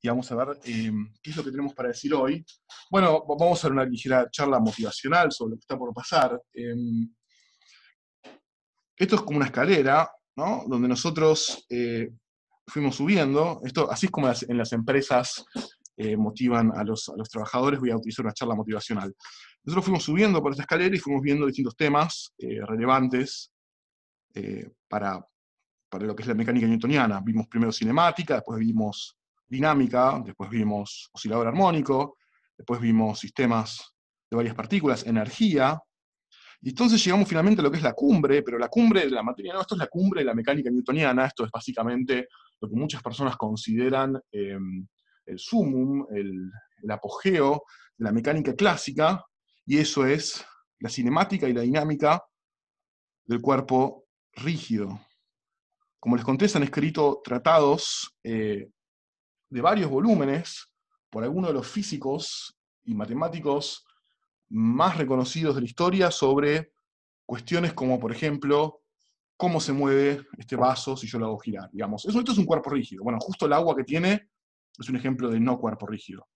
y vamos a ver qué es lo que tenemos para decir hoy. Bueno, vamos a hacer una ligera charla motivacional sobre lo que está por pasar. Esto es como una escalera, ¿no? Donde nosotros fuimos subiendo. Esto, así es como en las empresas motivan a los trabajadores. Voy a utilizar una charla motivacional. Nosotros fuimos subiendo por esta escalera y fuimos viendo distintos temas relevantes para lo que es la mecánica newtoniana. Vimos primero cinemática, después vimos dinámica, después vimos oscilador armónico, después vimos sistemas de varias partículas, energía, y entonces llegamos finalmente a lo que es la cumbre, pero la cumbre de la materia, no, esto es la cumbre de la mecánica newtoniana, esto es básicamente lo que muchas personas consideran el sumum, el apogeo de la mecánica clásica, y eso es la cinemática y la dinámica del cuerpo rígido. Como les conté, se han escrito tratados de varios volúmenes por algunos de los físicos y matemáticos más reconocidos de la historia sobre cuestiones como, por ejemplo, cómo se mueve este vaso si yo lo hago girar. Digamos, esto es un cuerpo rígido. Bueno, justo el agua que tiene es un ejemplo de no cuerpo rígido.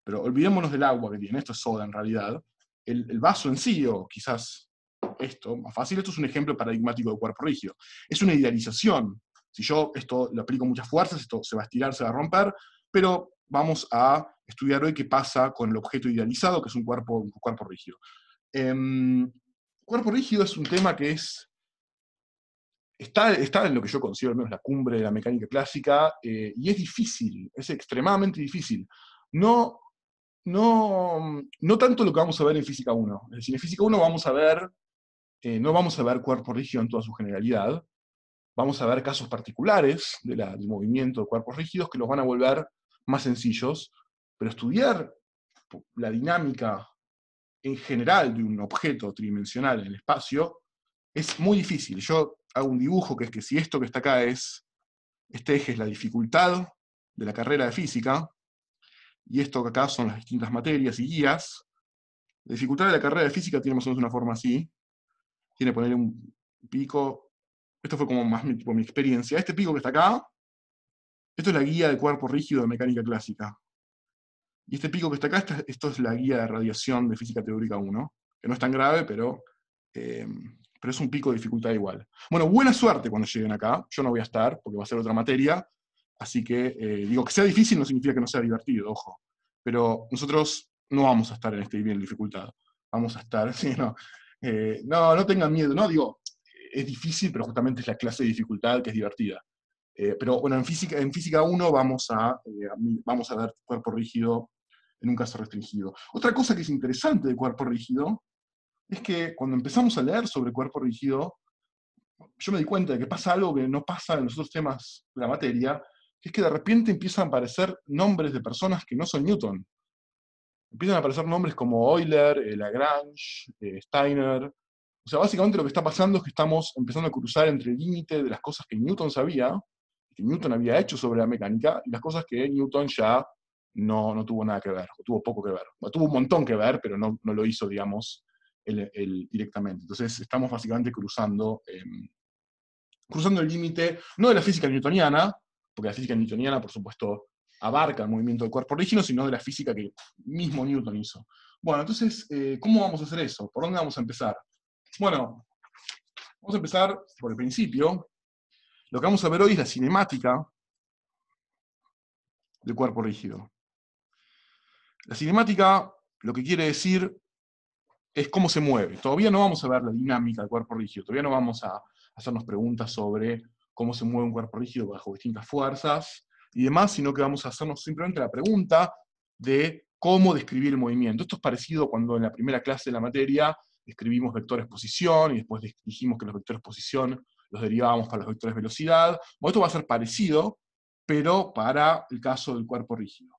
Pero olvidémonos del agua que tiene, esto es soda en realidad. El vaso en sí, o quizás esto, más fácil, esto es un ejemplo paradigmático de cuerpo rígido. Es una idealización. Si yo esto lo aplico muchas fuerzas, esto se va a estirar, se va a romper, pero vamos a estudiar hoy qué pasa con el objeto idealizado, que es un cuerpo rígido. Cuerpo rígido es un tema que está en lo que yo considero al menos la cumbre de la mecánica clásica, y es difícil, es extremadamente difícil. No, no tanto lo que vamos a ver en física 1. Es decir, en física 1 vamos a ver, no vamos a ver cuerpo rígido en toda su generalidad, vamos a ver casos particulares del movimiento de cuerpos rígidos que los van a volver más sencillos, pero estudiar la dinámica en general de un objeto tridimensional en el espacio es muy difícil. Yo hago un dibujo que es que si esto que está acá este eje es la dificultad de la carrera de física, y esto que acá son las distintas materias y guías, la dificultad de la carrera de física tiene más o menos una forma así, tiene que poner un pico, esto fue como más por mi experiencia, este pico que está acá, esto es la guía de cuerpo rígido de mecánica clásica. Y este pico que está acá, esto es la guía de radiación de física teórica 1, que no es tan grave, pero es un pico de dificultad igual. Bueno, buena suerte cuando lleguen acá, yo no voy a estar, porque va a ser otra materia, así que digo, que sea difícil no significa que no sea divertido, ojo, pero nosotros no vamos a estar en este nivel de dificultad, vamos a estar, sí, no, no tengan miedo, no, digo, es difícil, pero justamente es la clase de dificultad que es divertida. Pero bueno, en física 1 vamos a ver cuerpo rígido en un caso restringido. Otra cosa que es interesante del cuerpo rígido es que cuando empezamos a leer sobre cuerpo rígido, yo me di cuenta de que pasa algo que no pasa en los otros temas de la materia, que es que de repente empiezan a aparecer nombres de personas que no son Newton. Empiezan a aparecer nombres como Euler, Lagrange, Steiner. O sea, básicamente lo que está pasando es que estamos empezando a cruzar entre el límite de las cosas que Newton sabía, que Newton había hecho sobre la mecánica, y las cosas que Newton ya no tuvo nada que ver, o tuvo poco que ver. Bueno, tuvo un montón que ver, pero no lo hizo, digamos, él directamente. Entonces estamos básicamente cruzando el límite, no de la física newtoniana, porque la física newtoniana, por supuesto, abarca el movimiento del cuerpo rígido, sino de la física que mismo Newton hizo. Bueno, entonces, ¿cómo vamos a hacer eso? ¿Por dónde vamos a empezar? Bueno, vamos a empezar por el principio. Lo que vamos a ver hoy es la cinemática del cuerpo rígido. La cinemática, lo que quiere decir es cómo se mueve. Todavía no vamos a ver la dinámica del cuerpo rígido, todavía no vamos a hacernos preguntas sobre cómo se mueve un cuerpo rígido bajo distintas fuerzas y demás, sino que vamos a hacernos simplemente la pregunta de cómo describir el movimiento. Esto es parecido cuando en la primera clase de la materia describimos vectores posición y después dijimos que los vectores posición los derivábamos para los vectores velocidad. Bueno, esto va a ser parecido, pero para el caso del cuerpo rígido.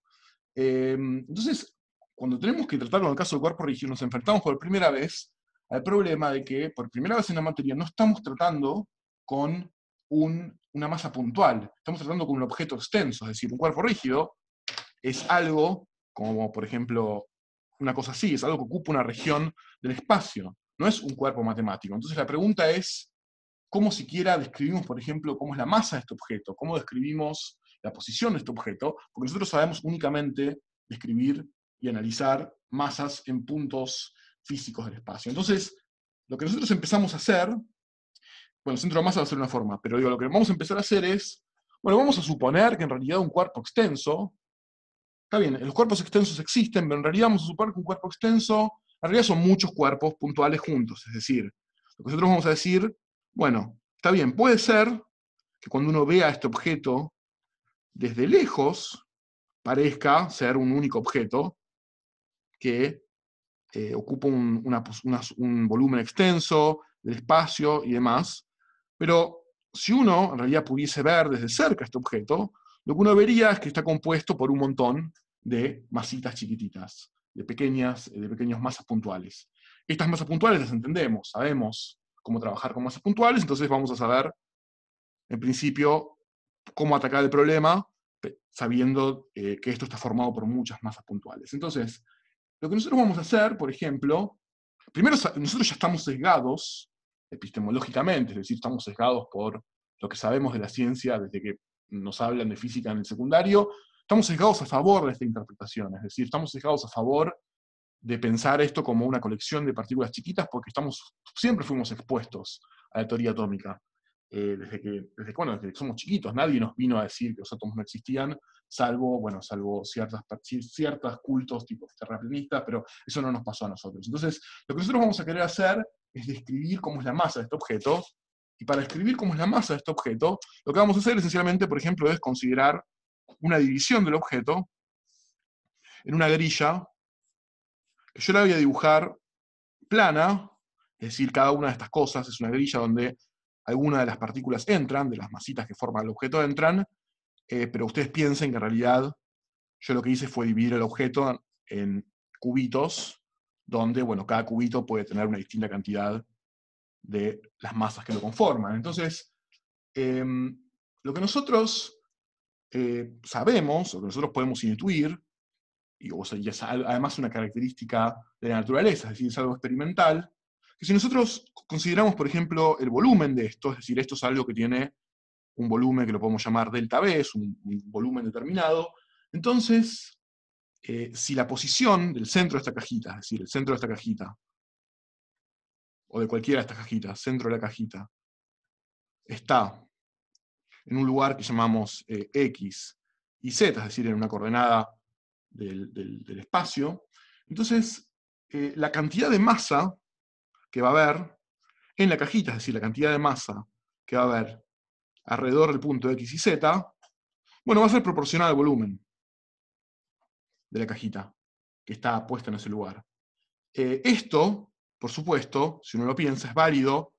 Entonces, cuando tenemos que tratar con el caso del cuerpo rígido, nos enfrentamos por primera vez al problema de que por primera vez en la materia no estamos tratando con una masa puntual, estamos tratando con un objeto extenso, es decir, un cuerpo rígido es algo como, por ejemplo, una cosa así, es algo que ocupa una región del espacio, no es un cuerpo matemático. Entonces la pregunta es, ¿cómo siquiera describimos, por ejemplo, cómo es la masa de este objeto? ¿Cómo describimos la posición de este objeto, porque nosotros sabemos únicamente describir y analizar masas en puntos físicos del espacio. Entonces, lo que nosotros empezamos a hacer, bueno, el centro de masa va a ser una forma, pero digo, lo que vamos a empezar a hacer es, bueno, vamos a suponer que en realidad un cuerpo extenso, está bien, los cuerpos extensos existen, pero en realidad vamos a suponer que un cuerpo extenso, en realidad son muchos cuerpos puntuales juntos, es decir, lo que nosotros vamos a decir, bueno, está bien, puede ser que cuando uno vea este objeto desde lejos, parezca ser un único objeto que ocupa un volumen extenso del espacio y demás, pero si uno en realidad pudiese ver desde cerca este objeto, lo que uno vería es que está compuesto por un montón de masitas chiquititas, de pequeñas masas puntuales. Estas masas puntuales las entendemos, sabemos cómo trabajar con masas puntuales, entonces vamos a saber, en principio, cómo atacar el problema, sabiendo que esto está formado por muchas masas puntuales. Entonces, lo que nosotros vamos a hacer, por ejemplo, primero nosotros ya estamos sesgados epistemológicamente, es decir, estamos sesgados por lo que sabemos de la ciencia desde que nos hablan de física en el secundario, estamos sesgados a favor de esta interpretación, es decir, estamos sesgados a favor de pensar esto como una colección de partículas chiquitas porque siempre fuimos expuestos a la teoría atómica. Desde que somos chiquitos, nadie nos vino a decir que los átomos no existían, salvo ciertos cultos tipo terraplanistas, pero eso no nos pasó a nosotros. Entonces, lo que nosotros vamos a querer hacer es describir cómo es la masa de este objeto, y para describir cómo es la masa de este objeto, lo que vamos a hacer esencialmente, por ejemplo, es considerar una división del objeto en una grilla, que yo la voy a dibujar plana, es decir, cada una de estas cosas es una grilla donde algunas de las partículas entran, de las masitas que forman el objeto entran, pero ustedes piensen que en realidad yo lo que hice fue dividir el objeto en cubitos, donde, bueno, cada cubito puede tener una distinta cantidad de las masas que lo conforman. Entonces, lo que nosotros sabemos, o que nosotros podemos intuir, y es además una característica de la naturaleza, es decir, es algo experimental, que si nosotros consideramos, por ejemplo, el volumen de esto, es decir, esto es algo que tiene un volumen que lo podemos llamar delta V, es un volumen determinado, entonces, si la posición del centro de esta cajita, es decir, el centro de esta cajita, o de cualquiera de estas cajitas, centro de la cajita, está en un lugar que llamamos X y Z, es decir, en una coordenada del espacio, entonces la cantidad de masa que va a haber en la cajita, es decir, la cantidad de masa que va a haber alrededor del punto X y Z, bueno, va a ser proporcional al volumen de la cajita que está puesta en ese lugar. Esto, por supuesto, si uno lo piensa, es válido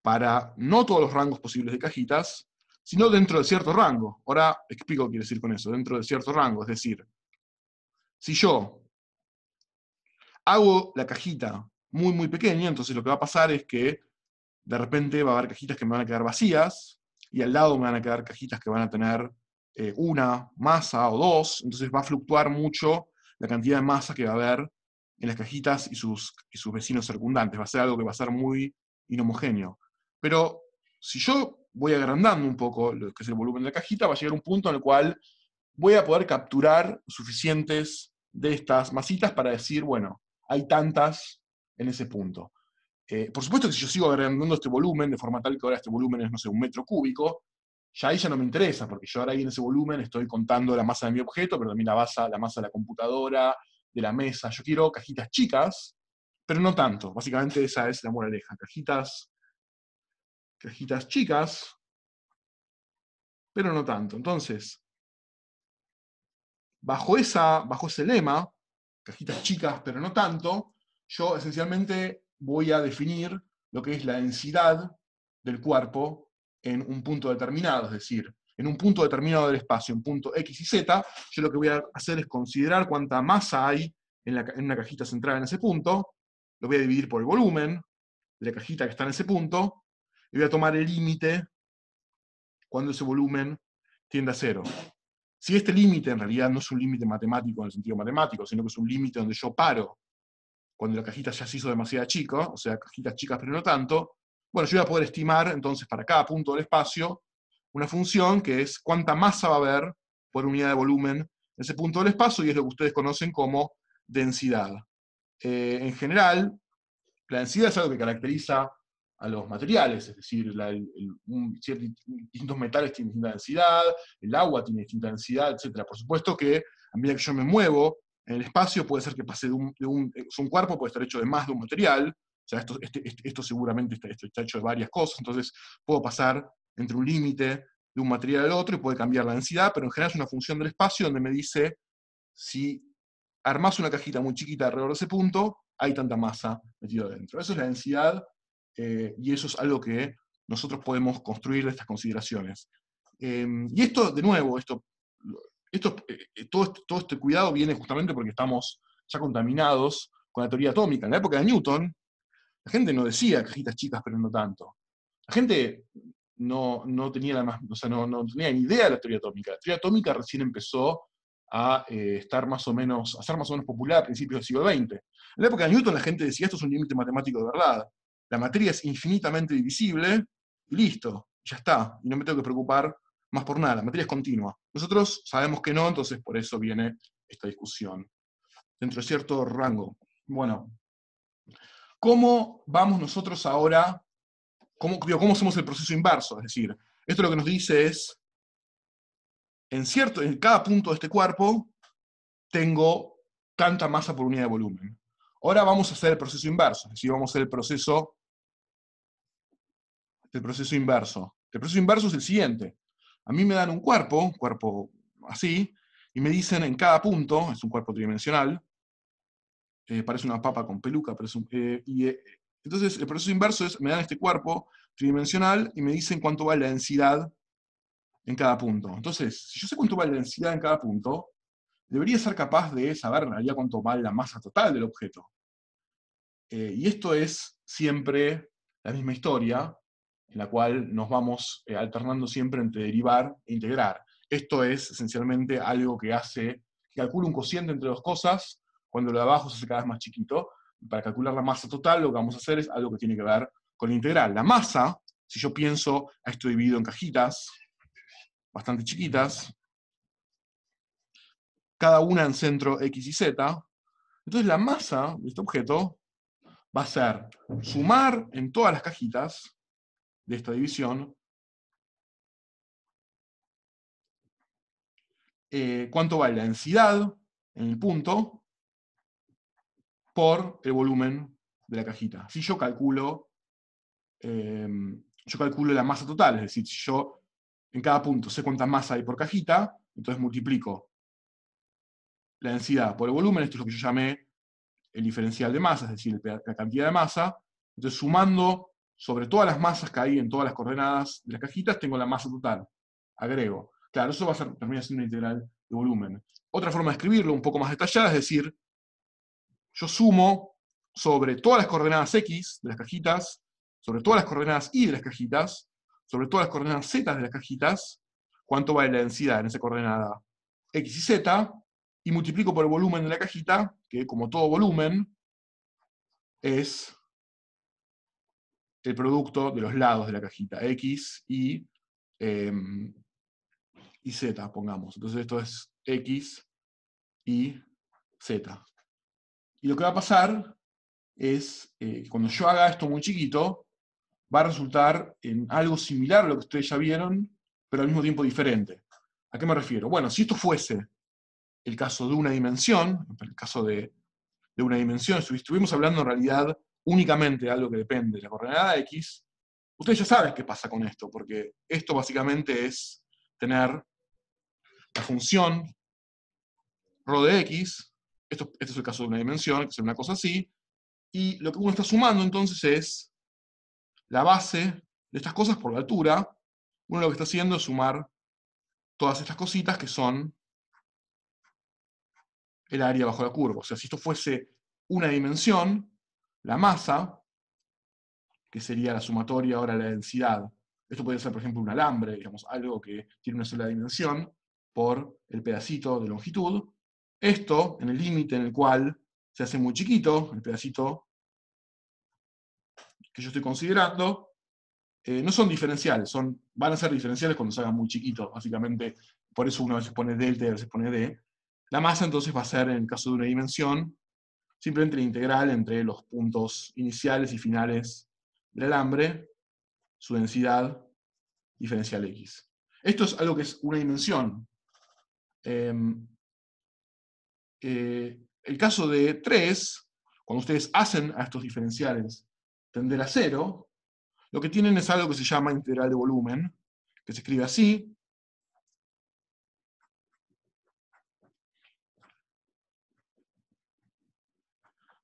para no todos los rangos posibles de cajitas, sino dentro de cierto rango. Ahora explico qué quiere decir con eso, dentro de cierto rango, es decir, si yo hago la cajita muy, muy pequeña, entonces lo que va a pasar es que de repente va a haber cajitas que me van a quedar vacías, y al lado me van a quedar cajitas que van a tener una masa o dos, entonces va a fluctuar mucho la cantidad de masa que va a haber en las cajitas y sus vecinos circundantes, va a ser algo que va a ser muy inhomogéneo. Pero si yo voy agrandando un poco lo que es el volumen de la cajita, va a llegar un punto en el cual voy a poder capturar suficientes de estas masitas para decir, bueno, hay tantas en ese punto. Por supuesto que si yo sigo agrandando este volumen, de forma tal que ahora este volumen es, no sé, 1 metro cúbico, ya ahí ya no me interesa, porque yo ahora ahí en ese volumen estoy contando la masa de mi objeto, pero también la masa de la computadora, de la mesa. Yo quiero cajitas chicas, pero no tanto. Básicamente esa es la moraleja. Cajitas chicas, pero no tanto. Entonces, bajo ese lema, cajitas chicas, pero no tanto, yo esencialmente voy a definir lo que es la densidad del cuerpo en un punto determinado, es decir, en un punto determinado del espacio, en punto X y Z, yo lo que voy a hacer es considerar cuánta masa hay en una cajita central en ese punto, lo voy a dividir por el volumen de la cajita que está en ese punto, y voy a tomar el límite cuando ese volumen tiende a cero. Si este límite en realidad no es un límite matemático en el sentido matemático, sino que es un límite donde yo paro cuando la cajita ya se hizo demasiado chica, o sea, cajitas chicas pero no tanto, bueno, yo voy a poder estimar entonces para cada punto del espacio una función que es cuánta masa va a haber por unidad de volumen en ese punto del espacio, y es lo que ustedes conocen como densidad. En general, la densidad es algo que caracteriza a los materiales, es decir, distintos metales tienen distinta densidad, el agua tiene distinta densidad, etc. Por supuesto que a medida que yo me muevo en el espacio, puede ser que pase un cuerpo puede estar hecho de más de un material, o sea, esto seguramente está hecho de varias cosas, entonces puedo pasar entre un límite de un material al otro y puede cambiar la densidad, pero en general es una función del espacio donde me dice si armás una cajita muy chiquita alrededor de ese punto, hay tanta masa metida dentro. Eso es la densidad, y eso es algo que nosotros podemos construir de estas consideraciones. Y esto, de nuevo, todo este cuidado viene justamente porque estamos ya contaminados con la teoría atómica. En la época de Newton, la gente no decía cajitas chicas, pero no tanto. La gente no tenía no tenía ni idea de la teoría atómica. La teoría atómica recién empezó a ser más o menos popular a principios del siglo XX. En la época de Newton la gente decía, esto es un límite matemático de verdad. La materia es infinitamente divisible, y listo, ya está. Y no me tengo que preocupar más por nada, la materia es continua. Nosotros sabemos que no, entonces por eso viene esta discusión. Dentro de cierto rango. Bueno, ¿cómo vamos nosotros ahora? ¿Cómo hacemos el proceso inverso? Es decir, esto lo que nos dice es, en cada punto de este cuerpo, tengo tanta masa por unidad de volumen. Ahora vamos a hacer el proceso inverso, es decir, vamos a hacer el proceso inverso. El proceso inverso es el siguiente. A mí me dan un cuerpo así, y me dicen en cada punto, es un cuerpo tridimensional, parece una papa con peluca, pero entonces el proceso inverso es, me dan este cuerpo tridimensional y me dicen cuánto va la densidad en cada punto. Entonces, si yo sé cuánto va la densidad en cada punto, debería ser capaz de saber en realidad cuánto va la masa total del objeto. Y esto es siempre la misma historia, en la cual nos vamos alternando siempre entre derivar e integrar. Esto es esencialmente algo que calcula un cociente entre dos cosas, cuando lo de abajo se hace cada vez más chiquito. Y para calcular la masa total, lo que vamos a hacer es algo que tiene que ver con la integral. La masa, si yo pienso a esto dividido en cajitas bastante chiquitas, cada una en centro X y Z, entonces la masa de este objeto va a ser sumar en todas las cajitas de esta división cuánto vale la densidad en el punto por el volumen de la cajita. Si yo calculo la masa total, es decir, si yo en cada punto sé cuánta masa hay por cajita, entonces multiplico la densidad por el volumen, esto es lo que yo llamé el diferencial de masa, es decir, la cantidad de masa. Entonces, sumando sobre todas las masas que hay en todas las coordenadas de las cajitas, tengo la masa total. Agrego. Claro, eso termina siendo una integral de volumen. Otra forma de escribirlo, un poco más detallada, es decir, yo sumo sobre todas las coordenadas X de las cajitas, sobre todas las coordenadas Y de las cajitas, sobre todas las coordenadas Z de las cajitas, cuánto vale la densidad en esa coordenada X y Z, y multiplico por el volumen de la cajita, que como todo volumen, es el producto de los lados de la cajita, X y Z, pongamos. Entonces esto es X y Z. Y lo que va a pasar es, cuando yo haga esto muy chiquito, va a resultar en algo similar a lo que ustedes ya vieron, pero al mismo tiempo diferente. ¿A qué me refiero? Bueno, si esto fuese el caso de una dimensión, el caso de una dimensión, si estuvimos hablando en realidad únicamente de algo que depende de la coordenada X, ustedes ya saben qué pasa con esto, porque esto básicamente es tener la función ρ de x, este es el caso de una dimensión, que es una cosa así, y lo que uno está sumando entonces es la base de estas cosas por la altura. Uno lo que está haciendo es sumar todas estas cositas que son el área bajo la curva. O sea, si esto fuese una dimensión, la masa, que sería la sumatoria ahora de la densidad, esto puede ser, por ejemplo, un alambre, digamos, algo que tiene una sola dimensión, por el pedacito de longitud. Esto, en el límite en el cual se hace muy chiquito, el pedacito que yo estoy considerando, no son diferenciales, van a ser diferenciales cuando se hagan muy chiquitos, básicamente por eso una vez pone delta y a veces pone d. La masa entonces va a ser, en el caso de una dimensión, simplemente la integral entre los puntos iniciales y finales del alambre, su densidad diferencial x. Esto es algo que es una dimensión. El caso de 3, cuando ustedes hacen a estos diferenciales tender a 0, lo que tienen es algo que se llama integral de volumen, que se escribe así,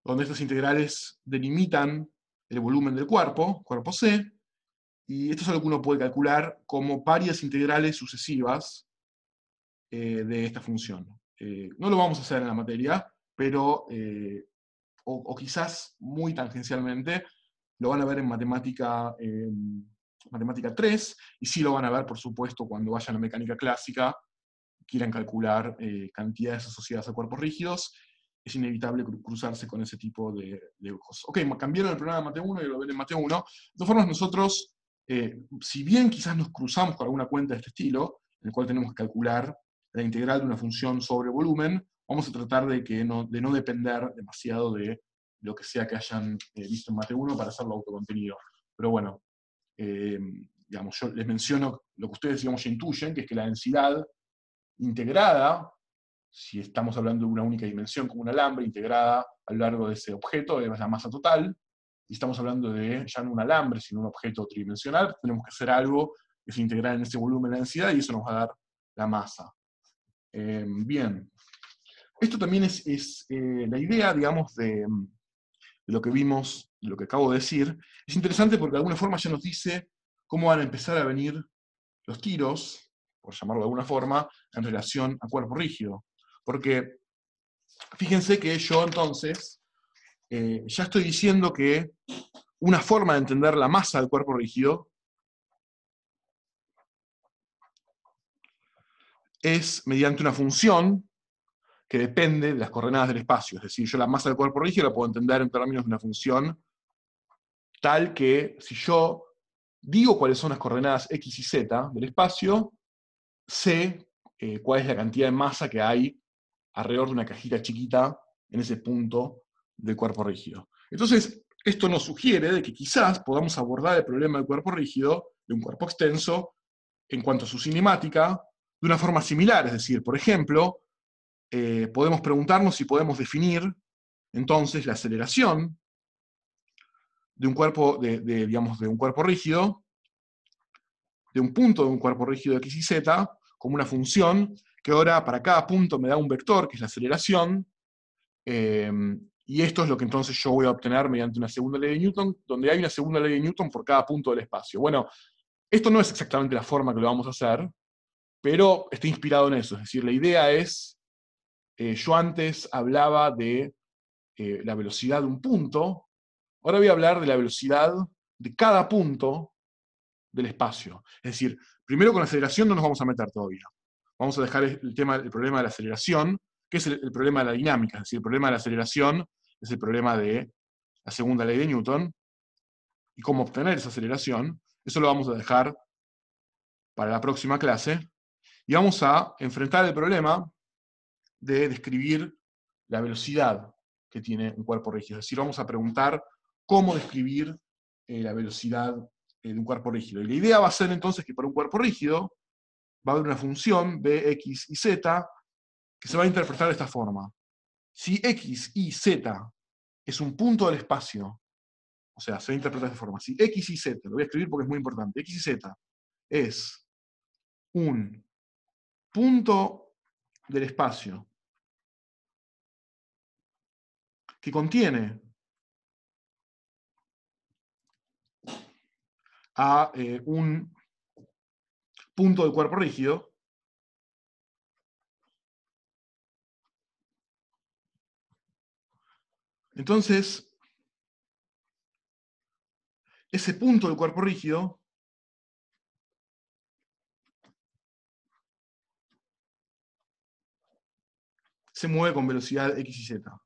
donde estas integrales delimitan el volumen del cuerpo C, y esto es algo que uno puede calcular como varias integrales sucesivas de esta función. No lo vamos a hacer en la materia, pero, o quizás muy tangencialmente, lo van a ver en matemática 3, y sí lo van a ver, por supuesto, cuando vayan a mecánica clásica, quieran calcular cantidades asociadas a cuerpos rígidos, es inevitable cruzarse con ese tipo de cosas. Ok, cambiaron el programa de Mate 1 y lo ven en Mate 1. De todas formas, nosotros, si bien quizás nos cruzamos con alguna cuenta de este estilo, en el cual tenemos que calcular la integral de una función sobre volumen, vamos a tratar de no depender demasiado de lo que sea que hayan visto en Mate 1 para hacerlo autocontenido. Pero bueno, digamos, yo les menciono lo que ustedes, digamos, ya intuyen, que es que la densidad integrada, si estamos hablando de una única dimensión como un alambre, integrada a lo largo de ese objeto, es la masa total. Y estamos hablando de ya no un alambre, sino un objeto tridimensional, tenemos que hacer algo que se integra en ese volumen de densidad y eso nos va a dar la masa. Bien. Esto también es la idea, digamos, de lo que vimos, de lo que acabo de decir. Es interesante porque de alguna forma ya nos dice cómo van a empezar a venir los tiros, por llamarlo de alguna forma, en relación a cuerpo rígido. Porque fíjense que yo entonces ya estoy diciendo que una forma de entender la masa del cuerpo rígido es mediante una función que depende de las coordenadas del espacio. Es decir, yo la masa del cuerpo rígido la puedo entender en términos de una función tal que si yo digo cuáles son las coordenadas x y z del espacio, sé cuál es la cantidad de masa que hay alrededor de una cajita chiquita en ese punto del cuerpo rígido. Entonces, esto nos sugiere de que quizás podamos abordar el problema del cuerpo rígido, de un cuerpo extenso, en cuanto a su cinemática, de una forma similar. Es decir, por ejemplo, podemos preguntarnos si podemos definir entonces la aceleración de un cuerpo, digamos, de un cuerpo rígido, de un punto de un cuerpo rígido x y z, como una función que ahora para cada punto me da un vector, que es la aceleración, y esto es lo que entonces yo voy a obtener mediante una segunda ley de Newton, donde hay una segunda ley de Newton por cada punto del espacio. Bueno, esto no es exactamente la forma que lo vamos a hacer, pero está inspirado en eso. Es decir, la idea es, yo antes hablaba de la velocidad de un punto, ahora voy a hablar de la velocidad de cada punto del espacio. Es decir, primero con la aceleración no nos vamos a meter todavía. Vamos a dejar el problema de la aceleración, que es el problema de la dinámica. Es decir, el problema de la aceleración es el problema de la segunda ley de Newton, y cómo obtener esa aceleración. Eso lo vamos a dejar para la próxima clase. Y vamos a enfrentar el problema de describir la velocidad que tiene un cuerpo rígido. Es decir, vamos a preguntar cómo describir la velocidad de un cuerpo rígido. Y la idea va a ser entonces que para un cuerpo rígido va a haber una función b, x y z que se va a interpretar de esta forma. Si x y z es un punto del espacio, o sea, se va a interpretar de esta forma. Si x y z, lo voy a escribir porque es muy importante, x y z es un punto del espacio que contiene a un punto del cuerpo rígido, entonces ese punto del cuerpo rígido se mueve con velocidad x y z.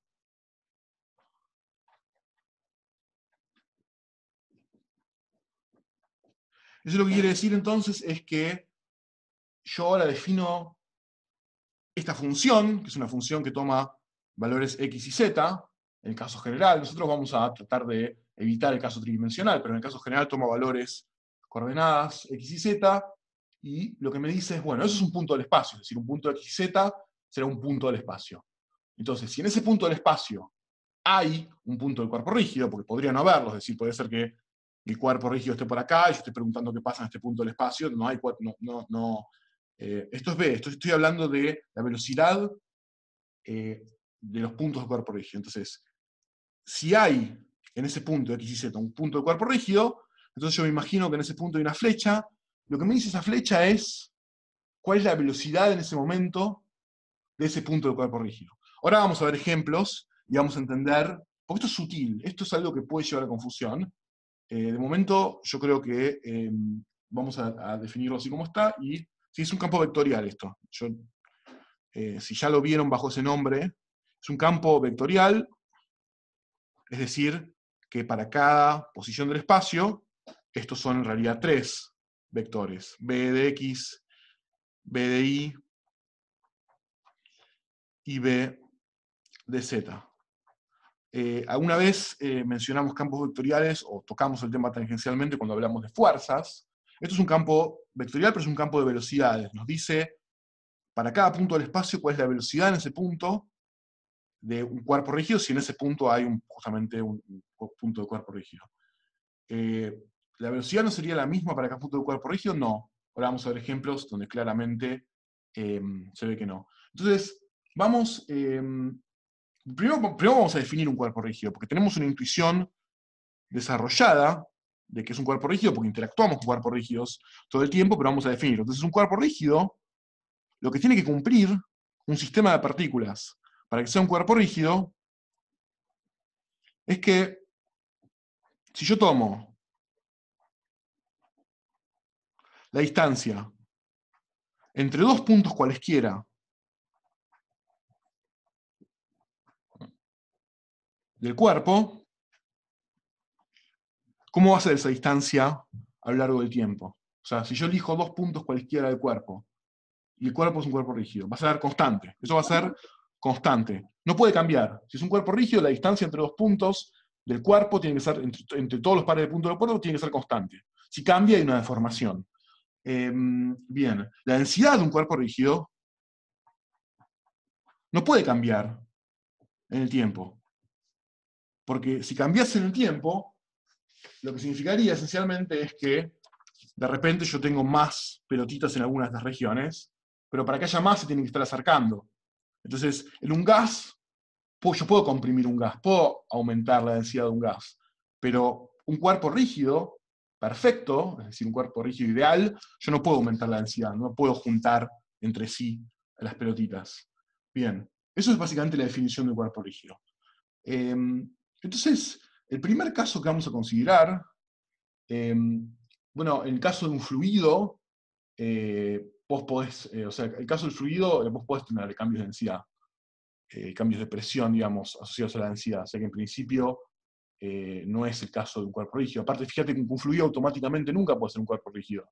Eso lo que quiere decir entonces es que yo ahora defino esta función, que es una función que toma valores x y z, en el caso general, nosotros vamos a tratar de evitar el caso tridimensional, pero en el caso general toma valores, coordenadas x y z, y lo que me dice es, bueno, eso es un punto del espacio, es decir, un punto de x y z será un punto del espacio. Entonces, si en ese punto del espacio hay un punto del cuerpo rígido, porque podría no haberlo, es decir, puede ser que mi cuerpo rígido esté por acá, y yo estoy preguntando qué pasa en este punto del espacio, no hay esto es B, estoy hablando de la velocidad de los puntos del cuerpo rígido. Entonces, si hay en ese punto de x y z un punto de cuerpo rígido, entonces yo me imagino que en ese punto hay una flecha. Lo que me dice esa flecha es cuál es la velocidad en ese momento de ese punto de cuerpo rígido. Ahora vamos a ver ejemplos y vamos a entender, porque esto es sutil, esto es algo que puede llevar a confusión. De momento yo creo que vamos a definirlo así como está, y sí, es un campo vectorial esto. Si ya lo vieron bajo ese nombre, es un campo vectorial, es decir, que para cada posición del espacio, estos son en realidad tres vectores, b de x, b de y b de z. Alguna vez mencionamos campos vectoriales, o tocamos el tema tangencialmente cuando hablamos de fuerzas. Esto es un campo vectorial, pero es un campo de velocidades. Nos dice, para cada punto del espacio, cuál es la velocidad en ese punto de un cuerpo rígido, si en ese punto hay justamente un punto de cuerpo rígido. ¿La velocidad no sería la misma para cada punto de cuerpo rígido? No. Ahora vamos a ver ejemplos donde claramente se ve que no. Entonces, vamos... primero vamos a definir un cuerpo rígido, porque tenemos una intuición desarrollada de que es un cuerpo rígido, porque interactuamos con cuerpos rígidos todo el tiempo, pero vamos a definirlo. Entonces, un cuerpo rígido, lo que tiene que cumplir un sistema de partículas para que sea un cuerpo rígido, es que si yo tomo la distancia entre dos puntos cualesquiera del cuerpo, ¿cómo va a ser esa distancia a lo largo del tiempo? O sea, si yo elijo dos puntos cualesquiera del cuerpo, y el cuerpo es un cuerpo rígido, va a ser constante. Eso va a ser constante. No puede cambiar. Si es un cuerpo rígido, la distancia entre dos puntos del cuerpo tiene que ser, entre todos los pares de puntos del cuerpo, tiene que ser constante. Si cambia, hay una deformación. Bien, la densidad de un cuerpo rígido no puede cambiar en el tiempo. Porque si cambiase en el tiempo, lo que significaría esencialmente es que de repente yo tengo más pelotitas en algunas de las regiones, pero para que haya más se tienen que estar acercando. Entonces, en un gas, yo puedo comprimir un gas, puedo aumentar la densidad de un gas, pero un cuerpo rígido, perfecto, es decir, un cuerpo rígido ideal, yo no puedo aumentar la densidad, no puedo juntar entre sí las pelotitas. Bien, eso es básicamente la definición de un cuerpo rígido. Entonces, el primer caso que vamos a considerar, bueno, en el caso de un fluido, vos podés, o sea, el caso del fluido, vos podés tener cambios de densidad, cambios de presión, digamos, asociados a la densidad, o sea que en principio no es el caso de un cuerpo rígido. Aparte, fíjate que un fluido automáticamente nunca puede ser un cuerpo rígido,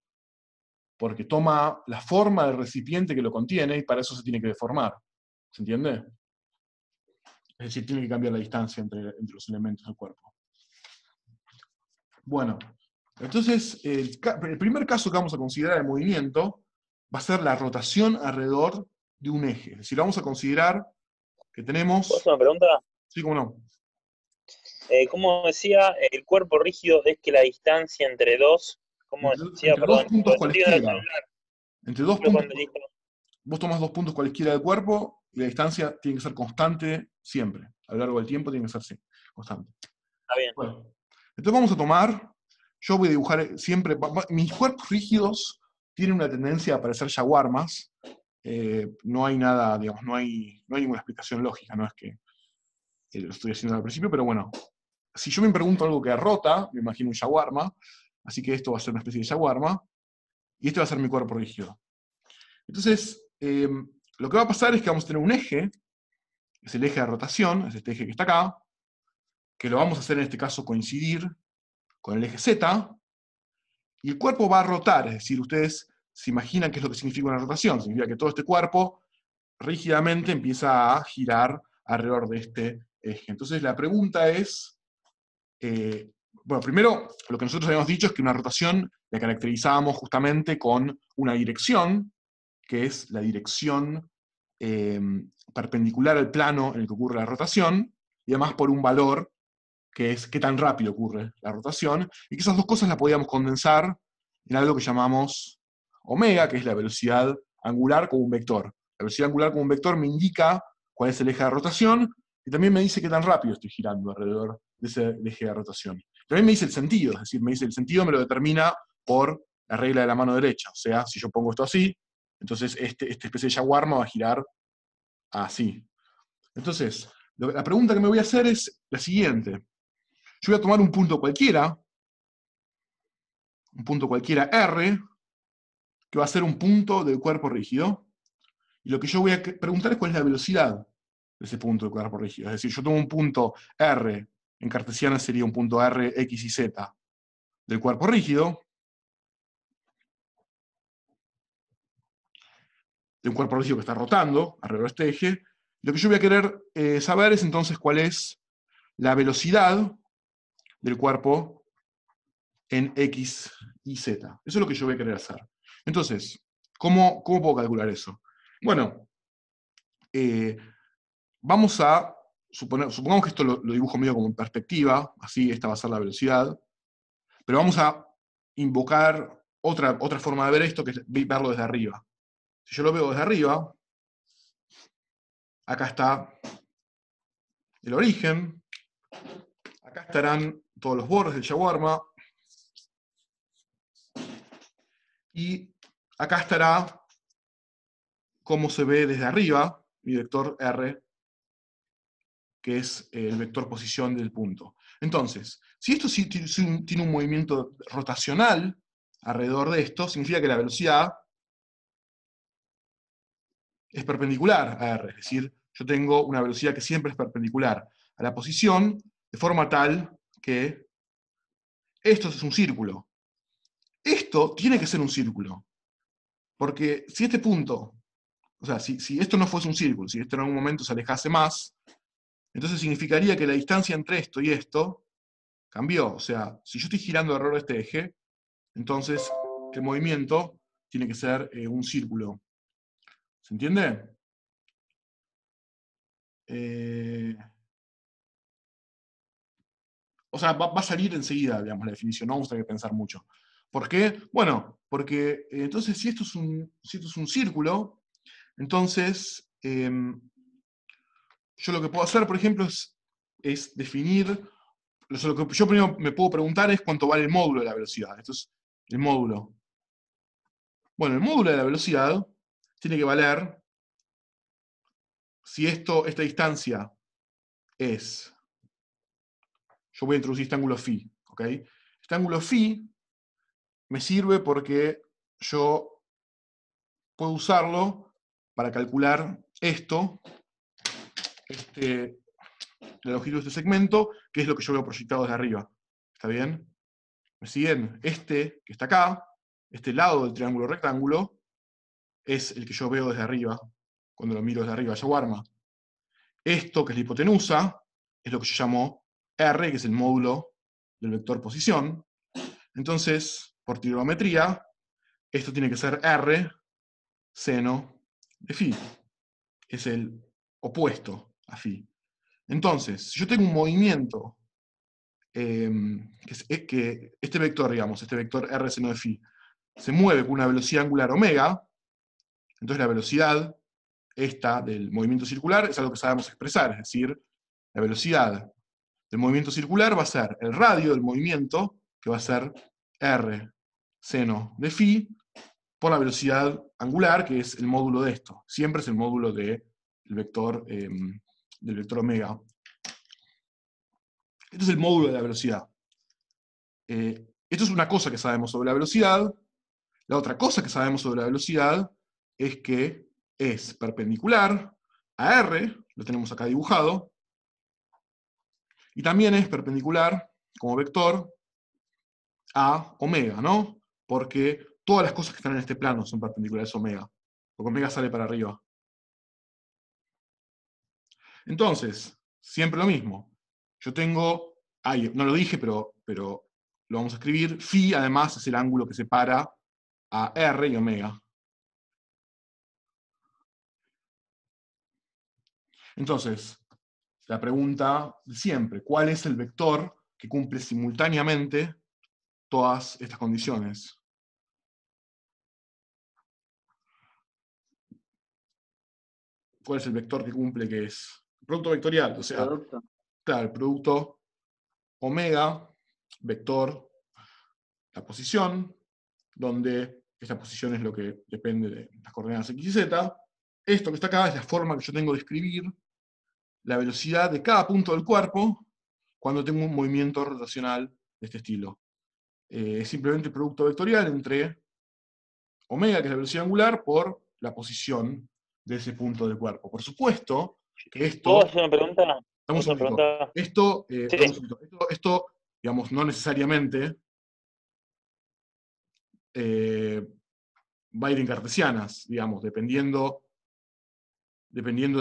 porque toma la forma del recipiente que lo contiene y para eso se tiene que deformar. ¿Se entiende? Es decir, tiene que cambiar la distancia entre los elementos del cuerpo. Bueno, entonces el primer caso que vamos a considerar de movimiento va a ser la rotación alrededor de un eje. Es decir, vamos a considerar que ¿Puedo tenemos... hacer una pregunta? Sí, cómo no. Como decía, el cuerpo rígido es que la distancia entre dos, como decía, Entre dos perdón, puntos lo entendí en el cualesquiera. celular, Entre dos pero puntos, cuando dijo, vos tomás dos puntos cualesquiera del cuerpo y la distancia tiene que ser constante siempre. A lo largo del tiempo tiene que ser constante. está bien, Bueno, entonces vamos a tomar, yo voy a dibujar siempre, mis cuerpos rígidos tienen una tendencia a parecer yaguarmas. No hay nada, digamos, no hay ninguna explicación lógica, no es que lo estoy haciendo al principio, pero bueno, si yo me pregunto algo que rota, me imagino un yaguarma, así que esto va a ser una especie de yaguarma, y este va a ser mi cuerpo rígido. Entonces, lo que va a pasar es que vamos a tener un eje, es el eje de rotación, es este eje que está acá, que lo vamos a hacer en este caso coincidir con el eje Z, y el cuerpo va a rotar, es decir, ustedes se imaginan qué es lo que significa una rotación, significa que todo este cuerpo rígidamente empieza a girar alrededor de este eje. Entonces la pregunta es, bueno, primero, lo que nosotros habíamos dicho es que una rotación la caracterizábamos justamente con una dirección, que es la dirección perpendicular al plano en el que ocurre la rotación, y además por un valor, que es qué tan rápido ocurre la rotación, y que esas dos cosas las podíamos condensar en algo que llamamos omega, que es la velocidad angular como un vector. La velocidad angular como un vector me indica cuál es el eje de rotación, y también me dice qué tan rápido estoy girando alrededor de ese eje de rotación. También me dice el sentido, es decir, me dice el sentido me lo determina por la regla de la mano derecha. O sea, si yo pongo esto así, entonces esta especie de yaguarma va a girar así. Entonces, la pregunta que me voy a hacer es la siguiente. Yo voy a tomar un punto cualquiera R, que va a ser un punto del cuerpo rígido, y lo que yo voy a preguntar es cuál es la velocidad de ese punto del cuerpo rígido. Es decir, yo tomo un punto R, en cartesiana sería un punto R, X y Z del cuerpo rígido, de un cuerpo rígido que está rotando alrededor de este eje. Lo que yo voy a querer saber es entonces cuál es la velocidad del cuerpo en X y Z. Eso es lo que yo voy a querer hacer. Entonces, ¿cómo puedo calcular eso? Bueno, vamos a supongamos que esto lo dibujo medio como en perspectiva, así esta va a ser la velocidad, pero vamos a invocar otra forma de ver esto, que es verlo desde arriba. Si yo lo veo desde arriba, acá está el origen, acá estarán todos los bordes del shawarma, y acá estará cómo se ve desde arriba mi vector R, que es el vector posición del punto. Entonces, si esto sí tiene un movimiento rotacional alrededor de esto, significa que la velocidad es perpendicular a R, es decir, yo tengo una velocidad que siempre es perpendicular a la posición, de forma tal que esto es un círculo. Esto tiene que ser un círculo, porque si este punto, o sea, si esto no fuese un círculo, si esto en algún momento se alejase más, entonces significaría que la distancia entre esto y esto cambió. O sea, si yo estoy girando alrededor de este eje, entonces el movimiento tiene que ser un círculo. ¿Se entiende? O sea, va a salir enseguida, digamos, la definición, no vamos a tener que pensar mucho. ¿Por qué? Bueno, porque entonces si esto es un círculo, entonces yo lo que puedo hacer, por ejemplo, es definir, lo que yo primero me puedo preguntar es cuánto vale el módulo de la velocidad. Esto es el módulo. Bueno, el módulo de la velocidad tiene que valer, si esta distancia es, yo voy a introducir este ángulo phi, ¿ok? Este ángulo phi me sirve porque yo puedo usarlo para calcular esto, la longitud de este segmento, que es lo que yo veo proyectado desde arriba. ¿Está bien? ¿Me siguen? Este que está acá, este lado del triángulo rectángulo, es el que yo veo desde arriba, cuando lo miro desde arriba, shawarma. Esto, que es la hipotenusa, es lo que yo llamo R, que es el módulo del vector posición. Entonces, por trigonometría, esto tiene que ser R seno de phi. Es el opuesto a phi. Entonces, si yo tengo un movimiento, que este vector, digamos, este vector R seno de phi, se mueve con una velocidad angular omega, entonces la velocidad esta del movimiento circular es algo que sabemos expresar, es decir, la velocidad del movimiento circular va a ser el radio del movimiento, que va a ser R seno de phi, por la velocidad angular, que es el módulo de esto. Siempre es el módulo del vector omega. Este es el módulo de la velocidad. Esto es una cosa que sabemos sobre la velocidad. La otra cosa que sabemos sobre la velocidad es que es perpendicular a R, lo tenemos acá dibujado, y también es perpendicular como vector a omega, ¿no? Porque todas las cosas que están en este plano son perpendiculares a omega, porque omega sale para arriba. Entonces, siempre lo mismo. Yo tengo, no lo dije, pero lo vamos a escribir. Phi, además, es el ángulo que separa a R y omega. Entonces, la pregunta de siempre, ¿cuál es el vector que cumple simultáneamente todas estas condiciones? ¿Cuál es el vector que cumple, que es producto vectorial? O sea, Producto. claro, el producto omega, vector, la posición, donde esta posición es lo que depende de las coordenadas x y z. Esto que está acá es la forma que yo tengo de escribir la velocidad de cada punto del cuerpo cuando tengo un movimiento rotacional de este estilo. Es simplemente el producto vectorial entre omega, que es la velocidad angular, por la posición de ese punto del cuerpo. Por supuesto que ¿Puedo esto, hacer una pregunta? dame un ¿Puedo hacer una segundito, pregunta? esto, Sí. dame un segundito. Esto, digamos, no necesariamente va a ir en cartesianas, digamos, dependiendo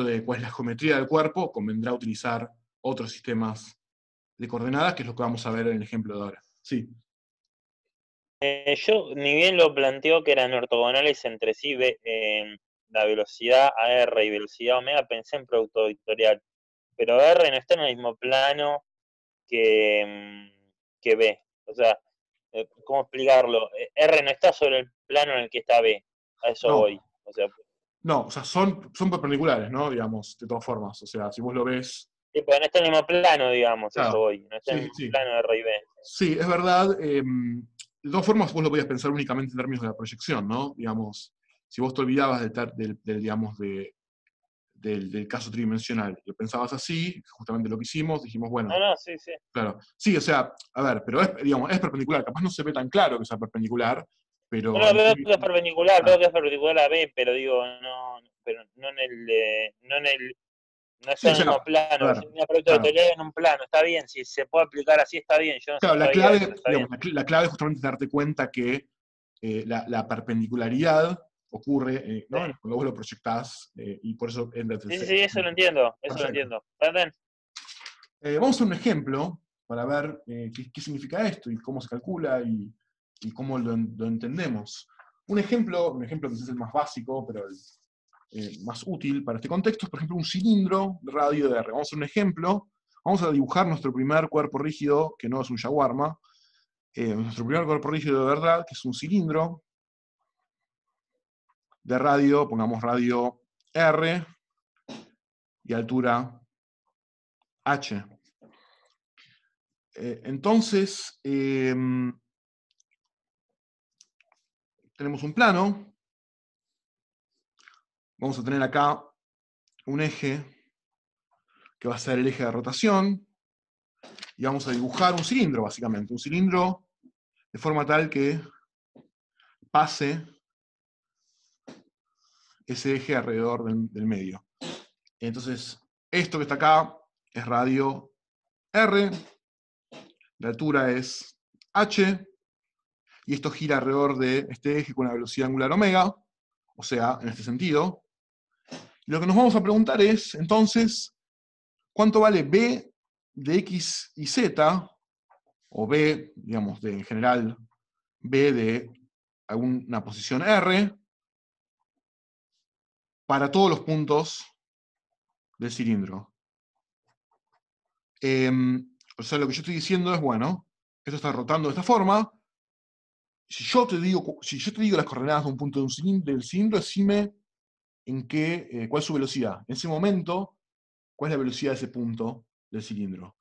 de cuál es la geometría del cuerpo, convendrá utilizar otros sistemas de coordenadas, que es lo que vamos a ver en el ejemplo de ahora. Sí. Yo, ni bien lo planteo que eran ortogonales entre sí, la velocidad AR y velocidad omega, pensé en producto vectorial. Pero R no está en el mismo plano que B. O sea, ¿cómo explicarlo? R no está sobre el plano en el que está B. A eso No, voy. O sea, no, o sea, son perpendiculares, ¿no? Digamos, de todas formas. O sea, si vos lo ves. sí, pero no está en el mismo plano, digamos, eso Claro, voy. No está en sí, el sí, mismo sí. plano de R y B. Sí, es verdad. De todas formas, vos lo podías pensar únicamente en términos de la proyección, ¿no? Digamos, si vos te olvidabas digamos, del caso tridimensional, lo pensabas así, justamente lo que hicimos, dijimos, No, bueno, no, sí, sí. claro. Sí, o sea, a ver, pero digamos, es perpendicular. Capaz no se ve tan claro que sea perpendicular, No, pero no, veo que es perpendicular, veo claro. que es perpendicular a B, pero digo, no, pero no en el, no Sí, está o en el sea, mismo plano. a ver, Yo tenía producto claro. vectorial en un plano, está bien, si se puede aplicar así está bien, yo no Claro, la sabía eso, clave, está bien. digamos, la clave es justamente darte cuenta que la perpendicularidad ocurre, Sí. ¿no? Cuando vos lo proyectás, y por eso entra Sí, sí, el sí, eso lo entiendo, eso lo Perfecto. entiendo. ¿Entienden? Vamos a hacer un ejemplo para ver qué significa esto y cómo se calcula y cómo lo entendemos. Un ejemplo que es el más básico, pero el más útil para este contexto es, por ejemplo, un cilindro de radio de R. Vamos a hacer un ejemplo. Vamos a dibujar nuestro primer cuerpo rígido, que no es un shawarma. Nuestro primer cuerpo rígido de verdad, que es un cilindro de radio, pongamos radio R y altura H. Entonces, tenemos un plano. Vamos a tener acá un eje que va a ser el eje de rotación. Y vamos a dibujar un cilindro, básicamente. Un cilindro de forma tal que pase ese eje alrededor del medio. Entonces, esto que está acá es radio R, la altura es H, y esto gira alrededor de este eje con una velocidad angular omega, o sea, en este sentido. Y lo que nos vamos a preguntar es, entonces, ¿cuánto vale B de X y Z, o B, digamos, en general, B de alguna posición R, para todos los puntos del cilindro? O sea, lo que yo estoy diciendo es, bueno, esto está rotando de esta forma. Si yo te digo las coordenadas de un punto del cilindro, decime cuál es su velocidad. En ese momento, cuál es la velocidad de ese punto del cilindro.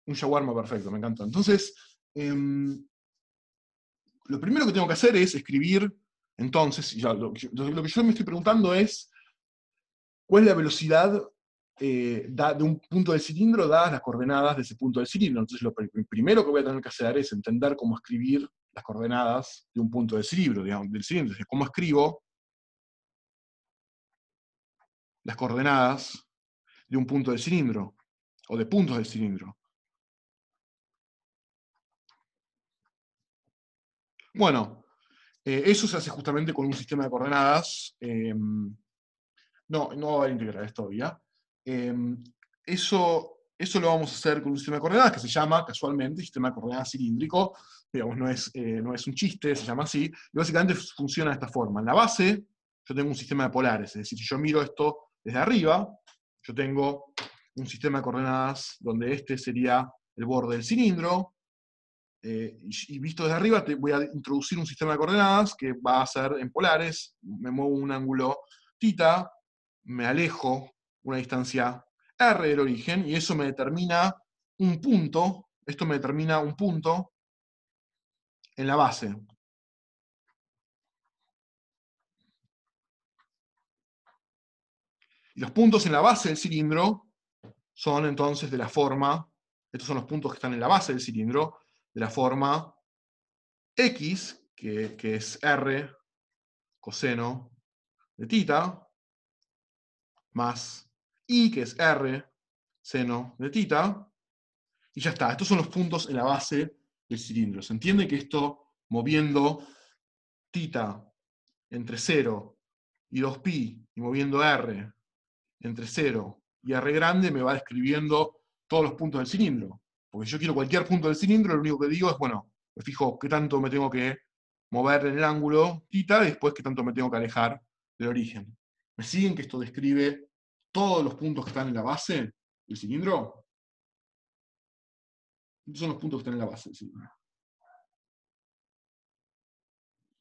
Un shawarma perfecto, me encanta. Entonces, lo primero que tengo que hacer es escribir, entonces, lo que yo me estoy preguntando es, ¿cuál es la velocidad de un punto del cilindro dadas las coordenadas de ese punto del cilindro? Entonces, lo primero que voy a tener que hacer es entender cómo escribir las coordenadas de un punto del cilindro, digamos, del cilindro. Entonces, ¿cómo escribo las coordenadas de un punto del cilindro? O de puntos del cilindro. Bueno, eso se hace justamente con un sistema de coordenadas. No va a integrar esto todavía. eso lo vamos a hacer con un sistema de coordenadas que se llama, casualmente, sistema de coordenadas cilíndrico. Digamos, no es un chiste, se llama así. Y básicamente funciona de esta forma. En la base, yo tengo un sistema de polares. Es decir, si yo miro esto desde arriba, yo tengo un sistema de coordenadas donde este sería el borde del cilindro. Y visto desde arriba, voy a introducir un sistema de coordenadas que va a ser en polares. Me muevo un ángulo θ, me alejo una distancia r del origen, y eso me determina un punto, esto me determina un punto en la base. Y los puntos en la base del cilindro son entonces de la forma, estos son los puntos que están en la base del cilindro, de la forma x, que es r coseno de θ, más i, que es r seno de θ, y ya está. Estos son los puntos en la base del cilindro. ¿Se entiende que esto, moviendo θ entre 0 y 2π, y moviendo r entre 0 y r grande, me va describiendo todos los puntos del cilindro? Porque si yo quiero cualquier punto del cilindro, lo único que digo es, bueno, me fijo qué tanto me tengo que mover en el ángulo θ, y después qué tanto me tengo que alejar del origen. ¿Me siguen que esto describe todos los puntos que están en la base del cilindro? Estos son los puntos que están en la base del cilindro.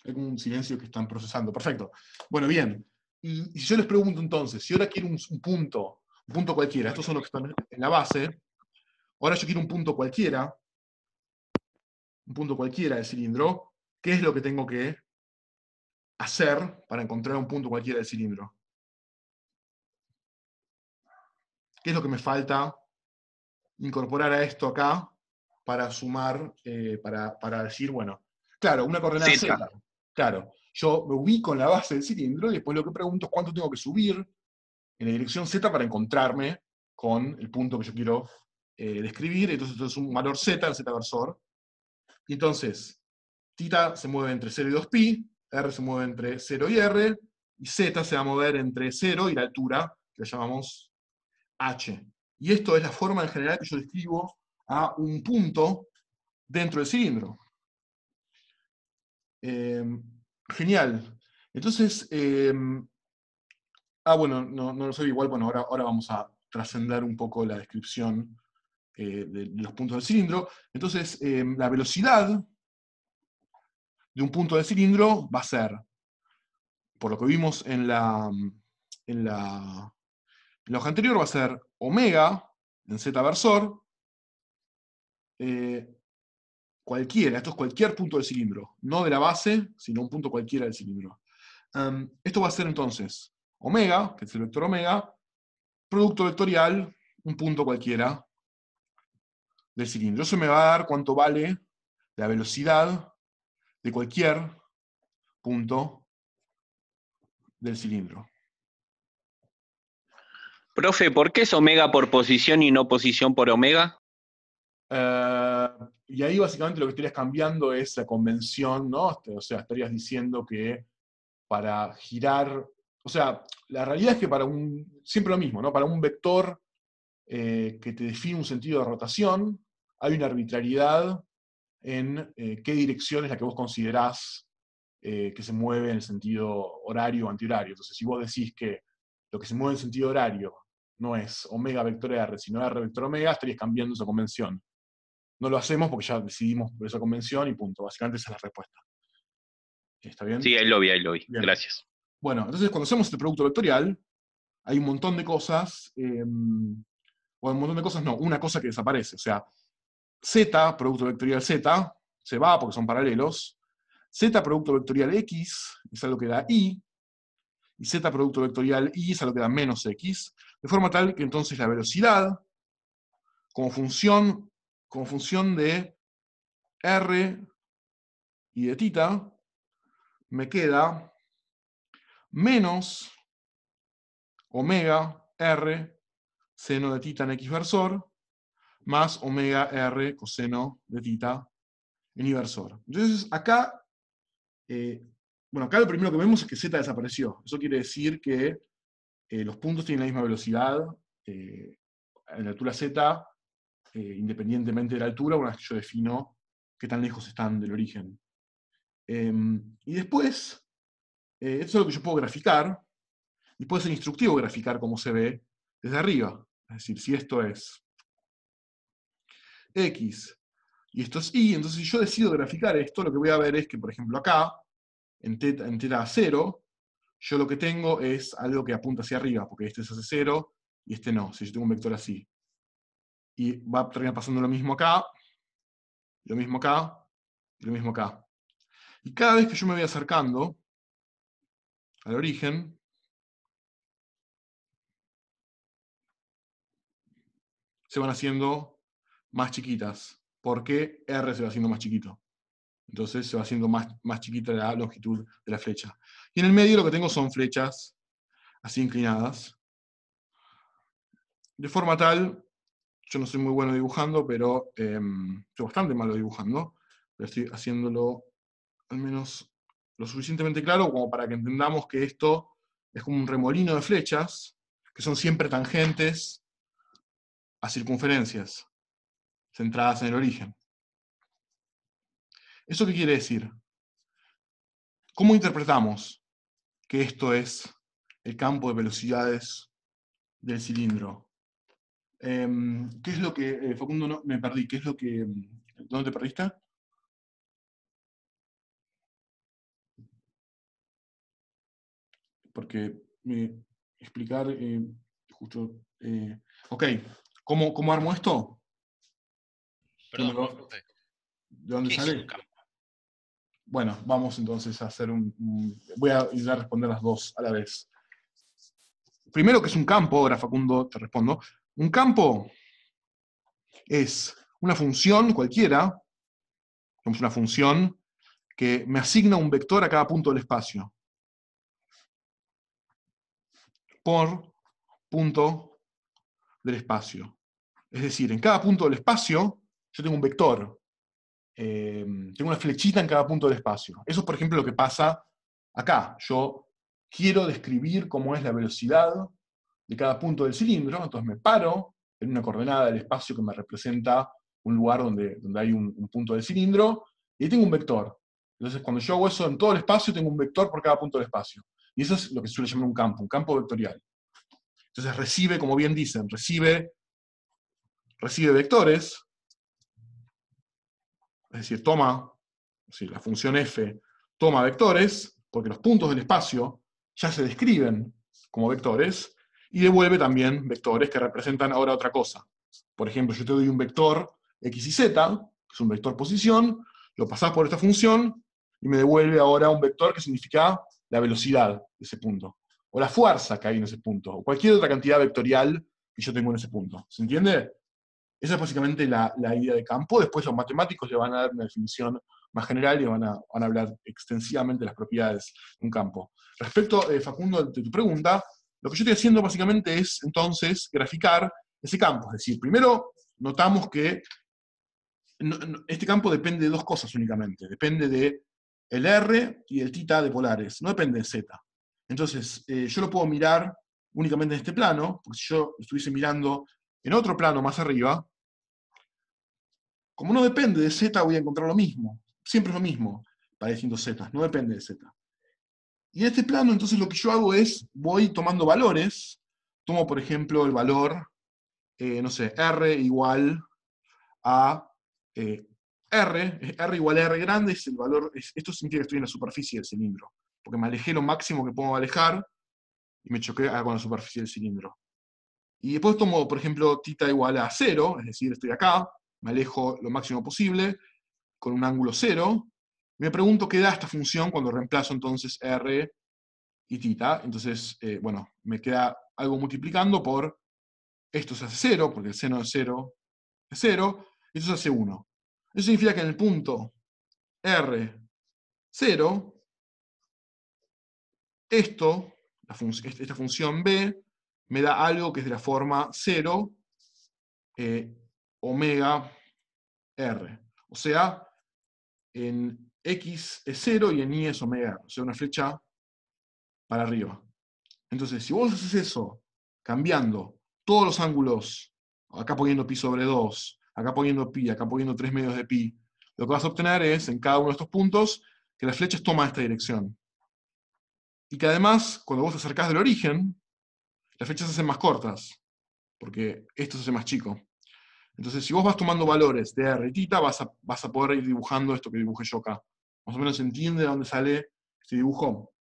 Hay como un silencio que están procesando. Perfecto. Bueno, bien. Y si yo les pregunto entonces, si ahora quiero un punto cualquiera, estos son los que están en la base, ahora yo quiero un punto cualquiera del cilindro, ¿qué es lo que tengo que hacer para encontrar un punto cualquiera del cilindro? ¿Qué es lo que me falta incorporar a esto acá para sumar, para decir, bueno, claro, una coordenada Z. Z. Claro, yo me ubico en la base del cilindro y después lo que pregunto es cuánto tengo que subir en la dirección Z para encontrarme con el punto que yo quiero describir. Entonces esto es un valor Z, el Z versor. Y entonces, θ se mueve entre 0 y 2π, R se mueve entre 0 y R, y Z se va a mover entre 0 y la altura, que la llamamos H. Y esto es la forma en general que yo describo a un punto dentro del cilindro. Genial. Entonces, bueno, no lo sé, igual, bueno, ahora vamos a trascender un poco la descripción de los puntos del cilindro. Entonces, la velocidad de un punto del cilindro va a ser, por lo que vimos en la hoja anterior, va a ser omega en z versor, cualquiera, esto es cualquier punto del cilindro, no de la base, sino un punto cualquiera del cilindro. Esto va a ser entonces omega, que es el vector omega, producto vectorial, un punto cualquiera del cilindro. Eso me va a dar cuánto vale la velocidad de cualquier punto del cilindro. Profe, ¿por qué es omega por posición y no posición por omega? Y ahí básicamente lo que estarías cambiando es la convención, ¿no? O sea, estarías diciendo que para girar, o sea, la realidad es que siempre lo mismo, ¿no? Para un vector que te define un sentido de rotación, hay una arbitrariedad en qué dirección es la que vos considerás que se mueve en el sentido horario o antihorario. Entonces, si vos decís que lo que se mueve en sentido horario no es omega vector r, sino r vector omega, estarías cambiando esa convención. No lo hacemos porque ya decidimos por esa convención y punto. Básicamente esa es la respuesta. ¿Está bien? Sí, ahí lo vi. Bien. Gracias. Bueno, entonces cuando hacemos este producto vectorial, hay un montón de cosas, o un montón de cosas no, una cosa que desaparece. O sea, Z, producto vectorial Z, se va porque son paralelos. Z, producto vectorial X, es algo que da Y. Y Z, producto vectorial Y, es algo que da menos X. De forma tal que entonces la velocidad, como función de R y de θ, me queda menos omega R seno de θ en X versor, más omega R coseno de θ en Y versor. Entonces acá, acá lo primero que vemos es que Z desapareció. Eso quiere decir que los puntos tienen la misma velocidad en la altura z, independientemente de la altura, una vez que yo defino qué tan lejos están del origen. Y después, esto es lo que yo puedo graficar, y puede ser instructivo graficar cómo se ve desde arriba. Es decir, si esto es X y esto es Y, entonces si yo decido graficar esto, lo que voy a ver es que, por ejemplo, acá, en teta 0, yo lo que tengo es algo que apunta hacia arriba, porque este es hacia 0 y este no, si yo tengo un vector así. Y va a terminar pasando lo mismo acá, lo mismo acá, y lo mismo acá. Y cada vez que yo me voy acercando al origen, se van haciendo más chiquitas, porque R se va haciendo más chiquito. Entonces se va haciendo más chiquita la longitud de la flecha. Y en el medio lo que tengo son flechas así inclinadas. De forma tal, yo no soy muy bueno dibujando, pero soy bastante malo dibujando, pero estoy haciéndolo al menos lo suficientemente claro como para que entendamos que esto es como un remolino de flechas, que son siempre tangentes a circunferencias, centradas en el origen. ¿Eso qué quiere decir? ¿Cómo interpretamos que esto es el campo de velocidades del cilindro? ¿Qué es lo que, Facundo, no, me perdí, qué es lo que, ¿dónde te perdiste? Porque explicar, justo, ok, ¿cómo armo esto? Perdón, Bueno, profe. ¿de dónde ¿Qué es sale? un campo? Bueno, vamos entonces a hacer voy a intentar responder las dos a la vez. Primero, ¿qué es un campo? Ahora, Facundo, te respondo. Un campo es una función cualquiera, es una función que me asigna un vector a cada punto del espacio. Por punto del espacio. Es decir, en cada punto del espacio yo tengo un vector. Tengo una flechita en cada punto del espacio. Eso es, por ejemplo, lo que pasa acá. Yo quiero describir cómo es la velocidad de cada punto del cilindro, entonces me paro en una coordenada del espacio que me representa un lugar donde hay un punto del cilindro, y ahí tengo un vector. Entonces, cuando yo hago eso en todo el espacio, tengo un vector por cada punto del espacio. Y eso es lo que se suele llamar un campo vectorial. Entonces recibe, como bien dicen, recibe vectores, es decir, la función f toma vectores, porque los puntos del espacio ya se describen como vectores, y devuelve también vectores que representan ahora otra cosa. Por ejemplo, yo te doy un vector x y z, que es un vector posición, lo pasás por esta función, y me devuelve ahora un vector que significa la velocidad de ese punto, o la fuerza que hay en ese punto, o cualquier otra cantidad vectorial que yo tengo en ese punto. ¿Se entiende? Esa es básicamente la idea de campo. Después los matemáticos le van a dar una definición más general y van a hablar extensivamente de las propiedades de un campo. Respecto, Facundo, de tu pregunta, lo que yo estoy haciendo básicamente es, entonces, graficar ese campo. Es decir, primero notamos que este campo depende de dos cosas únicamente. Depende de el R y el θ de polares. No depende de Z. Entonces, yo lo puedo mirar únicamente en este plano, porque si yo estuviese mirando en otro plano más arriba, como no depende de Z, voy a encontrar lo mismo. Siempre es lo mismo para distintos Z, no depende de Z. Y en este plano, entonces, lo que yo hago es, voy tomando valores. Tomo, por ejemplo, el valor, no sé, R igual a R igual a R grande, es el valor, esto significa que estoy en la superficie del cilindro, porque me alejé lo máximo que puedo alejar, y me choqué con la superficie del cilindro. Y después tomo, por ejemplo, θ igual a 0, es decir, estoy acá, me alejo lo máximo posible, con un ángulo 0, y me pregunto qué da esta función cuando reemplazo entonces R y θ. Entonces, bueno, me queda algo multiplicando por, esto se hace 0, porque el seno de 0 es 0, y esto se hace 1. Eso significa que en el punto R, 0, esta función B, me da algo que es de la forma 0, omega R. O sea, en X es 0 y en Y es omega R. O sea, una flecha para arriba. Entonces, si vos haces eso cambiando todos los ángulos acá poniendo pi sobre 2, acá poniendo pi, acá poniendo 3 medios de pi, lo que vas a obtener es, en cada uno de estos puntos, que las flechas toman esta dirección. Y que además, cuando vos te acercás del origen, las flechas se hacen más cortas, porque esto se hace más chico. Entonces, si vos vas tomando valores de r y θ, vas a poder ir dibujando esto que dibujé yo acá. Más o menos se entiende de dónde sale este dibujo.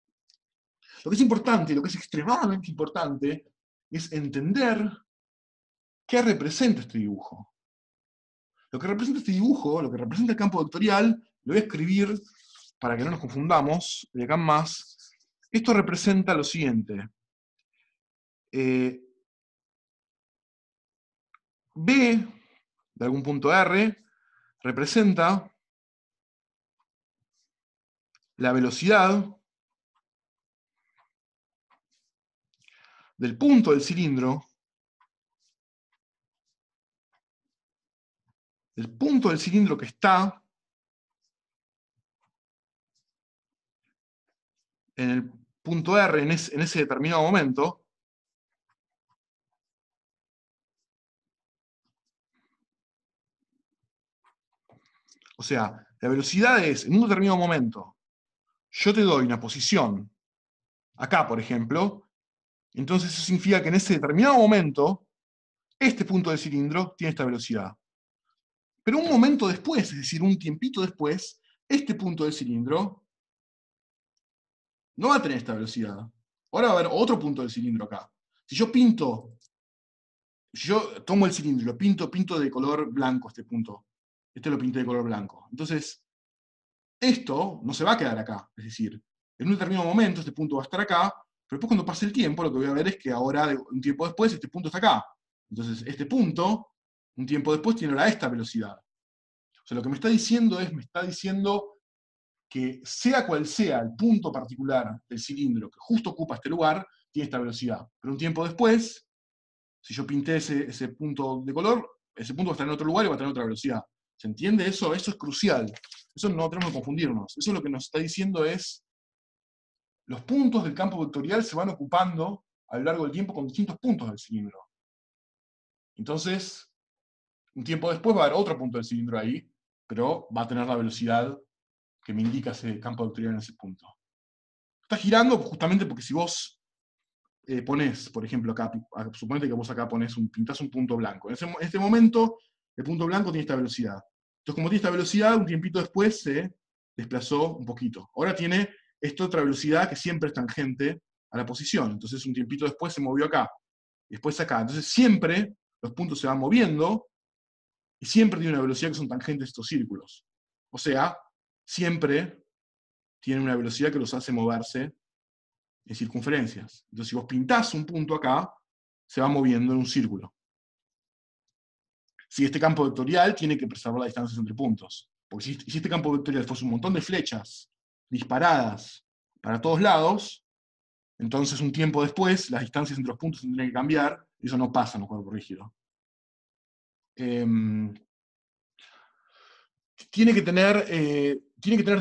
Lo que es importante, lo que es extremadamente importante, es entender qué representa este dibujo. Lo que representa este dibujo, lo que representa el campo vectorial, lo voy a escribir para que no nos confundamos, de acá en más. Esto representa lo siguiente. B de algún punto R representa la velocidad del punto del cilindro, que está en el punto R en ese determinado momento, o sea, la velocidad es, en un determinado momento, yo te doy una posición, acá por ejemplo, entonces eso significa que en ese determinado momento, este punto del cilindro tiene esta velocidad. Pero un momento después, es decir, un tiempito después, este punto del cilindro no va a tener esta velocidad. Ahora va a haber otro punto del cilindro acá. Si yo tomo el cilindro y lo pinto de color blanco este punto. Este lo pinté de color blanco. Entonces, esto no se va a quedar acá. Es decir, en un determinado momento este punto va a estar acá, pero después cuando pase el tiempo, lo que voy a ver es que ahora, un tiempo después, este punto está acá. Entonces, este punto, un tiempo después, tiene ahora esta velocidad. O sea, lo que me está diciendo que sea cual sea el punto particular del cilindro que justo ocupa este lugar, tiene esta velocidad. Pero un tiempo después, si yo pinté ese punto de color, ese punto va a estar en otro lugar y va a tener otra velocidad. ¿Se entiende eso? Eso es crucial. Eso no tenemos que confundirnos. Eso lo que nos está diciendo es, los puntos del campo vectorial se van ocupando a lo largo del tiempo con distintos puntos del cilindro. Entonces, un tiempo después va a haber otro punto del cilindro ahí, pero va a tener la velocidad que me indica ese campo vectorial en ese punto. Está girando justamente porque si vos ponés, por ejemplo, acá, suponete que vos acá pintás un punto blanco. En este momento, el punto blanco tiene esta velocidad. Entonces, como tiene esta velocidad, un tiempito después se desplazó un poquito. Ahora tiene esta otra velocidad que siempre es tangente a la posición. Entonces, un tiempito después se movió acá, y después acá. Entonces, siempre los puntos se van moviendo, y siempre tiene una velocidad que son tangentes a estos círculos. O sea, siempre tienen una velocidad que los hace moverse en circunferencias. Entonces, si vos pintás un punto acá, se va moviendo en un círculo. Si este campo vectorial tiene que preservar las distancias entre puntos. Porque si este campo vectorial fuese un montón de flechas disparadas para todos lados, entonces un tiempo después las distancias entre los puntos tendrían que cambiar, y eso no pasa en un cuerpo rígido. Tiene que tener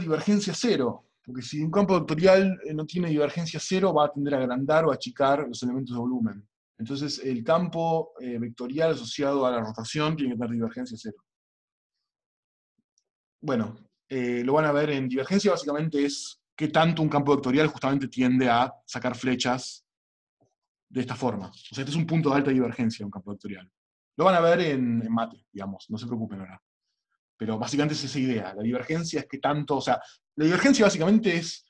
divergencia cero. Porque si un campo vectorial no tiene divergencia cero, va a tender a agrandar o achicar los elementos de volumen. Entonces, el campo vectorial asociado a la rotación tiene que tener divergencia cero. Bueno, lo van a ver en divergencia, básicamente es qué tanto un campo vectorial justamente tiende a sacar flechas de esta forma. O sea, este es un punto de alta divergencia, un campo vectorial. Lo van a ver en mate, digamos, no se preocupen ahora. Pero básicamente es esa idea. La divergencia es que tanto, o sea, la divergencia básicamente es,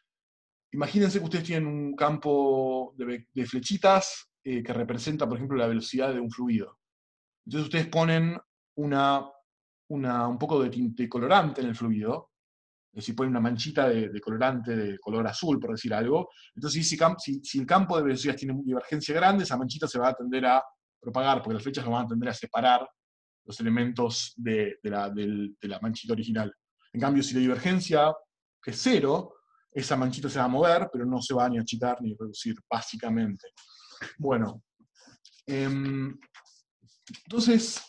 imagínense que ustedes tienen un campo de flechitas que representa, por ejemplo, la velocidad de un fluido. Entonces ustedes ponen un poco de tinte colorante en el fluido, es decir, ponen una manchita de colorante de color azul, por decir algo. Entonces, si el campo de velocidades tiene divergencia grande, esa manchita se va a tender a propagar, porque las flechas no van a tender a separar los elementos de la manchita original. En cambio, si la divergencia es cero, esa manchita se va a mover, pero no se va ni a achicar ni a reducir, básicamente. Bueno, entonces,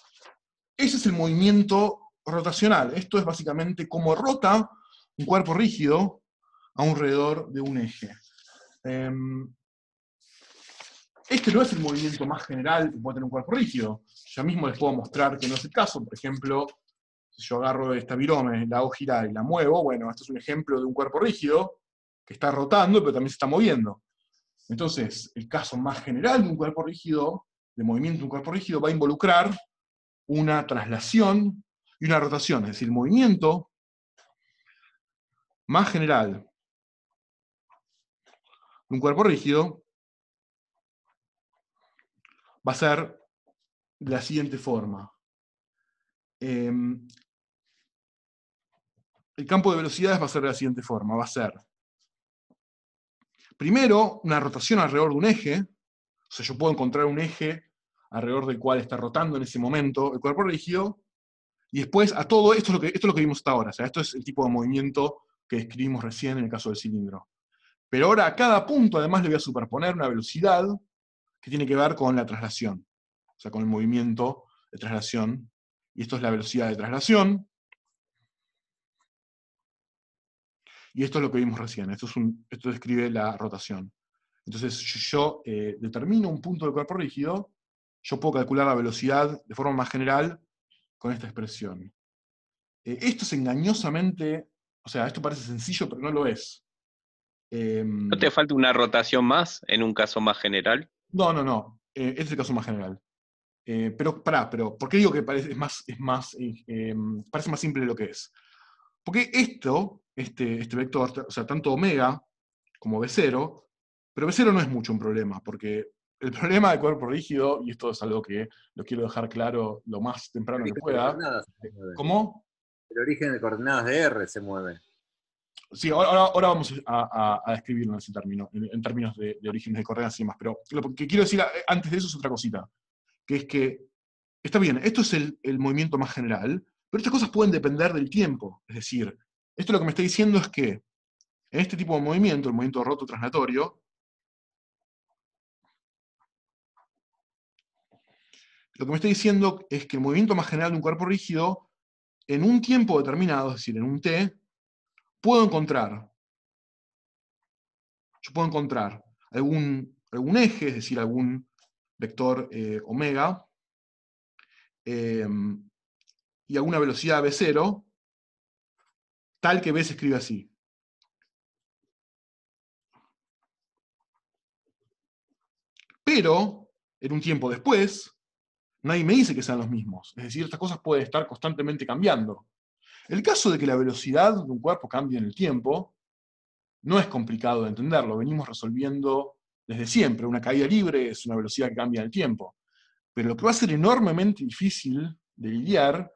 ese es el movimiento rotacional. Esto es básicamente cómo rota un cuerpo rígido alrededor de un eje. este no es el movimiento más general que puede tener un cuerpo rígido. Ya mismo les puedo mostrar que no es el caso. Por ejemplo, si yo agarro esta virome, la hago girar y la muevo, bueno, esto es un ejemplo de un cuerpo rígido que está rotando, pero también se está moviendo. Entonces, el caso más general de un cuerpo rígido, de movimiento de un cuerpo rígido, va a involucrar una traslación y una rotación. Es decir, el movimiento más general de un cuerpo rígido va a ser de la siguiente forma. El campo de velocidades va a ser de la siguiente forma. Va a ser, primero, una rotación alrededor de un eje. O sea, yo puedo encontrar un eje alrededor del cual está rotando en ese momento el cuerpo rígido. Y después, a todo esto es lo que vimos hasta ahora. O sea, esto es el tipo de movimiento que describimos recién en el caso del cilindro. Pero ahora a cada punto, además, le voy a superponer una velocidad que tiene que ver con la traslación. O sea, con el movimiento de traslación. Y esto es la velocidad de traslación. Y esto es lo que vimos recién. Esto describe la rotación. Entonces, yo determino un punto del cuerpo rígido, yo puedo calcular la velocidad de forma más general con esta expresión. Esto es engañosamente, o sea, esto parece sencillo, pero no lo es. ¿No te falta una rotación más en un caso más general? No. Este es el caso más general. Pero, ¿por qué digo que parece más simple de lo que es? Porque este vector, o sea, tanto omega como B0, pero B0 no es mucho un problema, porque el problema del cuerpo rígido, y esto es algo que lo quiero dejar claro lo más temprano que pueda. ¿Cómo? El origen de coordenadas de R se mueve. Sí, ahora vamos a describirlo en ese término, en términos de orígenes de coordenadas y demás, pero lo que quiero decir antes de eso es otra cosita, que es que, está bien, esto es el movimiento más general, pero estas cosas pueden depender del tiempo. Es decir, esto lo que me está diciendo es que en este tipo de movimiento, el movimiento roto translatorio, lo que me está diciendo es que el movimiento más general de un cuerpo rígido, en un tiempo determinado, es decir, en un t, yo puedo encontrar algún eje, es decir, algún vector omega, y alguna velocidad v0, tal que v se escribe así. Pero, en un tiempo después, nadie me dice que sean los mismos. Es decir, estas cosas pueden estar constantemente cambiando. El caso de que la velocidad de un cuerpo cambie en el tiempo, no es complicado de entenderlo. Venimos resolviendo desde siempre. Una caída libre es una velocidad que cambia en el tiempo. Pero lo que va a ser enormemente difícil de lidiar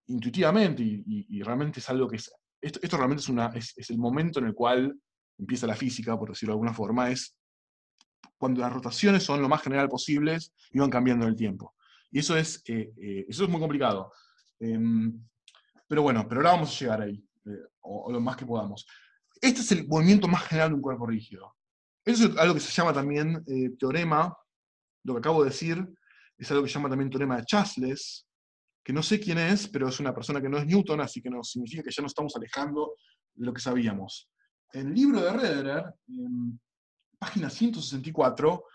intuitivamente, y realmente es algo que es... Esto realmente es el momento en el cual empieza la física, por decirlo de alguna forma, es cuando las rotaciones son lo más general posibles y van cambiando en el tiempo. Y eso es muy complicado. Pero bueno, pero ahora vamos a llegar ahí, o lo más que podamos. Este es el movimiento más general de un cuerpo rígido. Eso es algo que se llama también teorema, lo que acabo de decir, es algo que se llama también teorema de Chasles, que no sé quién es, pero es una persona que no es Newton, así que nos significa que ya nos estamos alejando de lo que sabíamos. En el libro de Roederer, página 164,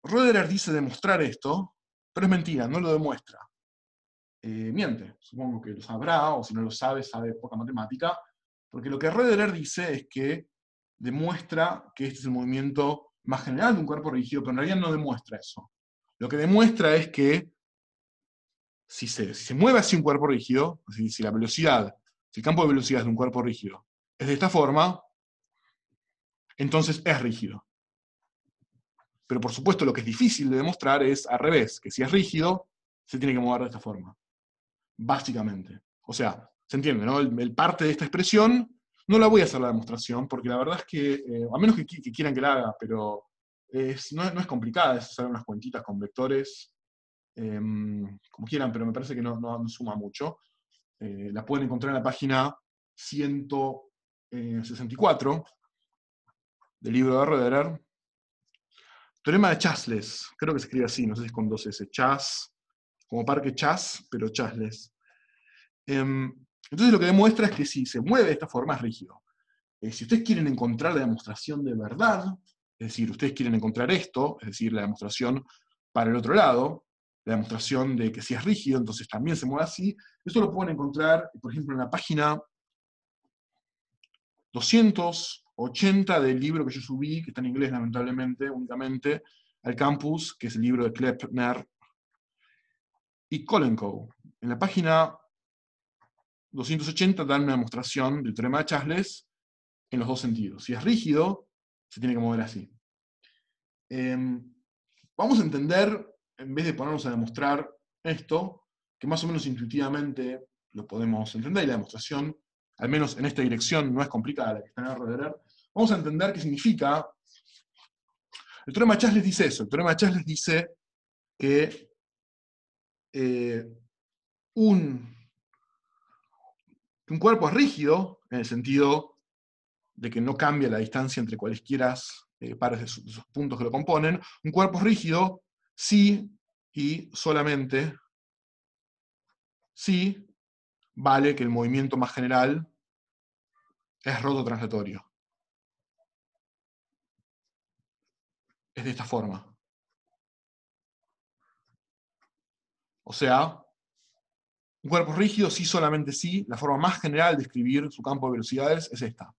Roederer dice demostrar esto, pero es mentira, no lo demuestra. Miente, supongo que lo sabrá, o si no lo sabe, sabe poca matemática, porque lo que Roederer dice es que demuestra que este es el movimiento más general de un cuerpo rígido, pero en realidad no demuestra eso. Lo que demuestra es que si se mueve hacia un cuerpo rígido, si la velocidad, si el campo de velocidad de un cuerpo rígido es de esta forma, entonces es rígido. Pero por supuesto lo que es difícil de demostrar es al revés, que si es rígido, se tiene que mover de esta forma. Básicamente. O sea, se entiende, ¿no? El parte de esta expresión no la voy a hacer la demostración, porque la verdad es que, a menos que quieran que la haga, pero no es complicada, es hacer unas cuentitas con vectores, como quieran, pero me parece que no suma mucho. La pueden encontrar en la página 164 del libro de Roederer. Teorema de Chasles, creo que se escribe así, no sé si es con dos S, como parque Chas, pero Chasles. Entonces lo que demuestra es que si se mueve de esta forma es rígido. Si ustedes quieren encontrar la demostración de verdad es decir, ustedes quieren encontrar esto, es decir, la demostración para el otro lado, la demostración de que si es rígido, entonces también se mueve así. Eso lo pueden encontrar, por ejemplo, en la página 280 del libro que yo subí, que está en inglés lamentablemente, únicamente, al campus, que es el libro de Kleppner y Kolenkow. En la página 280 dan una demostración del teorema de Chasles en los dos sentidos. Si es rígido, se tiene que mover así. Vamos a entender, en vez de ponernos a demostrar esto, que más o menos intuitivamente lo podemos entender, y la demostración, al menos en esta dirección, no es complicada, la que está en Roederer. Vamos a entender qué significa. El teorema de Chasles dice eso. El teorema de Chasles dice que un cuerpo es rígido, en el sentido de que no cambia la distancia entre cualesquiera pares de sus puntos que lo componen. Un cuerpo es rígido si y solamente si vale que el movimiento más general es roto translatorio. Es de esta forma. O sea, un cuerpo rígido sí, solamente sí. La forma más general de escribir su campo de velocidades es esta.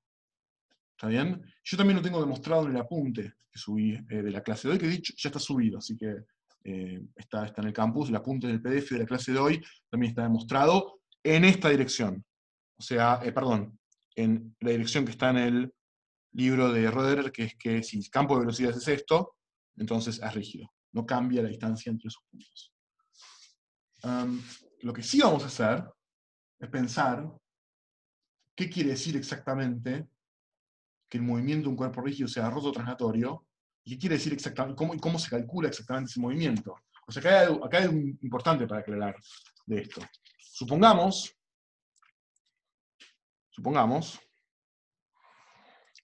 ¿Está bien? Yo también lo tengo demostrado en el apunte que subí de la clase de hoy, que de hecho ya está subido, así que está en el campus. El apunte del PDF de la clase de hoy también está demostrado en esta dirección. O sea, perdón, en la dirección que está en el libro de Roederer, que es que si el campo de velocidades es esto, entonces es rígido. No cambia la distancia entre sus puntos. Lo que sí vamos a hacer es pensar qué quiere decir exactamente que el movimiento de un cuerpo rígido sea roto translatorio, y qué quiere decir exactamente, y cómo se calcula exactamente ese movimiento. O sea, acá hay algo importante para aclarar de esto. Supongamos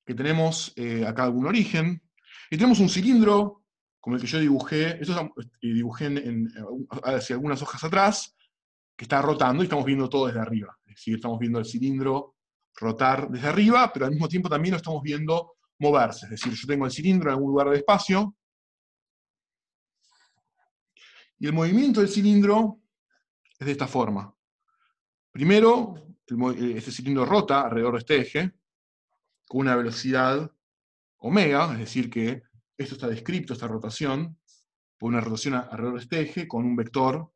que tenemos acá algún origen, y tenemos un cilindro, como el que yo dibujé, dibujé hacia algunas hojas atrás, que está rotando, y estamos viendo todo desde arriba. Es decir, estamos viendo el cilindro rotar desde arriba, pero al mismo tiempo también lo estamos viendo moverse. Es decir, yo tengo el cilindro en algún lugar del espacio, y el movimiento del cilindro es de esta forma. Primero, este cilindro rota alrededor de este eje, con una velocidad omega, es decir que esto está descrito, esta rotación, por una rotación alrededor de este eje, con un vector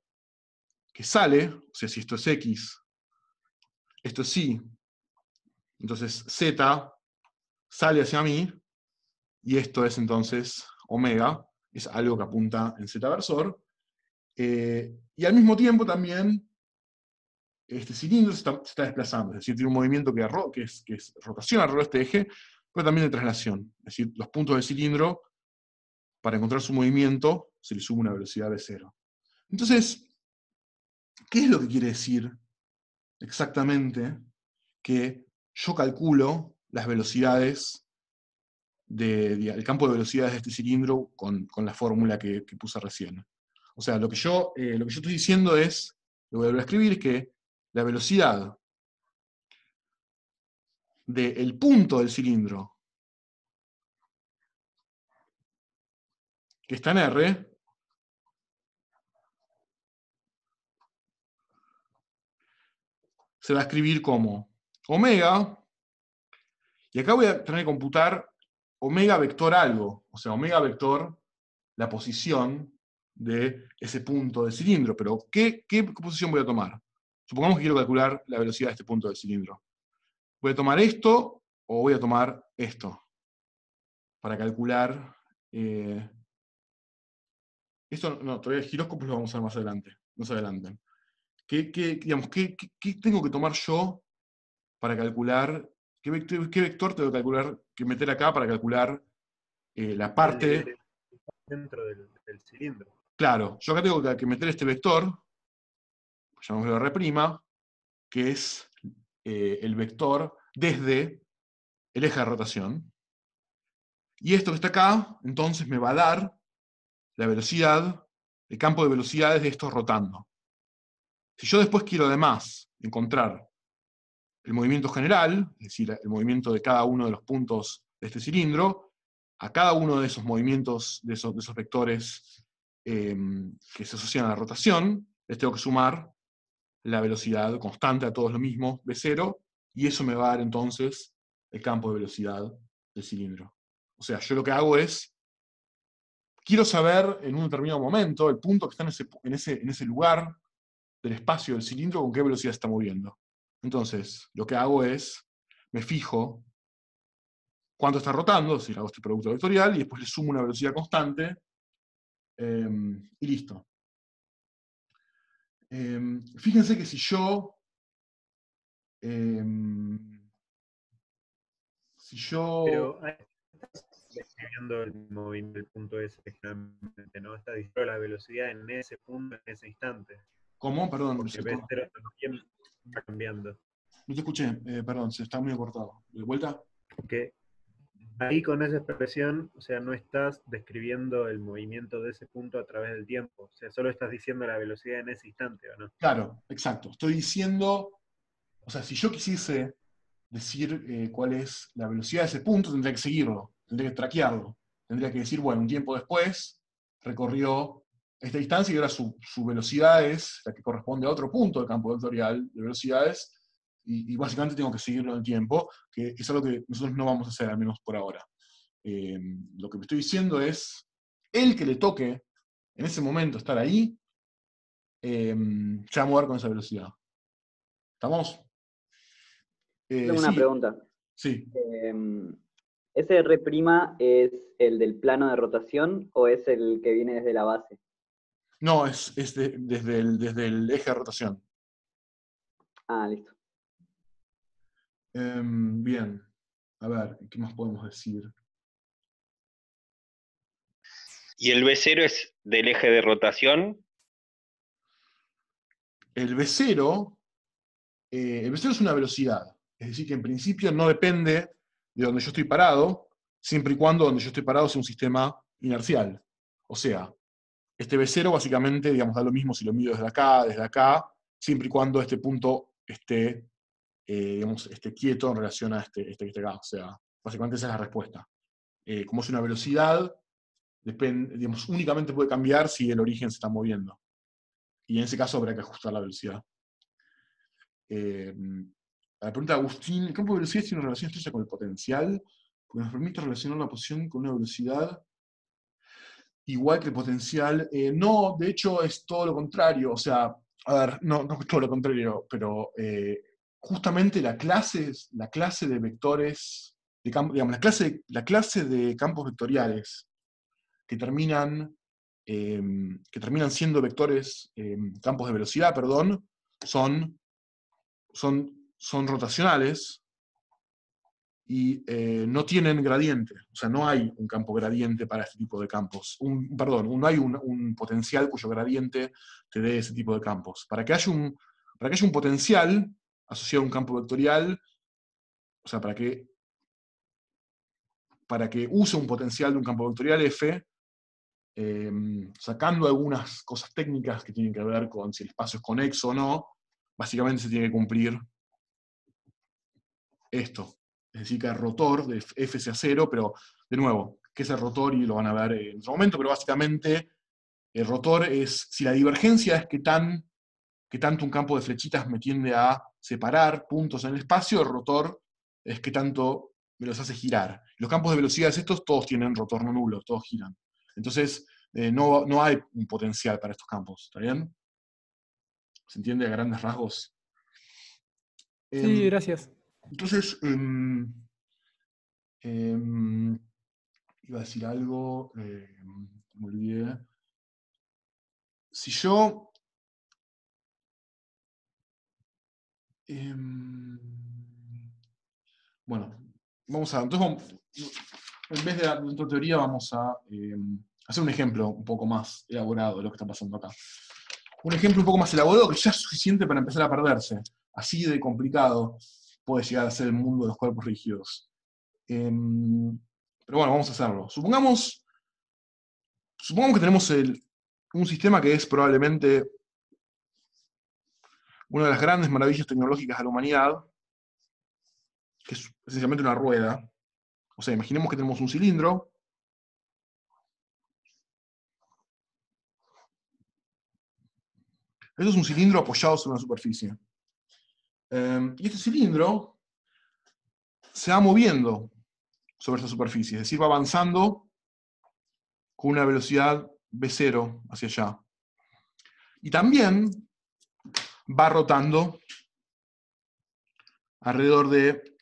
que sale, o sea, si esto es x, esto es y, entonces z sale hacia mí, y esto es entonces omega, es algo que apunta en z versor, y al mismo tiempo también este cilindro se está desplazando, es decir, tiene un movimiento que es rotación alrededor de este eje, pero también de traslación. Es decir, los puntos del cilindro, para encontrar su movimiento, se le sube una velocidad de 0. Entonces, ¿qué es lo que quiere decir exactamente que yo calculo las velocidades el campo de velocidades de este cilindro con la fórmula que puse recién? O sea, lo que yo estoy diciendo es, lo voy a volver a escribir, es que la velocidad del punto del cilindro que está en R se va a escribir como omega, y acá voy a tener que computar omega vector algo, o sea, omega vector la posición de ese punto del cilindro, pero ¿qué posición voy a tomar? Supongamos que quiero calcular la velocidad de este punto del cilindro. ¿Voy a tomar esto o voy a tomar esto? Para calcular... esto no, todavía el giróscopo lo vamos a ver más adelante. No se adelanten. ¿Qué tengo que tomar yo para calcular? ¿Qué vector tengo que calcular, que meter acá para calcular la parte? Dentro del cilindro. Claro, yo acá tengo que meter este vector, llamémoslo R', que es el vector desde el eje de rotación. Y esto que está acá, entonces me va a dar la velocidad, el campo de velocidades de esto rotando. Si yo después quiero además encontrar el movimiento general, es decir, el movimiento de cada uno de los puntos de este cilindro, a cada uno de esos movimientos, de esos vectores que se asocian a la rotación, les tengo que sumar la velocidad constante a todos lo mismo, V0, y eso me va a dar entonces el campo de velocidad del cilindro. O sea, yo lo que hago es, quiero saber en un determinado momento, el punto que está en ese lugar del espacio del cilindro, con qué velocidad se está moviendo. Entonces, lo que hago es, me fijo cuánto está rotando, si hago este producto vectorial, y después le sumo una velocidad constante, y listo. Fíjense que si yo Pero ahí estás describiendo el movimiento del punto S generalmente, ¿no? Está diciendo la velocidad en ese punto, en ese instante. ¿Cómo? Perdón, Porque V0 también va cambiando. no te escuché, perdón, se está muy cortado. ¿De vuelta? Que ahí con esa expresión, o sea, no estás describiendo el movimiento de ese punto a través del tiempo. O sea, solo estás diciendo la velocidad en ese instante, ¿o no? Claro, exacto. Estoy diciendo, o sea, si yo quisiese decir cuál es la velocidad de ese punto, tendría que seguirlo, tendría que traquearlo. Tendría que decir, bueno, un tiempo después recorrió esta distancia y ahora su velocidad es la que corresponde a otro punto del campo vectorial de velocidades, y básicamente tengo que seguirlo en el tiempo, que es algo que nosotros no vamos a hacer, al menos por ahora. Lo que me estoy diciendo es, el que le toque en ese momento estar ahí, se va a mover con esa velocidad. ¿Estamos? Tengo una pregunta. Sí. ¿Ese R' es el del plano de rotación o es el que viene desde la base? No, desde el eje de rotación. Ah, listo. Bien. A ver, ¿qué más podemos decir? ¿Y el V0 es del eje de rotación? El V0 es una velocidad. Es decir, que en principio no depende de donde yo estoy parado, siempre y cuando donde yo estoy parado sea un sistema inercial. O sea, este V0 básicamente, digamos, da lo mismo si lo mido desde acá, siempre y cuando este punto esté, digamos, esté quieto en relación a este que está acá. O sea, básicamente esa es la respuesta. Como es una velocidad, digamos, únicamente puede cambiar si el origen se está moviendo. Y en ese caso habrá que ajustar la velocidad. A la pregunta de Agustín, ¿el campo de velocidad tiene una relación estrecha con el potencial? Porque nos permite relacionar la posición con una velocidad igual que el potencial. No, de hecho es todo lo contrario. O sea, a ver, no es todo lo contrario, pero justamente la clase de vectores, digamos, la clase de campos vectoriales que terminan siendo vectores, campos de velocidad, perdón, son rotacionales y no tienen gradiente. O sea, no hay un campo gradiente para este tipo de campos. No hay un potencial cuyo gradiente te dé ese tipo de campos. Para que haya un potencial asociado a un campo vectorial, o sea, para que use un potencial de un campo vectorial F, sacando algunas cosas técnicas que tienen que ver con si el espacio es conexo o no, básicamente se tiene que cumplir esto. Es decir, que el rotor de F sea 0, pero de nuevo, ¿qué es el rotor? Y lo van a ver en otro momento, pero básicamente el rotor es, si la divergencia es que tanto un campo de flechitas me tiende a separar puntos en el espacio, el rotor es que tanto me los hace girar. Los campos de velocidades estos todos tienen retorno nulo, todos giran. Entonces, no hay un potencial para estos campos, ¿está bien? ¿Se entiende a grandes rasgos? Sí, gracias. Entonces, iba a decir algo, me olvidé. Si yo... bueno, entonces en vez de dar nuestra teoría, vamos a hacer un ejemplo un poco más elaborado de lo que está pasando acá. Un ejemplo un poco más elaborado que ya es suficiente para empezar a perderse. Así de complicado puede llegar a ser el mundo de los cuerpos rígidos. Pero bueno, vamos a hacerlo. Supongamos que tenemos un sistema que es probablemente una de las grandes maravillas tecnológicas de la humanidad, que es esencialmente una rueda. O sea, imaginemos que tenemos un cilindro, Eso es un cilindro apoyado sobre una superficie. Y este cilindro se va moviendo sobre esta superficie, es decir, va avanzando con una velocidad v0 hacia allá. Y también va rotando alrededor de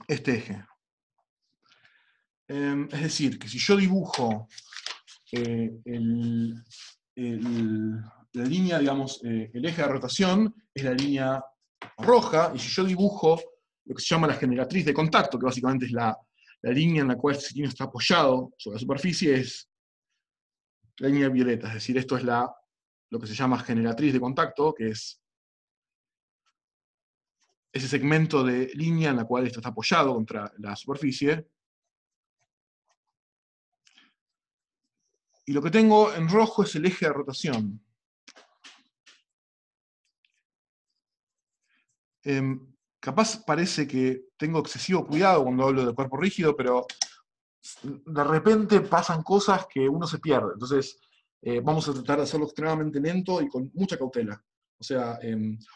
este eje. Es decir, que si yo dibujo la línea, digamos, el eje de rotación es la línea roja, y si yo dibujo lo que se llama la generatriz de contacto, que básicamente es la línea en la cual el cilindro está apoyado sobre la superficie, es la línea violeta, es decir, esto es lo que se llama generatriz de contacto, que es ese segmento de línea en la cual esto está apoyado contra la superficie. Y lo que tengo en rojo es el eje de rotación. Capaz parece que tengo excesivo cuidado cuando hablo del cuerpo rígido, pero de repente pasan cosas que uno se pierde. Entonces, vamos a tratar de hacerlo extremadamente lento y con mucha cautela. O sea,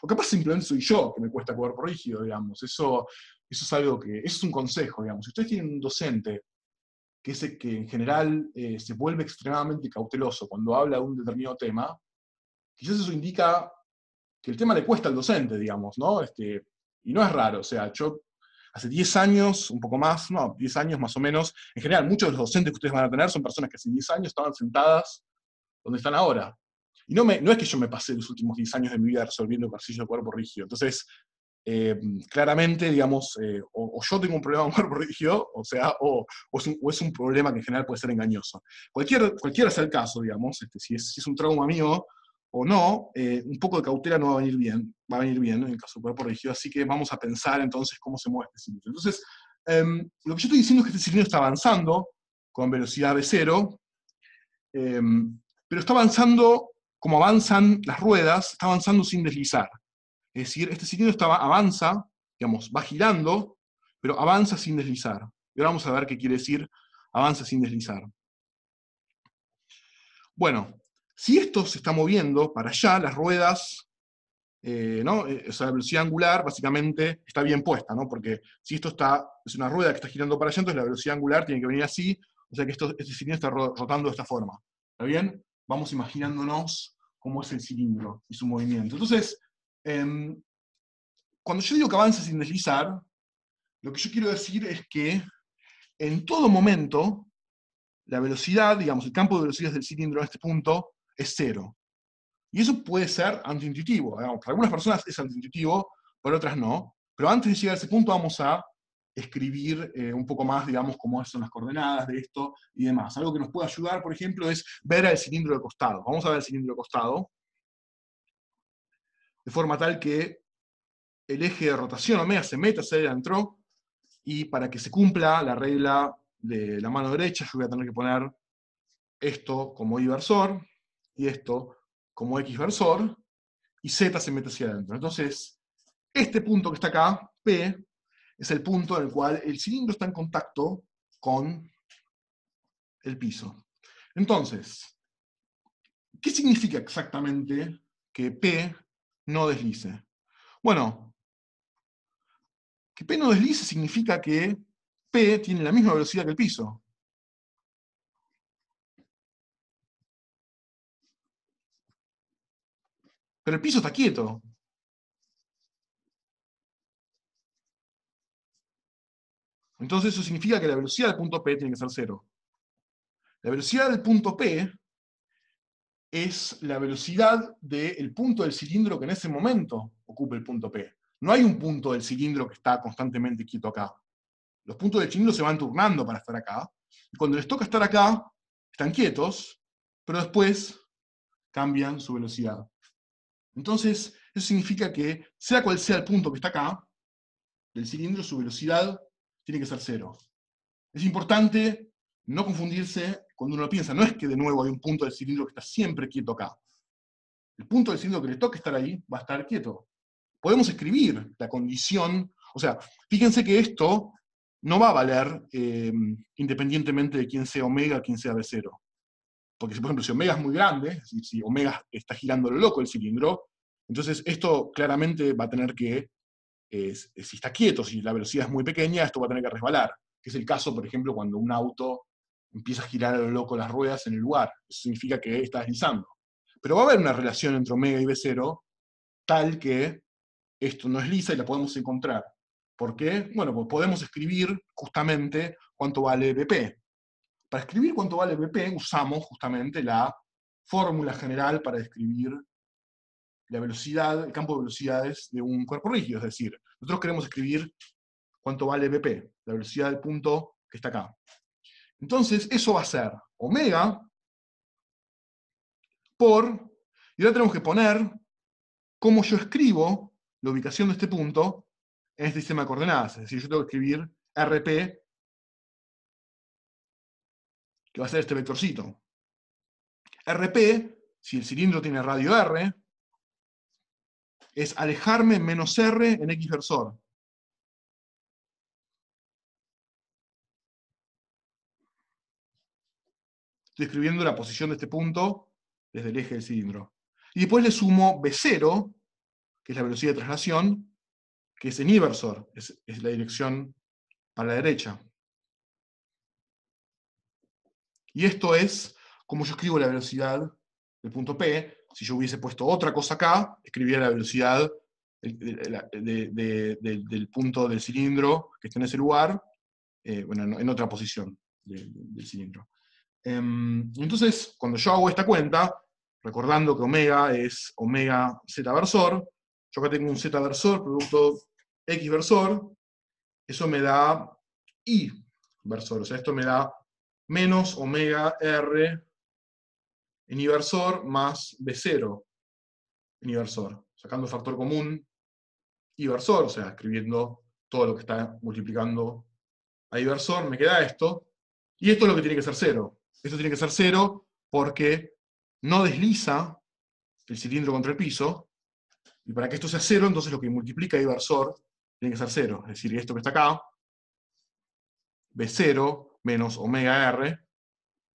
o capaz simplemente soy yo que me cuesta cuerpo rígido, digamos. Eso es algo que, eso es un consejo, digamos. Si ustedes tienen un docente que en general se vuelve extremadamente cauteloso cuando habla de un determinado tema, quizás eso indica que el tema le cuesta al docente, digamos, ¿no? Y no es raro, o sea, yo hace 10 años, un poco más, no, 10 años más o menos, en general muchos de los docentes que ustedes van a tener son personas que hace 10 años estaban sentadas donde están ahora. Y no es que yo me pasé los últimos 10 años de mi vida resolviendo ejercicios de cuerpo rígido. Entonces, claramente, digamos, o yo tengo un problema con cuerpo rígido, o sea, o es un problema que en general puede ser engañoso. Cualquiera sea el caso, digamos, si es un trauma mío o no, un poco de cautela no va a venir bien, en el caso del cuerpo rígido, así que vamos a pensar entonces cómo se mueve este cilindro. Entonces, lo que yo estoy diciendo es que este cilindro está avanzando con velocidad v0, pero está avanzando como avanzan las ruedas, está avanzando sin deslizar. Es decir, este cilindro avanza, digamos, va girando, pero avanza sin deslizar. Y ahora vamos a ver qué quiere decir avanza sin deslizar. Bueno, si esto se está moviendo para allá, las ruedas, ¿no? O sea, la velocidad angular básicamente está bien puesta, ¿no? Porque si esto es una rueda que está girando para allá, entonces la velocidad angular tiene que venir así, o sea que este cilindro está rotando de esta forma. ¿Está bien? Vamos imaginándonos cómo es el cilindro y su movimiento. Entonces, cuando yo digo que avanza sin deslizar, lo que yo quiero decir es que en todo momento la velocidad, digamos, el campo de velocidades del cilindro en este punto es 0. Y eso puede ser antiintuitivo. Digamos, para algunas personas es antiintuitivo, para otras no. Pero antes de llegar a ese punto vamos a escribir un poco más, digamos, cómo son las coordenadas de esto y demás. Algo que nos puede ayudar, por ejemplo, es ver el cilindro de costado. Vamos a ver el cilindro de costado, de forma tal que el eje de rotación omega se meta hacia adentro, y para que se cumpla la regla de la mano derecha, yo voy a tener que poner esto como y versor, y esto como x versor, y z se mete hacia adentro. Entonces, este punto que está acá, P, es el punto en el cual el cilindro está en contacto con el piso. Entonces, ¿qué significa exactamente que P no deslice? Bueno, que P no deslice significa que P tiene la misma velocidad que el piso. Pero el piso está quieto. Entonces eso significa que la velocidad del punto P tiene que ser 0. La velocidad del punto P es la velocidad del punto del cilindro que en ese momento ocupa el punto P. No hay un punto del cilindro que está constantemente quieto acá. Los puntos del cilindro se van turnando para estar acá. Y cuando les toca estar acá, están quietos, pero después cambian su velocidad. Entonces, eso significa que, sea cual sea el punto que está acá, del cilindro, su velocidad tiene que ser 0. Es importante no confundirse cuando uno piensa, no es que de nuevo hay un punto del cilindro que está siempre quieto acá. El punto del cilindro que le toque estar ahí va a estar quieto. Podemos escribir la condición, o sea, fíjense que esto no va a valer independientemente de quién sea omega, quién sea v0. porque por ejemplo, si omega es muy grande, es decir, si omega está girando lo loco el cilindro, entonces esto claramente va a tener que, si está quieto, si la velocidad es muy pequeña, esto va a tener que resbalar, que es el caso, por ejemplo, cuando un auto empieza a girar a lo loco las ruedas en el lugar. Eso significa que está deslizando. Pero va a haber una relación entre omega y V0 tal que esto no es lisa y la podemos encontrar. ¿Por qué? Bueno, pues podemos escribir justamente cuánto vale BP. Para escribir cuánto vale BP usamos justamente la fórmula general para describir la velocidad, el campo de velocidades de un cuerpo rígido. Es decir, nosotros queremos escribir cuánto vale BP, la velocidad del punto que está acá. Entonces, eso va a ser omega por, y ahora tenemos que poner cómo yo escribo la ubicación de este punto en este sistema de coordenadas. Es decir, yo tengo que escribir RP, que va a ser este vectorcito. RP, si el cilindro tiene radio R, es alejarme menos R en X versor. Estoy escribiendo la posición de este punto desde el eje del cilindro. Y después le sumo B0, que es la velocidad de traslación, que es en Y versor, es la dirección para la derecha. Y esto es como yo escribo la velocidad del punto P. Si yo hubiese puesto otra cosa acá, escribiría la velocidad del punto del cilindro que está en ese lugar, bueno, en otra posición del cilindro. Entonces, cuando yo hago esta cuenta, recordando que omega es omega z versor, yo acá tengo un z versor, producto x versor, eso me da y versor, o sea, esto me da menos omega r en y versor más b0 en y versor, sacando factor común y versor, o sea, escribiendo todo lo que está multiplicando a y versor, me queda esto, y esto es lo que tiene que ser 0. Esto tiene que ser 0 porque no desliza el cilindro contra el piso, y para que esto sea 0, entonces lo que multiplica y versor tiene que ser 0. Es decir, esto que está acá, B0 menos omega R,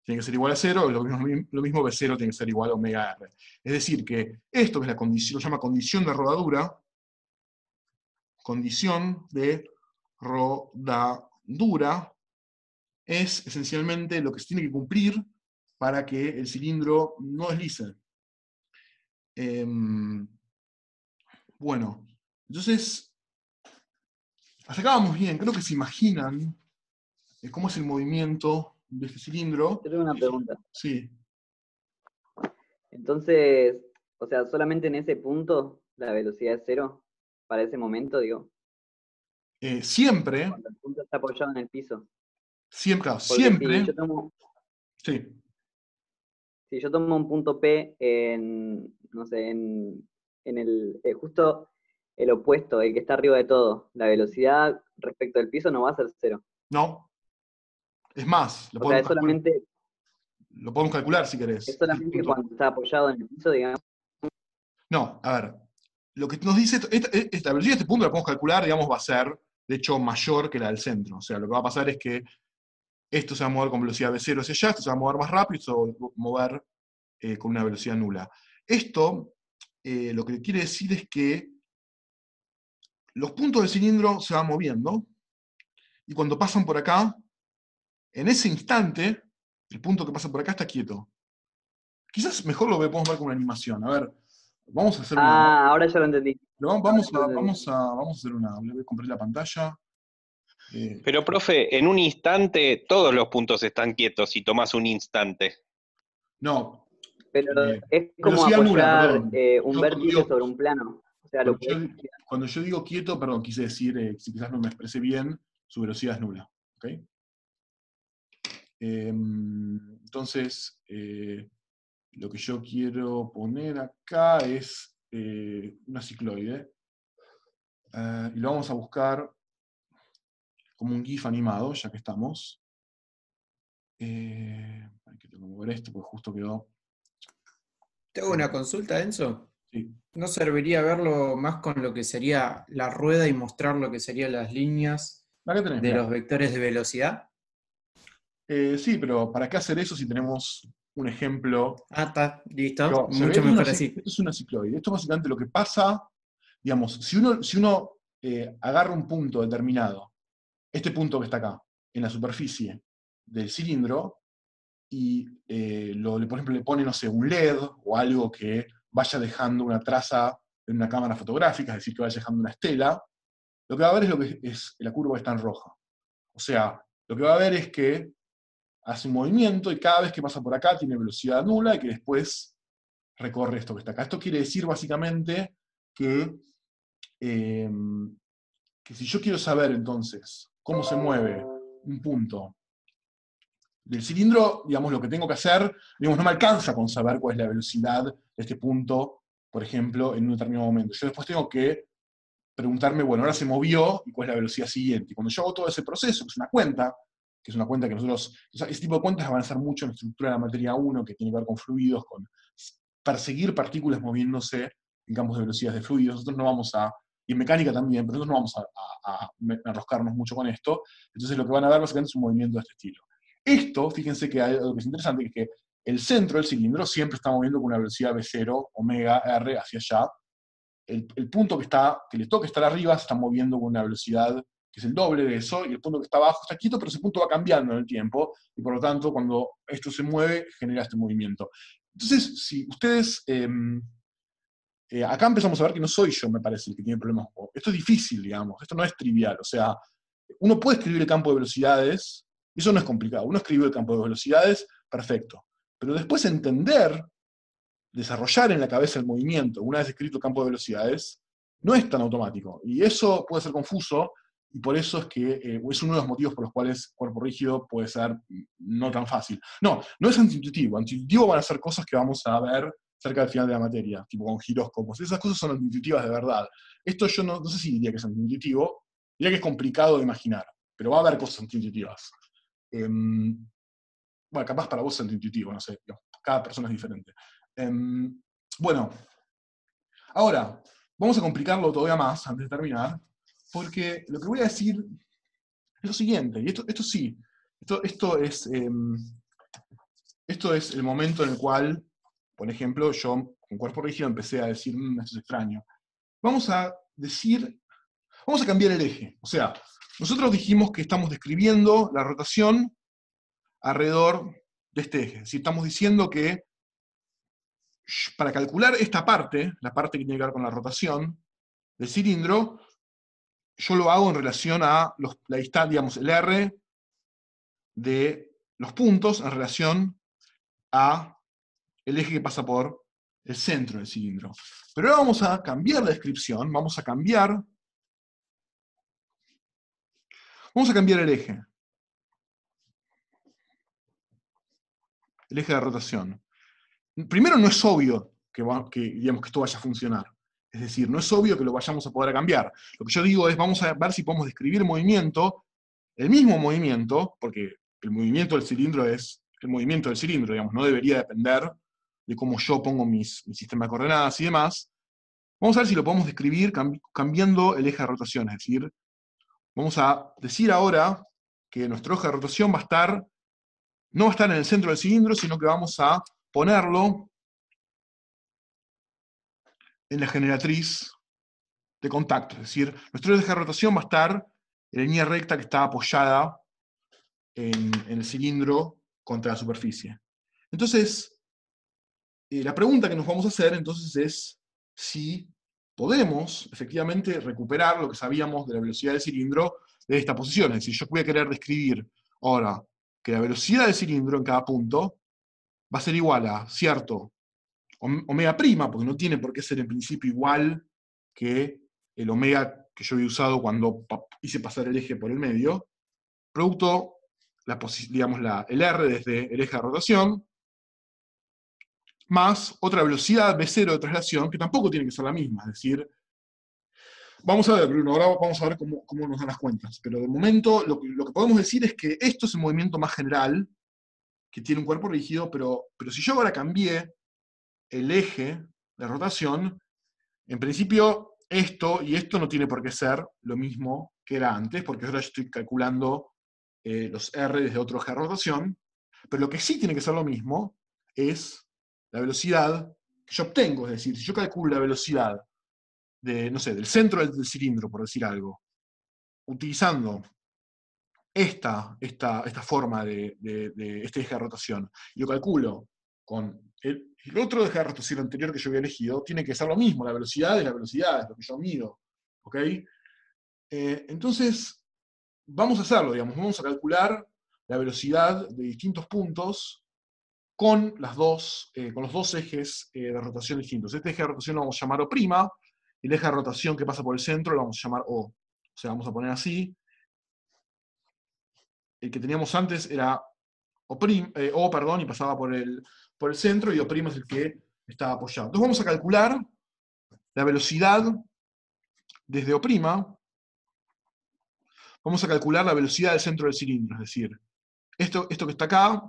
tiene que ser igual a 0, y lo mismo B0 tiene que ser igual a omega R. Es decir, que esto que es la condición, lo llama condición de rodadura, es esencialmente lo que se tiene que cumplir para que el cilindro no deslice. Bueno, entonces, hasta acá vamos bien. Creo que se imaginan cómo es el movimiento de este cilindro. Yo tengo una pregunta. Sí. Entonces, o sea, solamente en ese punto la velocidad es 0 para ese momento, digo. Siempre. Cuando el punto está apoyado en el piso. Siempre, claro, Porque siempre. Si yo tomo, sí. Si yo tomo un punto P en, no sé, en el justo el opuesto, el que está arriba de todo, la velocidad respecto del piso no va a ser 0. No. Es más, O sea, es solamente... Lo podemos calcular si querés. Es solamente cuando está apoyado en el piso, digamos. No, a ver. Lo que nos dice, la velocidad de este punto la podemos calcular, digamos, va a ser, de hecho, mayor que la del centro. O sea, lo que va a pasar es que esto se va a mover con velocidad V0 hacia allá, esto se va a mover más rápido, esto se va a mover con una velocidad nula. Esto, lo que quiere decir es que los puntos del cilindro se van moviendo, y cuando pasan por acá, en ese instante, el punto que pasa por acá está quieto. Quizás mejor lo podemos ver con una animación. A ver, vamos a hacer una... ahora ya lo entendí. No, vamos a hacer una... Voy a compartir la pantalla. Pero, profe, en un instante todos los puntos están quietos si tomás un instante. No. Pero es como apoyar un vértice sobre un plano. O sea, cuando yo digo quieto, perdón, quise decir, si quizás no me expresé bien, su velocidad es nula. ¿Okay? Entonces, lo que yo quiero poner acá es una cicloide. Y lo vamos a buscar como un GIF animado, ya que estamos. Hay que tengo que mover esto, porque justo quedó... Te hago una consulta, Enzo. Sí. ¿No serviría verlo más con lo que sería la rueda y mostrar lo que serían las líneas de los vectores de velocidad? Sí, pero ¿para qué hacer eso si tenemos un ejemplo. Ah, está, listo. Pero, Mucho mejor así. Esto es una cicloide. Esto es básicamente lo que pasa, digamos, si uno agarra un punto determinado, este punto que está acá, en la superficie del cilindro, y por ejemplo le pone, no sé, un LED o algo que vaya dejando una traza en una cámara fotográfica, es decir, que vaya dejando una estela, lo que va a ver es lo que es la curva que está en roja. O sea, lo que va a ver es que hace un movimiento y cada vez que pasa por acá tiene velocidad nula y que después recorre esto que está acá. Esto quiere decir básicamente que si yo quiero saber entonces cómo se mueve un punto del cilindro, digamos, lo que tengo que hacer, digamos, no me alcanza con saber cuál es la velocidad de este punto, por ejemplo, en un determinado momento. Yo después tengo que preguntarme, bueno, ahora se movió, y cuál es la velocidad siguiente. Y cuando yo hago todo ese proceso, que es una cuenta que nosotros, o sea, ese tipo de cuentas van a ser mucho en la estructura de la materia 1, que tiene que ver con fluidos, con perseguir partículas moviéndose en campos de velocidades de fluidos. Nosotros no vamos a, y en mecánica también, pero nosotros no vamos a enroscarnos mucho con esto. Entonces lo que van a ver básicamente es un movimiento de este estilo. Esto, fíjense que hay algo que es interesante, que es que el centro del cilindro siempre está moviendo con una velocidad V0, omega R, hacia allá. El punto que le toca estar arriba se está moviendo con una velocidad que es el doble de eso, y el punto que está abajo está quieto, pero ese punto va cambiando en el tiempo, y por lo tanto, cuando esto se mueve, genera este movimiento. Entonces, si ustedes... acá empezamos a ver que no soy yo, me parece, el que tiene problemas. Esto es difícil, digamos, esto no es trivial. O sea, uno puede escribir el campo de velocidades, y eso no es complicado. Uno escribe el campo de velocidades, perfecto. Pero después entender, desarrollar en la cabeza el movimiento, una vez escrito el campo de velocidades, no es tan automático. Y eso puede ser confuso, y por eso es que es uno de los motivos por los cuales cuerpo rígido puede ser no tan fácil. No es antiintuitivo. Antiintuitivo van a ser cosas que vamos a ver cerca del final de la materia, tipo con giróscopos. Esas cosas son antiintuitivas de verdad. Esto yo no sé si diría que es antiintuitivo, diría que es complicado de imaginar, pero va a haber cosas antiintuitivas. Bueno, capaz para vos es antiintuitivo, no sé, cada persona es diferente. Bueno, ahora, vamos a complicarlo todavía más antes de terminar, porque lo que voy a decir es lo siguiente, y esto sí, esto es el momento en el cual, por ejemplo, yo con cuerpo rígido empecé a decir, esto es extraño. Vamos a cambiar el eje. O sea, nosotros dijimos que estamos describiendo la rotación alrededor de este eje. Si estamos diciendo que para calcular esta parte, la parte que tiene que ver con la rotación del cilindro, yo lo hago en relación a la distancia, digamos, el R de los puntos en relación a el eje que pasa por el centro del cilindro. Pero ahora vamos a cambiar la descripción, vamos a cambiar el eje. El eje de rotación. Primero, no es obvio digamos, que esto vaya a funcionar. Es decir, no es obvio que lo vayamos a poder cambiar. Lo que yo digo es, vamos a ver si podemos describir el mismo movimiento, porque el movimiento del cilindro es el movimiento del cilindro, digamos, no debería depender de cómo yo pongo mi sistema de coordenadas y demás. Vamos a ver si lo podemos describir cambiando el eje de rotación. Es decir, vamos a decir ahora que nuestro eje de rotación no va a estar en el centro del cilindro, sino que vamos a ponerlo en la generatriz de contacto. Es decir, nuestro eje de rotación va a estar en línea recta que está apoyada en el cilindro contra la superficie. Entonces, la pregunta que nos vamos a hacer entonces es si podemos efectivamente recuperar lo que sabíamos de la velocidad del cilindro de esta posición. Es decir, yo voy a querer describir ahora que la velocidad del cilindro en cada punto va a ser igual a cierto omega prima, porque no tiene por qué ser en principio igual que el omega que yo había usado cuando hice pasar el eje por el medio, producto, digamos, el R desde el eje de rotación, más otra velocidad V0 de traslación, que tampoco tiene que ser la misma. Es decir, vamos a ver, Bruno, ahora vamos a ver cómo nos dan las cuentas. Pero de momento, lo que podemos decir es que esto es el movimiento más general, que tiene un cuerpo rígido, pero si yo ahora cambié el eje de rotación, en principio esto y esto no tiene por qué ser lo mismo que era antes, porque ahora yo estoy calculando los R desde otro eje de rotación, pero lo que sí tiene que ser lo mismo es la velocidad que yo obtengo. Es decir, si yo calculo la velocidad de, no sé, del centro del cilindro, por decir algo, utilizando esta forma de este eje de rotación, y lo calculo con el otro eje de rotación anterior que yo había elegido, tiene que ser lo mismo, la velocidad es lo que yo mido. ¿Ok? Entonces, vamos a hacerlo, digamos, vamos a calcular la velocidad de distintos puntos con los dos ejes de rotación distintos. Este eje de rotación lo vamos a llamar O', y el eje de rotación que pasa por el centro lo vamos a llamar O. O sea, vamos a poner así. El que teníamos antes era O', y pasaba por el centro, y O' es el que estaba apoyado. Entonces vamos a calcular la velocidad desde O'. Vamos a calcular la velocidad del centro del cilindro, es decir, esto que está acá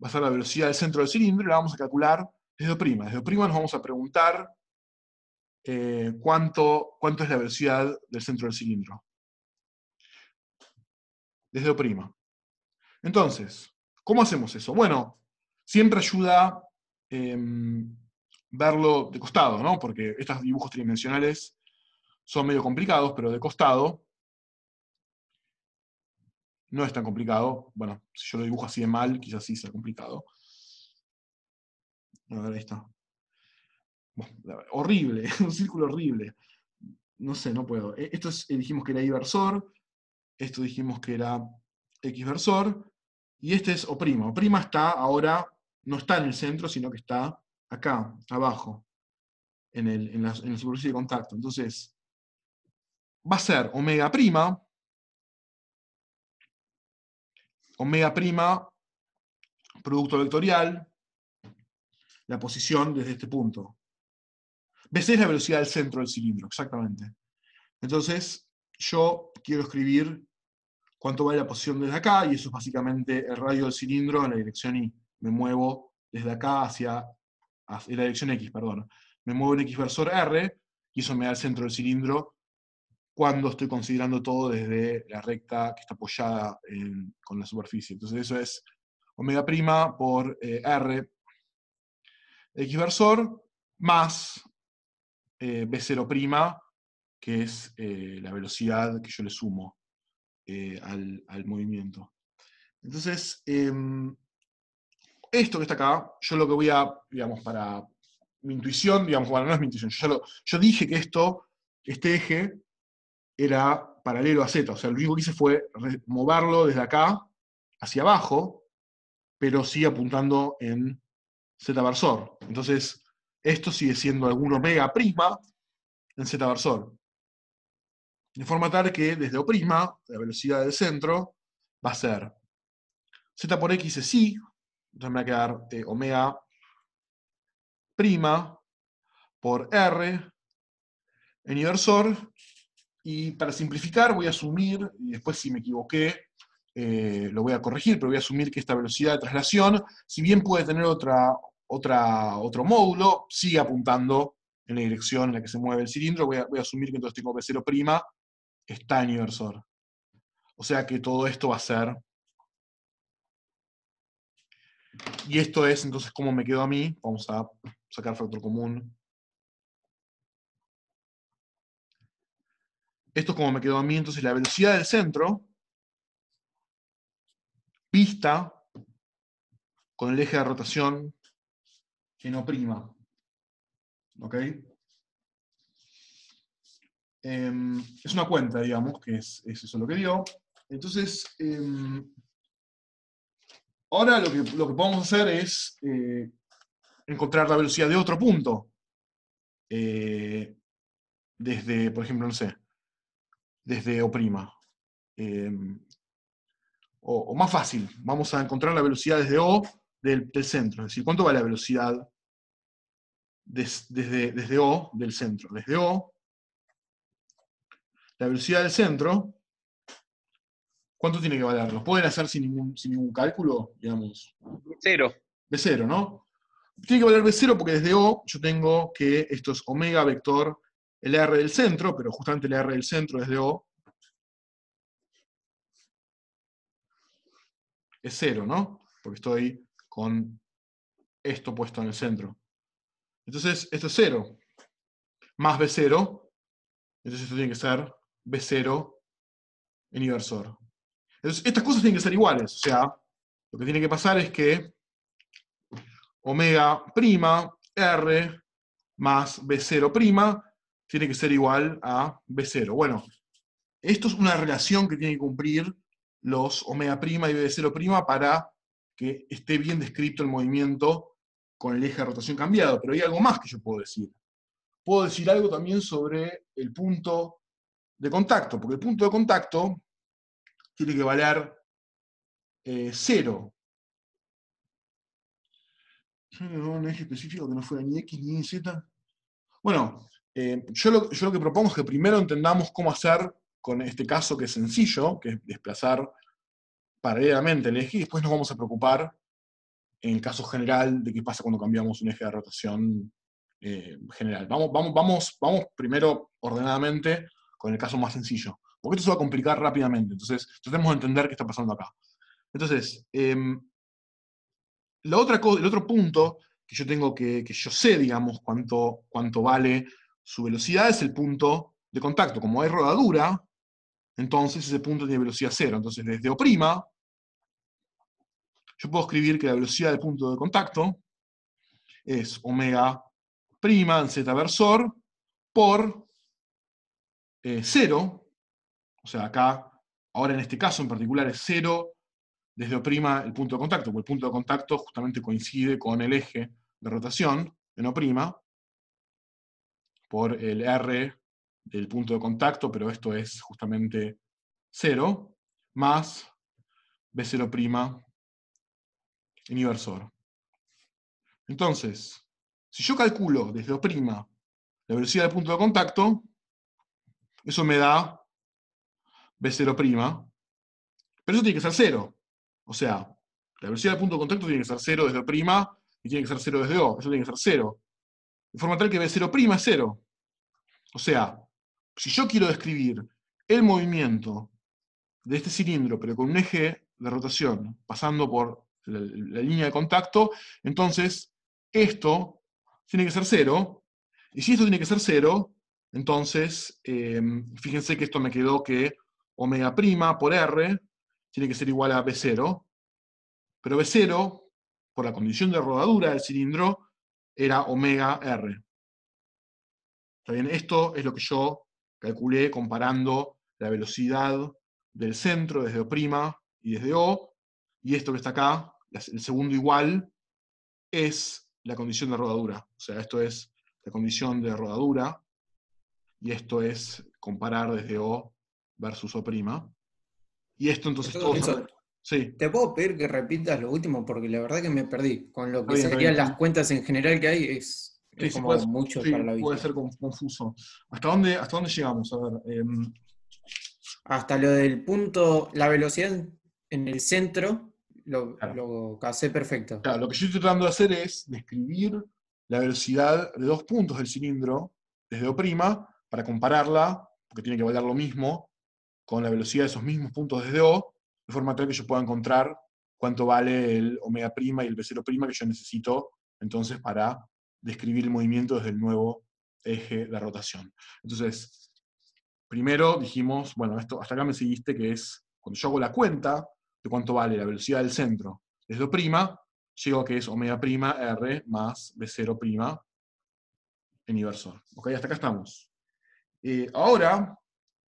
va a ser la velocidad del centro del cilindro, y la vamos a calcular desde O'. Desde O' nos vamos a preguntar cuánto es la velocidad del centro del cilindro. Desde O'. Entonces, ¿cómo hacemos eso? Bueno, siempre ayuda verlo de costado, ¿no? Porque estos dibujos tridimensionales son medio complicados, pero de costado no es tan complicado. Bueno, si yo lo dibujo así de mal, quizás sí sea complicado. A ver, ahí está. Bueno, horrible, un círculo horrible. No sé, no puedo. Esto dijimos que era Y-versor, esto dijimos que era X-versor, y este es O'. O' está ahora, no está en el centro, sino que está acá, abajo, en la superficie de contacto. Entonces, va a ser omega', producto vectorial, la posición desde este punto. BC es la velocidad del centro del cilindro, exactamente. Entonces, yo quiero escribir cuánto vale la posición desde acá, y eso es básicamente el radio del cilindro en la dirección Y. Me muevo desde acá hacia la dirección X, perdón. Me muevo en X-versor R, y eso me da el centro del cilindro cuando estoy considerando todo desde la recta que está apoyada con la superficie. Entonces eso es omega' por R X-versor más B0', que es la velocidad que yo le sumo al movimiento. Entonces, esto que está acá, yo lo que voy a, digamos, para mi intuición, digamos, bueno, no es mi intuición, yo dije que este eje era paralelo a Z, o sea, lo único que hice fue moverlo desde acá hacia abajo, pero sigue apuntando en Z-versor. Entonces, esto sigue siendo algún omega' en Z-versor. De forma tal que desde O', la velocidad del centro va a ser Z por X es Y, entonces me va a quedar omega' por R en Y-versor, y para simplificar voy a asumir, y después si me equivoqué lo voy a corregir, pero voy a asumir que esta velocidad de traslación, si bien puede tener otro módulo, sigue apuntando en la dirección en la que se mueve el cilindro. Voy a asumir que entonces tengo B0' está en Y-versor. O sea que todo esto va a ser... Y esto es entonces cómo me quedó a mí. Vamos a sacar factor común. Esto es como me quedó a mí, entonces la velocidad del centro, vista con el eje de rotación en O'. ¿Ok? Es una cuenta, digamos, que es eso lo que dio. Entonces, ahora lo que podemos hacer es encontrar la velocidad de otro punto. Desde, por ejemplo, no sé, desde O'. O más fácil, vamos a encontrar la velocidad desde O del centro. Es decir, ¿cuánto va la velocidad desde O del centro? Desde O, la velocidad del centro, ¿cuánto tiene que valer? ¿Lo pueden hacer sin ningún cálculo? Digamos. Cero. B0, ¿no? Tiene que valer B0 porque desde O yo tengo que esto es omega vector el R del centro, pero justamente el R del centro desde O es 0, ¿no? Porque estoy con esto puesto en el centro. Entonces, esto es 0, más B0, entonces esto tiene que ser B0 en inversor. Entonces, estas cosas tienen que ser iguales, o sea, lo que tiene que pasar es que omega prima R más B0' tiene que ser igual a B0. Bueno, esto es una relación que tiene que cumplir los omega prima y B0' para que esté bien descrito el movimiento con el eje de rotación cambiado. Pero hay algo más que yo puedo decir. Puedo decir algo también sobre el punto de contacto, porque el punto de contacto tiene que valer 0. Un eje específico que no fuera ni X ni Z. Bueno, yo lo que propongo es que primero entendamos cómo hacer con este caso que es sencillo, que es desplazar paralelamente el eje, y después nos vamos a preocupar en el caso general de qué pasa cuando cambiamos un eje de rotación general. Vamos primero ordenadamente con el caso más sencillo, porque esto se va a complicar rápidamente, entonces tratemos de entender qué está pasando acá. Entonces, el otro punto que yo tengo que yo sé, digamos, cuánto vale su velocidad es el punto de contacto. Como hay rodadura, entonces ese punto tiene velocidad 0. Entonces desde O', yo puedo escribir que la velocidad del punto de contacto es omega prima en z versor por 0. O sea, acá, ahora en este caso en particular es 0 desde O' el punto de contacto, porque el punto de contacto justamente coincide con el eje de rotación en O', por el R del punto de contacto, pero esto es justamente 0, más B0' en inversor. Entonces, si yo calculo desde O' la velocidad del punto de contacto, eso me da B0', pero eso tiene que ser 0. O sea, la velocidad del punto de contacto tiene que ser 0 desde O' y tiene que ser 0 desde O. Eso tiene que ser 0. De forma tal que B0' es 0. O sea, si yo quiero describir el movimiento de este cilindro, pero con un eje de rotación pasando por la línea de contacto, entonces esto tiene que ser 0. Y si esto tiene que ser 0, entonces fíjense que esto me quedó que omega prima por R tiene que ser igual a B0. Pero B0, por la condición de rodadura del cilindro, era omega R. ¿Está bien? Esto es lo que yo calculé comparando la velocidad del centro desde O' y desde O, y esto que está acá, el segundo igual, es la condición de rodadura. O sea, esto es la condición de rodadura, y esto es comparar desde O versus O'. Y esto entonces todo... Sí. ¿Te puedo pedir que repitas lo último? Porque la verdad que me perdí. Con lo que Está bien, serían las cuentas en general que hay, es como puede, mucho para la vista. Puede ser confuso. ¿Hasta dónde llegamos? A ver. Hasta lo del punto, la velocidad en el centro, lo casé perfecto. Claro, lo que yo estoy tratando de hacer es describir la velocidad de dos puntos del cilindro desde O' para compararla, porque tiene que valer lo mismo, con la velocidad de esos mismos puntos desde O, de forma tal que yo pueda encontrar cuánto vale el omega prima y el B0' que yo necesito entonces para describir el movimiento desde el nuevo eje de rotación. Entonces, primero dijimos, bueno, esto hasta acá me seguiste, que es cuando yo hago la cuenta de cuánto vale la velocidad del centro desde O', llego a que es omega prima R más B0' en inversor. ¿Ok? Hasta acá estamos. Ahora,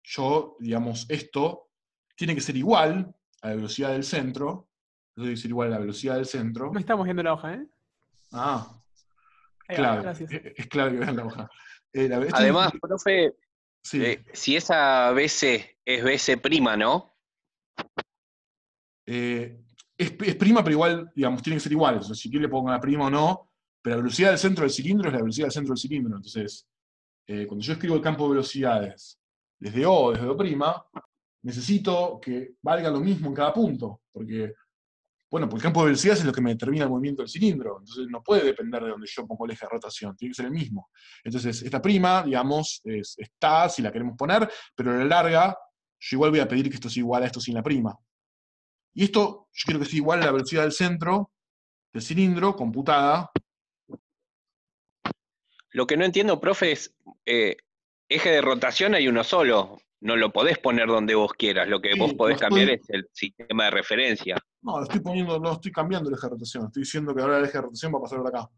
yo, digamos, esto tiene que ser igual a la velocidad del centro. Esto tiene que ser igual a la velocidad del centro. No estamos viendo la hoja, ¿eh? Ah, Ahí claro. va, gracias. Es claro que vean la hoja. Además, profe, sí. Si esa BC es BC', ¿no? Es prima, pero igual, digamos, tiene que ser igual. O sea, si quiere le pongo la prima o no, pero la velocidad del centro del cilindro es la velocidad del centro del cilindro. Entonces, cuando yo escribo el campo de velocidades desde O o desde O', necesito que valga lo mismo en cada punto, porque el campo de velocidades es lo que me determina el movimiento del cilindro, entonces no puede depender de donde yo pongo el eje de rotación, tiene que ser el mismo. Entonces, esta prima, digamos, está, si la queremos poner, pero a la larga, yo igual voy a pedir que esto sea igual a esto sin la prima. Y esto, yo quiero que sea igual a la velocidad del centro, del cilindro computada. Lo que no entiendo, profe, es eje de rotación hay uno solo. No lo podés poner donde vos quieras. Lo que Sí, vos podés lo cambiar estoy- es el sistema de referencia. No, no estoy cambiando el eje de rotación. Estoy diciendo que ahora el eje de rotación va a pasar por acá.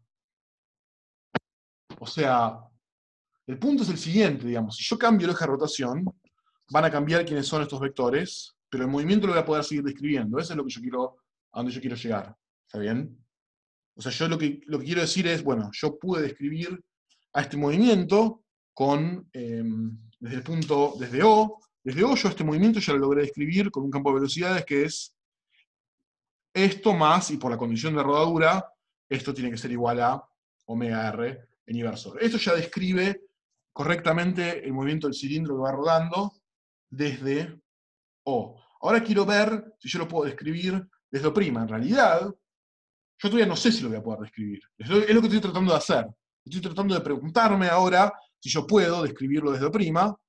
O sea, el punto es el siguiente, digamos. Si yo cambio el eje de rotación, van a cambiar quiénes son estos vectores, pero el movimiento lo voy a poder seguir describiendo. Eso es lo que yo quiero, a donde yo quiero llegar. ¿Está bien? O sea, yo lo que quiero decir es, bueno, yo pude describir a este movimiento con, desde el punto, desde O. Desde O yo este movimiento ya lo logré describir con un campo de velocidades que es esto más, y por la condición de rodadura, esto tiene que ser igual a omega R en inversor. Esto ya describe correctamente el movimiento del cilindro que va rodando desde O. Ahora quiero ver si yo lo puedo describir desde O'. En realidad, yo todavía no sé si lo voy a poder describir. Es lo que estoy tratando de hacer. Estoy tratando de preguntarme ahora si yo puedo describirlo desde O',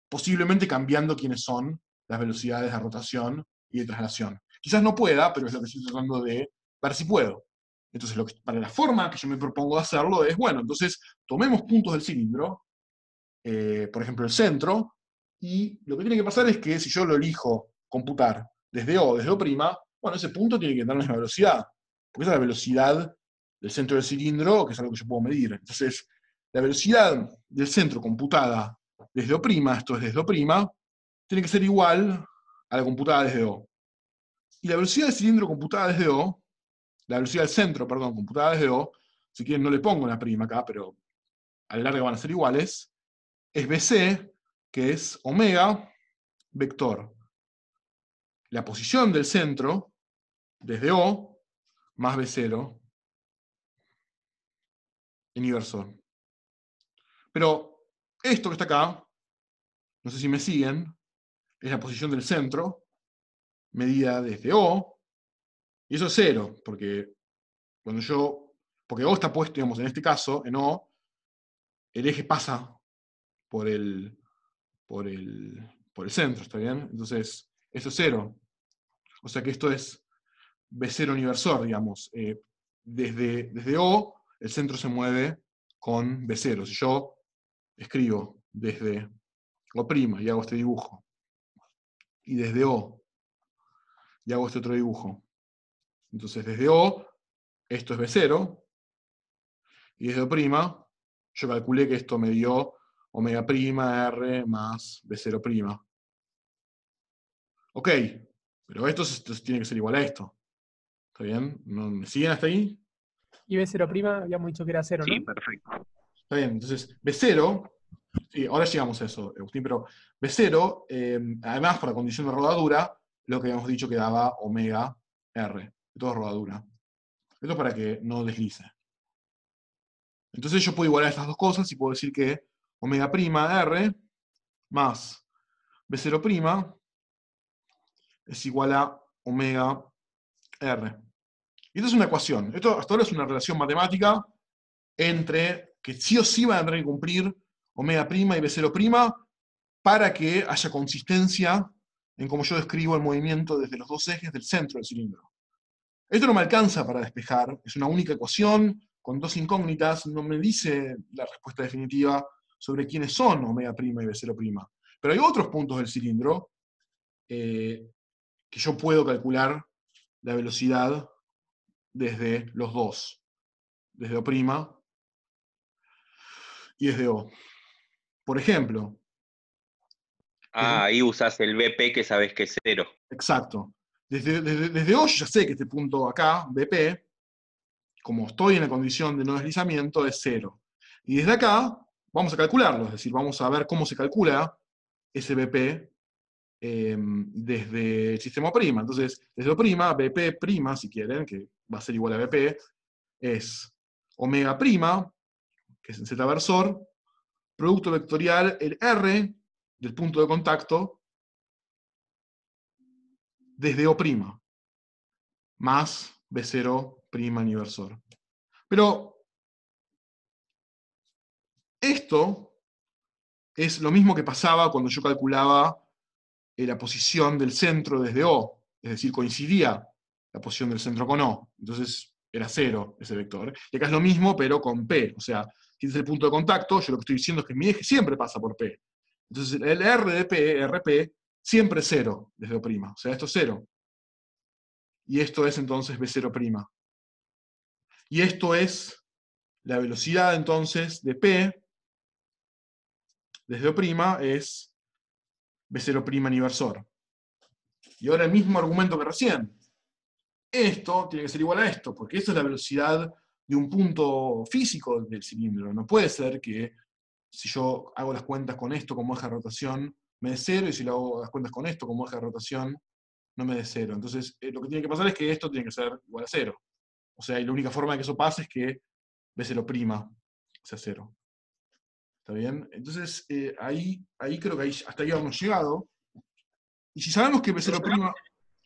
posiblemente cambiando quiénes son las velocidades de rotación y de traslación. Quizás no pueda, pero es lo que estoy tratando de ver si puedo. Entonces, para la forma que yo me propongo hacerlo es, bueno, entonces tomemos puntos del cilindro, por ejemplo el centro, y lo que tiene que pasar es que si yo lo elijo computar desde O, bueno, ese punto tiene que tener la misma velocidad, porque esa es la velocidad del centro del cilindro, que es algo que yo puedo medir. Entonces, la velocidad del centro computada desde O', esto es desde O', tiene que ser igual a la computada desde O. Y la velocidad del cilindro computada desde O, la velocidad del centro, perdón, computada desde O, si quieren no le pongo una prima acá, pero a la larga van a ser iguales, es BC, que es omega vector. La posición del centro, desde O, más B0, en inversor. Pero esto que está acá, no sé si me siguen, es la posición del centro, medida desde O, y eso es 0, porque porque O está puesto, digamos, en este caso, en O, el eje pasa por el centro, ¿está bien? Entonces, eso es 0. O sea que esto es B0 inversor, digamos. Desde O, el centro se mueve con B0. Si yo escribo desde O' y hago este dibujo, y desde O, y hago este otro dibujo, entonces desde O, esto es B0, y desde O', yo calculé que esto me dio omega prima R más B0'. Ok, pero esto tiene que ser igual a esto. ¿Está bien? ¿Me siguen hasta ahí? Y B0', habíamos dicho que era 0, ¿no? Sí, perfecto. Está bien, entonces B0, sí, ahora llegamos a eso, Agustín, pero B0, además por la condición de rodadura, lo que habíamos dicho que daba omega R, todo es rodadura. Esto es para que no deslice. Entonces yo puedo igualar estas dos cosas y puedo decir que omega prima R más B0' es igual a omega R. Y esto es una ecuación. Esto hasta ahora es una relación matemática entre que sí o sí van a tener que cumplir omega prima y B0' para que haya consistencia en cómo yo describo el movimiento desde los dos ejes del centro del cilindro. Esto no me alcanza para despejar, es una única ecuación con dos incógnitas, no me dice la respuesta definitiva sobre quiénes son omega prima y B0'. Pero hay otros puntos del cilindro que yo puedo calcular la velocidad desde los dos, desde O' y desde O. Por ejemplo. Ahí usás el BP que sabes que es 0. Exacto. Desde O yo ya sé que este punto acá, BP, como estoy en la condición de no deslizamiento, es 0. Y desde acá vamos a calcularlo, es decir, vamos a ver cómo se calcula ese BP desde el sistema O'. Entonces, desde O', BP', si quieren, que va a ser igual a BP, es omega prima, que es en Z versor, producto vectorial, el R del punto de contacto, desde O', más B0' en inversor. Pero esto es lo mismo que pasaba cuando yo calculaba la posición del centro desde O, es decir, coincidía la posición del centro con O. Entonces, era 0 ese vector. Y acá es lo mismo, pero con P. O sea, si este es el punto de contacto, yo lo que estoy diciendo es que mi eje siempre pasa por P. Entonces el R de P, RP, siempre es 0 desde O'. O sea, esto es 0. Y esto es entonces B0'. Y esto es la velocidad entonces de P desde O' es B0' inversor. Y ahora el mismo argumento que recién. Esto tiene que ser igual a esto, porque esto es la velocidad de un punto físico del cilindro. No puede ser que si yo hago las cuentas con esto como eje de rotación, me dé 0, y si lo hago las cuentas con esto como eje de rotación, no me dé 0. Entonces, lo que tiene que pasar es que esto tiene que ser igual a 0. O sea, y la única forma de que eso pase es que B0' sea 0. ¿Está bien? Entonces, ahí creo que hasta ahí hemos llegado. Y si sabemos que B0'...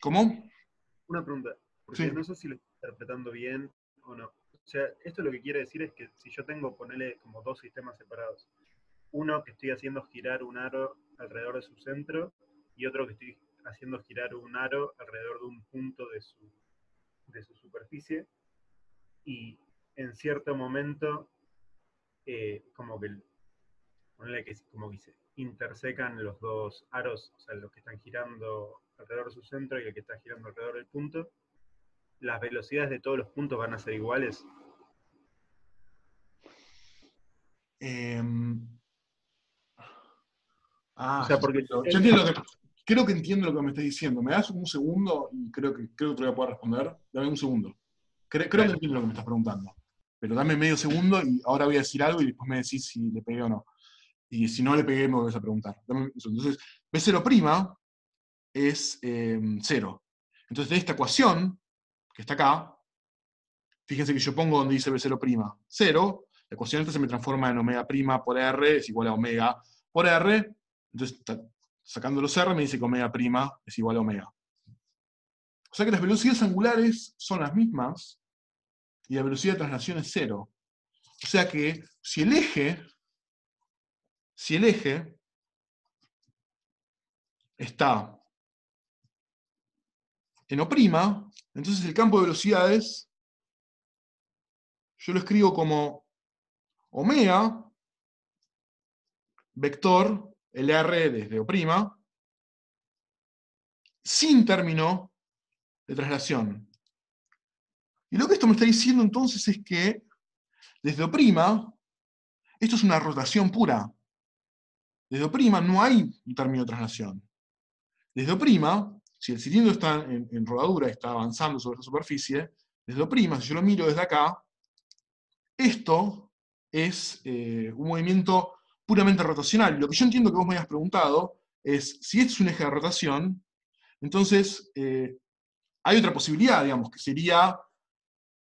¿Cómo? Una pregunta, porque Sí. no sé si lo estoy interpretando bien o no. O sea, esto lo que quiere decir es que si yo tengo, ponele como dos sistemas separados, uno que estoy haciendo girar un aro alrededor de su centro y otro que estoy haciendo girar un aro alrededor de un punto de su superficie, y en cierto momento como que ponele que como que se intersecan los dos aros, o sea, los que están girando alrededor de su centro y el que está girando alrededor del punto, las velocidades de todos los puntos van a ser iguales. O sea, porque yo entiendo creo que entiendo lo que me estás diciendo. ¿Me das un segundo? Y creo que te voy a poder responder. Dame un segundo. Creo que entiendo lo que me estás preguntando. Pero dame medio segundo y ahora voy a decir algo y después me decís si le pegué o no. Y si no le pegué, me volvés a preguntar. Entonces, B0' es 0. Entonces, de esta ecuación, que está acá, fíjense que yo pongo donde dice B0', 0, la ecuación esta se me transforma en omega' por R es igual a omega por R. Entonces, sacando los R, me dice que omega' es igual a omega. O sea que las velocidades angulares son las mismas y la velocidad de traslación es 0. O sea que si el eje está en O', entonces el campo de velocidades yo lo escribo como omega vector LR desde O', sin término de traslación. Y lo que esto me está diciendo entonces es que desde O', esto es una rotación pura. Desde O' no hay un término de traslación. Desde O', si el cilindro está en rodadura y está avanzando sobre esta superficie, desde O', si yo lo miro desde acá, esto es un movimiento puramente rotacional. Lo que yo entiendo que vos me habías preguntado es, si este es un eje de rotación, entonces hay otra posibilidad, digamos, que sería,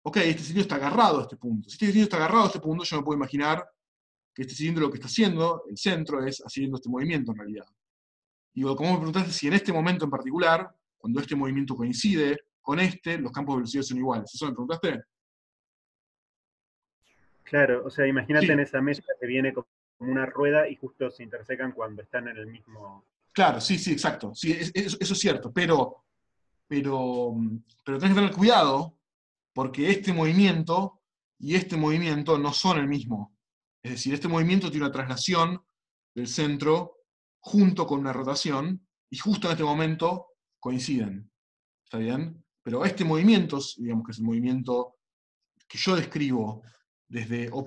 ok, este cilindro está agarrado a este punto. Si este cilindro está agarrado a este punto, yo me puedo imaginar que este cilindro lo que está haciendo, el centro, es haciendo este movimiento en realidad. Y como me preguntaste si en este momento en particular, cuando este movimiento coincide con este, los campos de velocidad son iguales. ¿Eso me preguntaste? Claro, o sea, imagínate Sí. en esa mesa que viene como una rueda y justo se intersecan cuando están en el mismo... Claro, sí, exacto. Sí, eso es cierto, pero tenés que tener cuidado porque este movimiento y este movimiento no son el mismo. Es decir, este movimiento tiene una traslación del centro junto con una rotación y justo en este momento coinciden. ¿Está bien? Pero este movimiento, digamos que es el movimiento que yo describo desde O'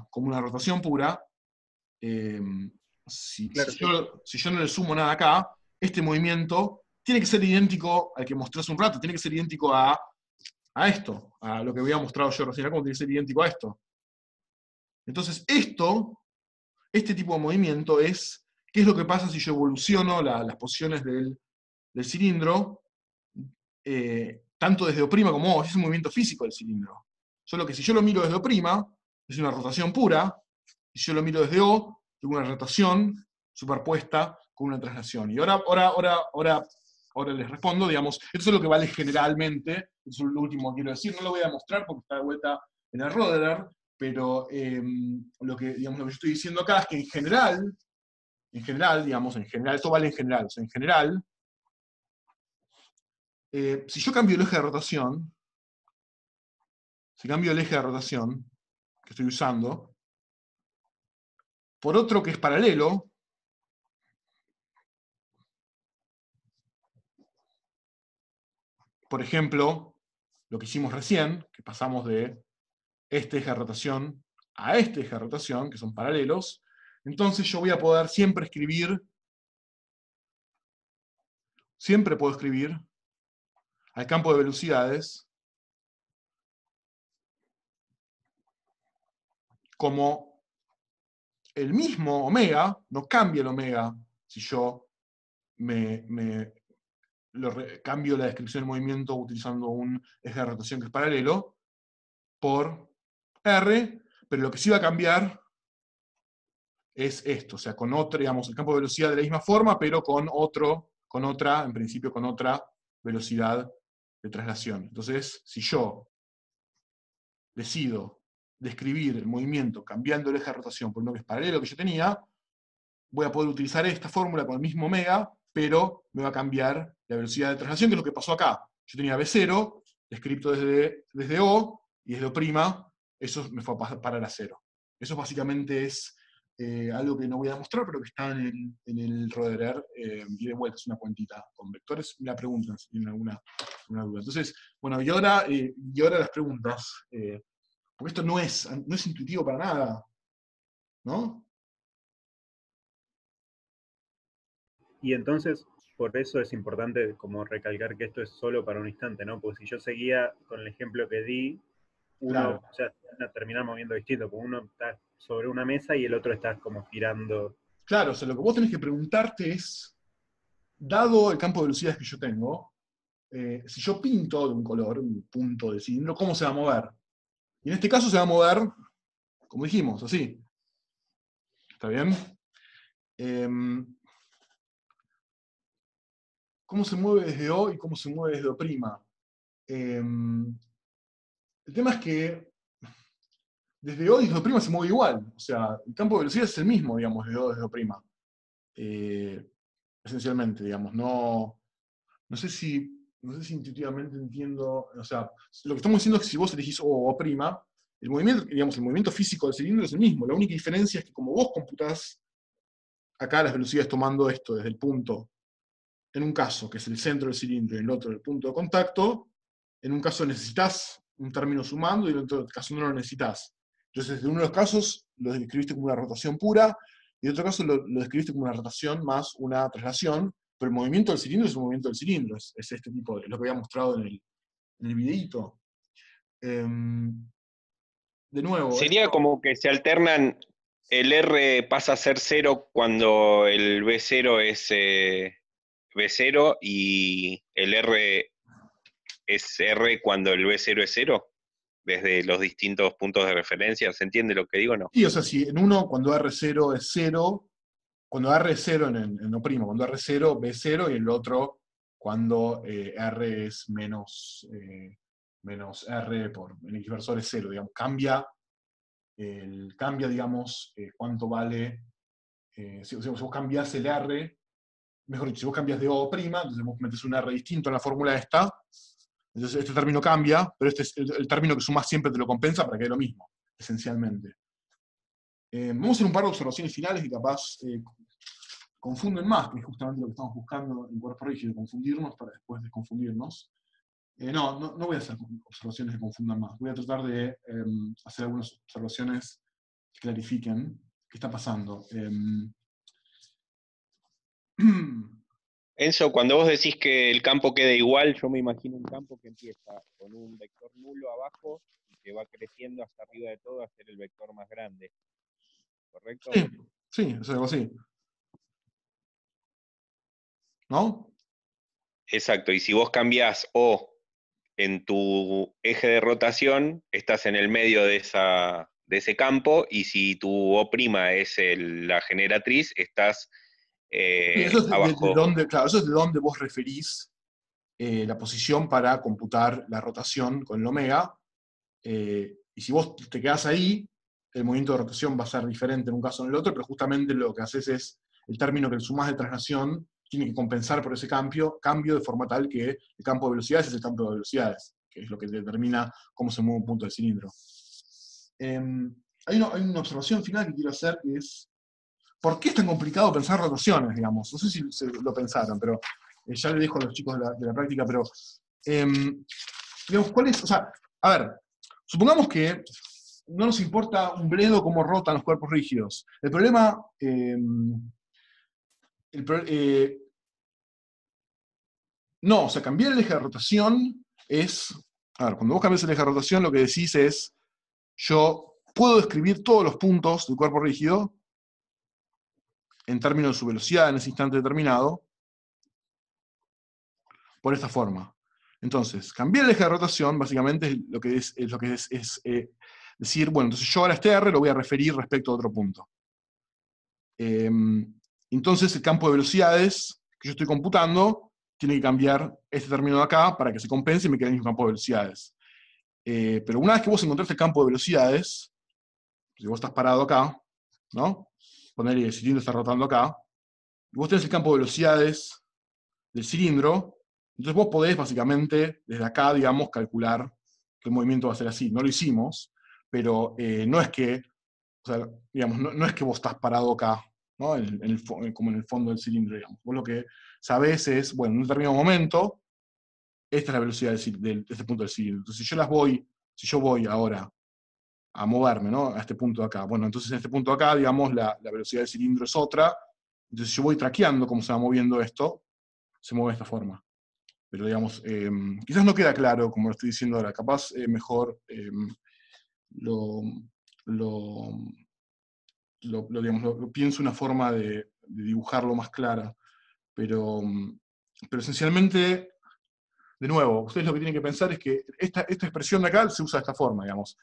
como una rotación pura, si yo no le sumo nada acá, este movimiento tiene que ser idéntico al que mostré hace un rato, tiene que ser idéntico a esto, a lo que había mostrado yo recién, como tiene que ser idéntico a esto. Entonces, este tipo de movimiento es, ¿qué es lo que pasa si yo evoluciono las posiciones del cilindro, tanto desde O' como O? Es un movimiento físico del cilindro. Solo que si yo lo miro desde O', es una rotación pura, y si yo lo miro desde O, tengo una rotación superpuesta con una traslación. Y ahora les respondo, digamos, esto es lo que vale generalmente, eso es lo último que quiero decir, no lo voy a demostrar porque está de vuelta en el Roderer, pero lo que yo estoy diciendo acá es que en general, esto vale en general, o sea, en general, si yo cambio el eje de rotación, si cambio el eje de rotación que estoy usando por otro que es paralelo, por ejemplo, lo que hicimos recién, que pasamos de este eje de rotación a este eje de rotación, que son paralelos, entonces yo voy a poder siempre puedo escribir al campo de velocidades como el mismo omega, no cambia el omega si yo cambio la descripción del movimiento utilizando un eje de rotación que es paralelo, por R, pero lo que sí va a cambiar es esto, o sea, con otro, digamos, el campo de velocidad de la misma forma, pero con otra, en principio con otra velocidad de traslación. Entonces, si yo decido describir el movimiento cambiando el eje de rotación por uno que es paralelo que yo tenía, voy a poder utilizar esta fórmula con el mismo omega, pero me va a cambiar la velocidad de traslación, que es lo que pasó acá. Yo tenía B0, descrito desde O, y desde O', eso me fue a parar a 0. Eso básicamente es algo que no voy a mostrar, pero que está en el Roederer, y de vuelta es una cuentita con vectores. Me la preguntan si tienen alguna duda. Entonces, bueno, y ahora las preguntas, porque esto no es intuitivo para nada, ¿no? Y entonces, por eso es importante como recalcar que esto es solo para un instante, ¿no? Porque si yo seguía con el ejemplo que di, uno ya van a terminar moviendo distinto, porque uno está sobre una mesa y el otro está como girando. Claro, o sea, lo que vos tenés que preguntarte es, dado el campo de velocidades que yo tengo, si yo pinto de un color, un punto del cilindro, ¿cómo se va a mover? Y en este caso se va a mover, como dijimos, así. ¿Está bien? ¿Cómo se mueve desde O y cómo se mueve desde O'? El tema es que desde O y desde O' se mueve igual. O sea, el campo de velocidad es el mismo, digamos, desde O desde O'. Esencialmente, digamos. No sé si intuitivamente entiendo. O sea, lo que estamos diciendo es que si vos elegís O o O', el movimiento físico del cilindro es el mismo. La única diferencia es que como vos computás acá las velocidades tomando esto desde el punto, en un caso, que es el centro del cilindro, y en el otro, el punto de contacto, en un caso necesitas un término sumando y en otro caso no lo necesitas. Entonces, en uno de los casos lo describiste como una rotación pura, y en otro caso lo describiste como una rotación más una traslación, pero el movimiento del cilindro es el movimiento del cilindro, es este tipo, es lo que había mostrado en el videíto. De nuevo. Sería como que se alternan, el R pasa a ser 0 cuando el B0 es B0 y el R es R cuando el B0 es 0, desde los distintos puntos de referencia. ¿Se entiende lo que digo o no? Sí, o sea, si en uno, cuando R0 es 0, cuando R es 0 en O', cuando R es 0, B0, y en el otro, cuando R es menos R por el inversor es 0, digamos, cambia, digamos, cuánto vale, si vos cambiás el R, mejor dicho, si vos cambias de O', entonces vos metes un R distinto en la fórmula esta, entonces este término cambia, pero este es el término que sumás siempre te lo compensa para que dé lo mismo, esencialmente. Vamos a hacer un par de observaciones finales que capaz confunden más, que es justamente lo que estamos buscando en cuerpo rígido, confundirnos para después desconfundirnos. No voy a hacer observaciones que confundan más, voy a tratar de hacer algunas observaciones que clarifiquen qué está pasando. Enzo, cuando vos decís que el campo queda igual, yo me imagino un campo que empieza con un vector nulo abajo y que va creciendo hasta arriba de todo a ser el vector más grande. ¿Correcto? Sí, es algo así. ¿No? Exacto, y si vos cambiás O en tu eje de rotación, estás en el medio de ese campo, y si tu O' es la generatriz, estás eso es abajo. Claro, eso es de donde vos referís la posición para computar la rotación con el omega. Y si vos te quedás ahí, el movimiento de rotación va a ser diferente en un caso o en el otro, pero justamente lo que haces es el término que sumás de traslación tiene que compensar por ese cambio de forma tal que el campo de velocidades es el campo de velocidades. que es lo que determina cómo se mueve un punto del cilindro. Hay una observación final que quiero hacer, que es, ¿por qué es tan complicado pensar rotaciones, digamos? No sé si lo pensaron, pero ya le dejo a los chicos de la práctica, pero, digamos, ¿cuál es? O sea, a ver, supongamos que no nos importa un bledo cómo rotan los cuerpos rígidos. El problema, no, o sea, cambiar el eje de rotación es, a ver, cuando vos cambias el eje de rotación, lo que decís es, yo puedo describir todos los puntos del cuerpo rígido en términos de su velocidad en ese instante determinado, por esta forma. Entonces, cambiar el eje de rotación, básicamente, es lo que es decir, bueno, entonces yo ahora este R lo voy a referir respecto a otro punto. Entonces, el campo de velocidades que yo estoy computando tiene que cambiar este término de acá para que se compense y me quede el mismo campo de velocidades. Pero una vez que vos encontraste el campo de velocidades, si vos estás parado acá, ¿no? Poner el cilindro está rotando acá, y vos tenés el campo de velocidades del cilindro, entonces vos podés básicamente, desde acá, digamos, calcular que el movimiento va a ser así. No lo hicimos, pero no es que, o sea, digamos, no es que vos estás parado acá, ¿no? Como en el fondo del cilindro, digamos. Vos lo que sabés es, bueno, en un determinado momento, esta es la velocidad de este punto del cilindro. Entonces, si yo voy ahora a moverme, ¿no? A este punto de acá. Bueno, entonces en este punto de acá, digamos, la velocidad del cilindro es otra. Entonces, yo voy traqueando cómo se va moviendo esto, se mueve de esta forma. Pero, digamos, quizás no queda claro, como lo estoy diciendo ahora. Capaz mejor pienso una forma de dibujarlo más clara. Pero esencialmente, de nuevo, ustedes lo que tienen que pensar es que esta expresión de acá se usa de esta forma, digamos.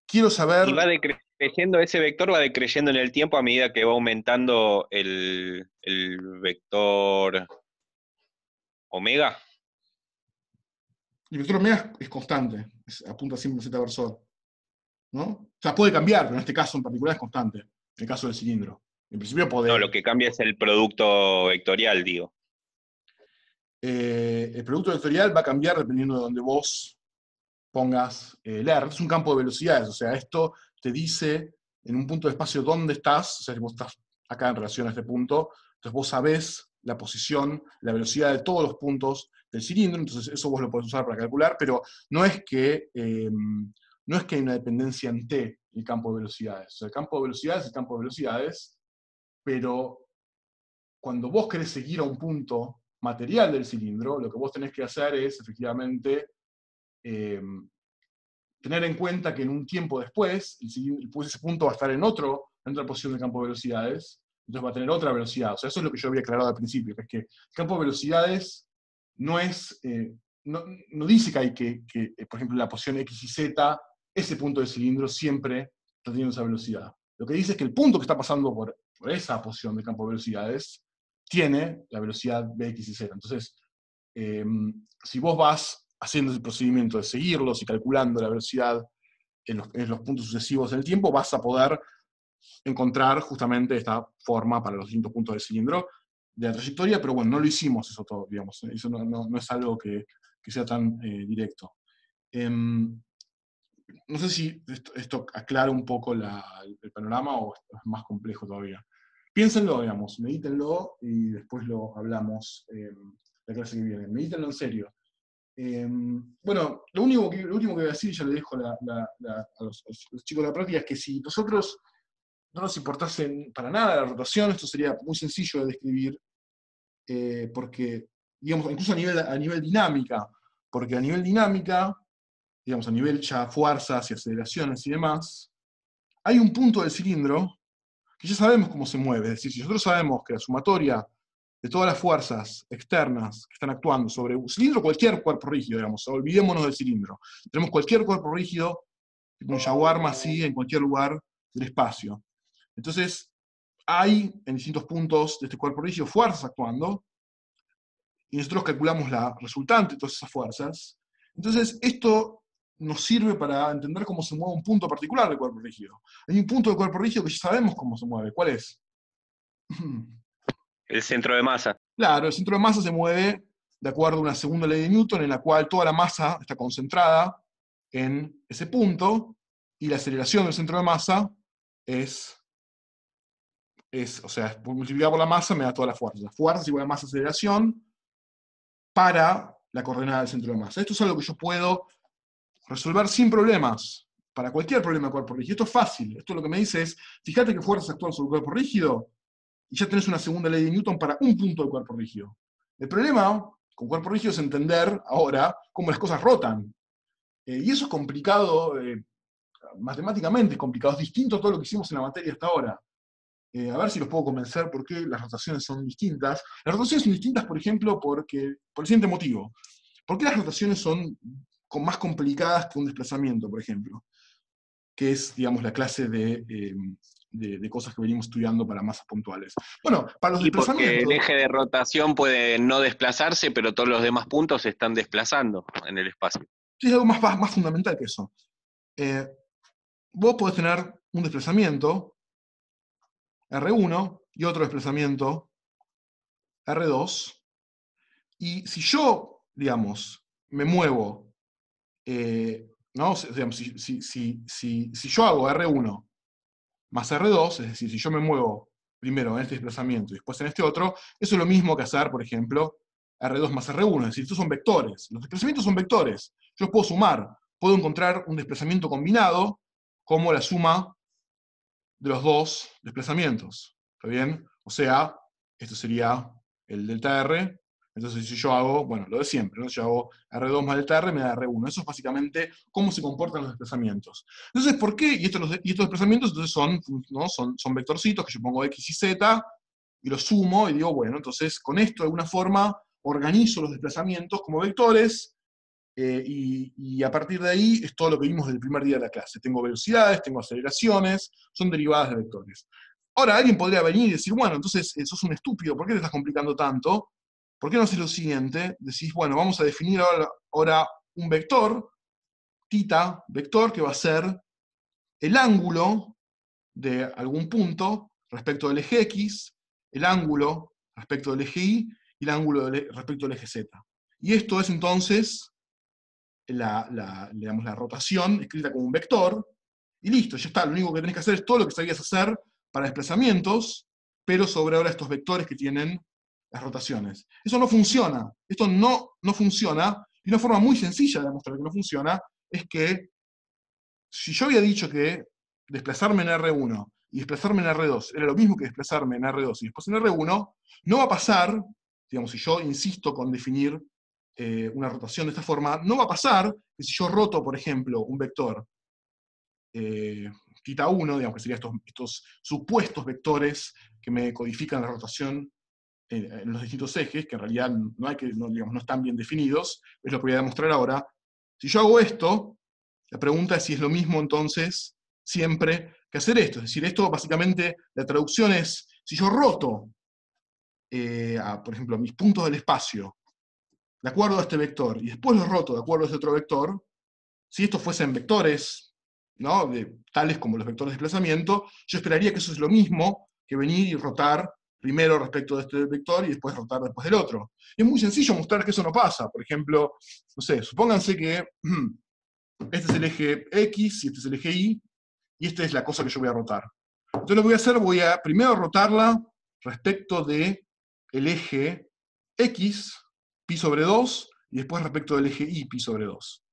Quiero saber... Y va decreciendo, ese vector va decreciendo en el tiempo a medida que va aumentando el vector omega. El vector omega es constante, apunta siempre a z versor, ¿no? O sea, puede cambiar, pero en este caso en particular es constante, en el caso del cilindro. En principio puede... No, lo que cambia es el producto vectorial, digo. El producto vectorial va a cambiar dependiendo de donde vos pongas el R. Es un campo de velocidades, o sea, esto te dice en un punto de espacio dónde estás, o sea, si vos estás acá en relación a este punto, entonces vos sabés la posición, la velocidad de todos los puntos del cilindro, entonces eso vos lo podés usar para calcular, pero no es que hay una dependencia en T el campo de velocidades. O sea, el campo de velocidades es el campo de velocidades, pero cuando vos querés seguir a un punto material del cilindro, lo que vos tenés que hacer es, efectivamente, tener en cuenta que en un tiempo después, ese punto va a estar en otra posición del campo de velocidades, entonces va a tener otra velocidad. O sea, eso es lo que yo había aclarado al principio, que es que el campo de velocidades no es, no dice que hay por ejemplo, en la posición X y Z, ese punto del cilindro siempre está teniendo esa velocidad. Lo que dice es que el punto que está pasando por esa posición del campo de velocidades tiene la velocidad de X y Z. Entonces, si vos vas haciendo el procedimiento de seguirlos y calculando la velocidad en los puntos sucesivos del tiempo, vas a poder encontrar justamente esta forma para los distintos puntos del cilindro de la trayectoria, pero bueno, no lo hicimos eso todo, digamos. Eso no es algo que sea tan directo. No sé si esto aclara un poco el panorama o es más complejo todavía. Piénsenlo, digamos, medítenlo y después lo hablamos la clase que viene. Medítenlo en serio. Bueno, lo último que voy a decir, ya le dejo a los chicos de la práctica, es que si nosotros no nos importase para nada la rotación, esto sería muy sencillo de describir, porque, digamos, incluso a nivel dinámica, porque a nivel dinámica, digamos, a nivel ya fuerzas y aceleraciones y demás, hay un punto del cilindro que ya sabemos cómo se mueve. Es decir, si nosotros sabemos que la sumatoria de todas las fuerzas externas que están actuando sobre un cilindro, cualquier cuerpo rígido, digamos, olvidémonos del cilindro. Tenemos cualquier cuerpo rígido, tipo un shawarma así, en cualquier lugar del espacio. Entonces, hay en distintos puntos de este cuerpo rígido fuerzas actuando, y nosotros calculamos la resultante de todas esas fuerzas. Entonces, esto nos sirve para entender cómo se mueve un punto particular del cuerpo rígido. Hay un punto del cuerpo rígido que ya sabemos cómo se mueve. ¿Cuál es? El centro de masa. Claro, el centro de masa se mueve de acuerdo a una segunda ley de Newton en la cual toda la masa está concentrada en ese punto, y la aceleración del centro de masa es o sea, multiplicado por la masa me da toda la fuerza. La fuerza es igual a masa aceleración para la coordenada del centro de masa. Esto es algo que yo puedo resolver sin problemas, para cualquier problema de cuerpo rígido. Esto es fácil. Esto lo que me dice es, fíjate qué fuerzas actúan sobre el cuerpo rígido, y ya tenés una segunda ley de Newton para un punto del cuerpo rígido. El problema con cuerpo rígido es entender ahora cómo las cosas rotan. Y eso es complicado, matemáticamente es complicado, es distinto a todo lo que hicimos en la materia hasta ahora. A ver si los puedo convencer por qué las rotaciones son distintas. Las rotaciones son distintas, por ejemplo, por el siguiente motivo. ¿Por qué las rotaciones son más complicadas que un desplazamiento, por ejemplo? Que es, digamos, la clase de cosas que venimos estudiando para masas puntuales. Bueno, para los Y porque desplazamientos... el eje de rotación puede no desplazarse, pero todos los demás puntos se están desplazando en el espacio. Sí, es algo más fundamental que eso. Vos podés tener un desplazamiento R1 y otro desplazamiento R2, y si yo, digamos, me muevo, ¿no? Digamos, si yo hago R1 más R2, es decir, si yo me muevo primero en este desplazamiento y después en este otro, eso es lo mismo que hacer, por ejemplo, R2 más R1, es decir, estos son vectores. Los desplazamientos son vectores. Yo los puedo sumar, puedo encontrar un desplazamiento combinado como la suma de los dos desplazamientos. ¿Está bien? O sea, esto sería el delta R. Entonces, si yo hago, bueno, lo de siempre, ¿no? Si yo hago R2 más delta R, me da R1. Eso es básicamente cómo se comportan los desplazamientos. Entonces, ¿por qué? Y estos desplazamientos entonces son vectorcitos que yo pongo X y Z, y los sumo, y digo, bueno, entonces con esto de alguna forma organizo los desplazamientos como vectores, y a partir de ahí es todo lo que vimos del primer día de la clase. Tengo velocidades, tengo aceleraciones, son derivadas de vectores. Ahora, alguien podría venir y decir, bueno, entonces sos un estúpido, ¿por qué te estás complicando tanto? ¿Por qué no haces lo siguiente? Decís, bueno, vamos a definir ahora un vector, θ, vector, que va a ser el ángulo de algún punto respecto del eje X, el ángulo respecto del eje Y, y el ángulo respecto del eje Z. Y esto es entonces digamos, la rotación escrita como un vector, y listo, ya está. Lo único que tenés que hacer es todo lo que sabías hacer para desplazamientos, pero sobre ahora estos vectores que tienen las rotaciones. Eso no funciona. Esto no funciona, y una forma muy sencilla de demostrar que no funciona es que si yo había dicho que desplazarme en R1 y desplazarme en R2 era lo mismo que desplazarme en R2 y después en R1, no va a pasar, digamos, si yo insisto con definir una rotación de esta forma, no va a pasar que si yo roto, por ejemplo, un vector θ1, digamos que serían estos supuestos vectores que me codifican la rotación en los distintos ejes, que en realidad no están bien definidos, es lo que voy a demostrar ahora. Si yo hago esto, la pregunta es si es lo mismo entonces siempre que hacer esto. Es decir, esto básicamente, la traducción es, si yo roto, por ejemplo, mis puntos del espacio, de acuerdo a este vector, y después los roto de acuerdo a este otro vector, si estos fuesen vectores, ¿no? Tales como los vectores de desplazamiento, yo esperaría que eso es lo mismo que venir y rotar primero respecto de este vector y después rotar después del otro. Y es muy sencillo mostrar que eso no pasa. Por ejemplo, no sé, supónganse que este es el eje X y este es el eje Y, y esta es la cosa que yo voy a rotar. Entonces lo que voy a hacer, voy a primero rotarla respecto del eje X, pi sobre 2, y después respecto del eje Y, pi sobre 2.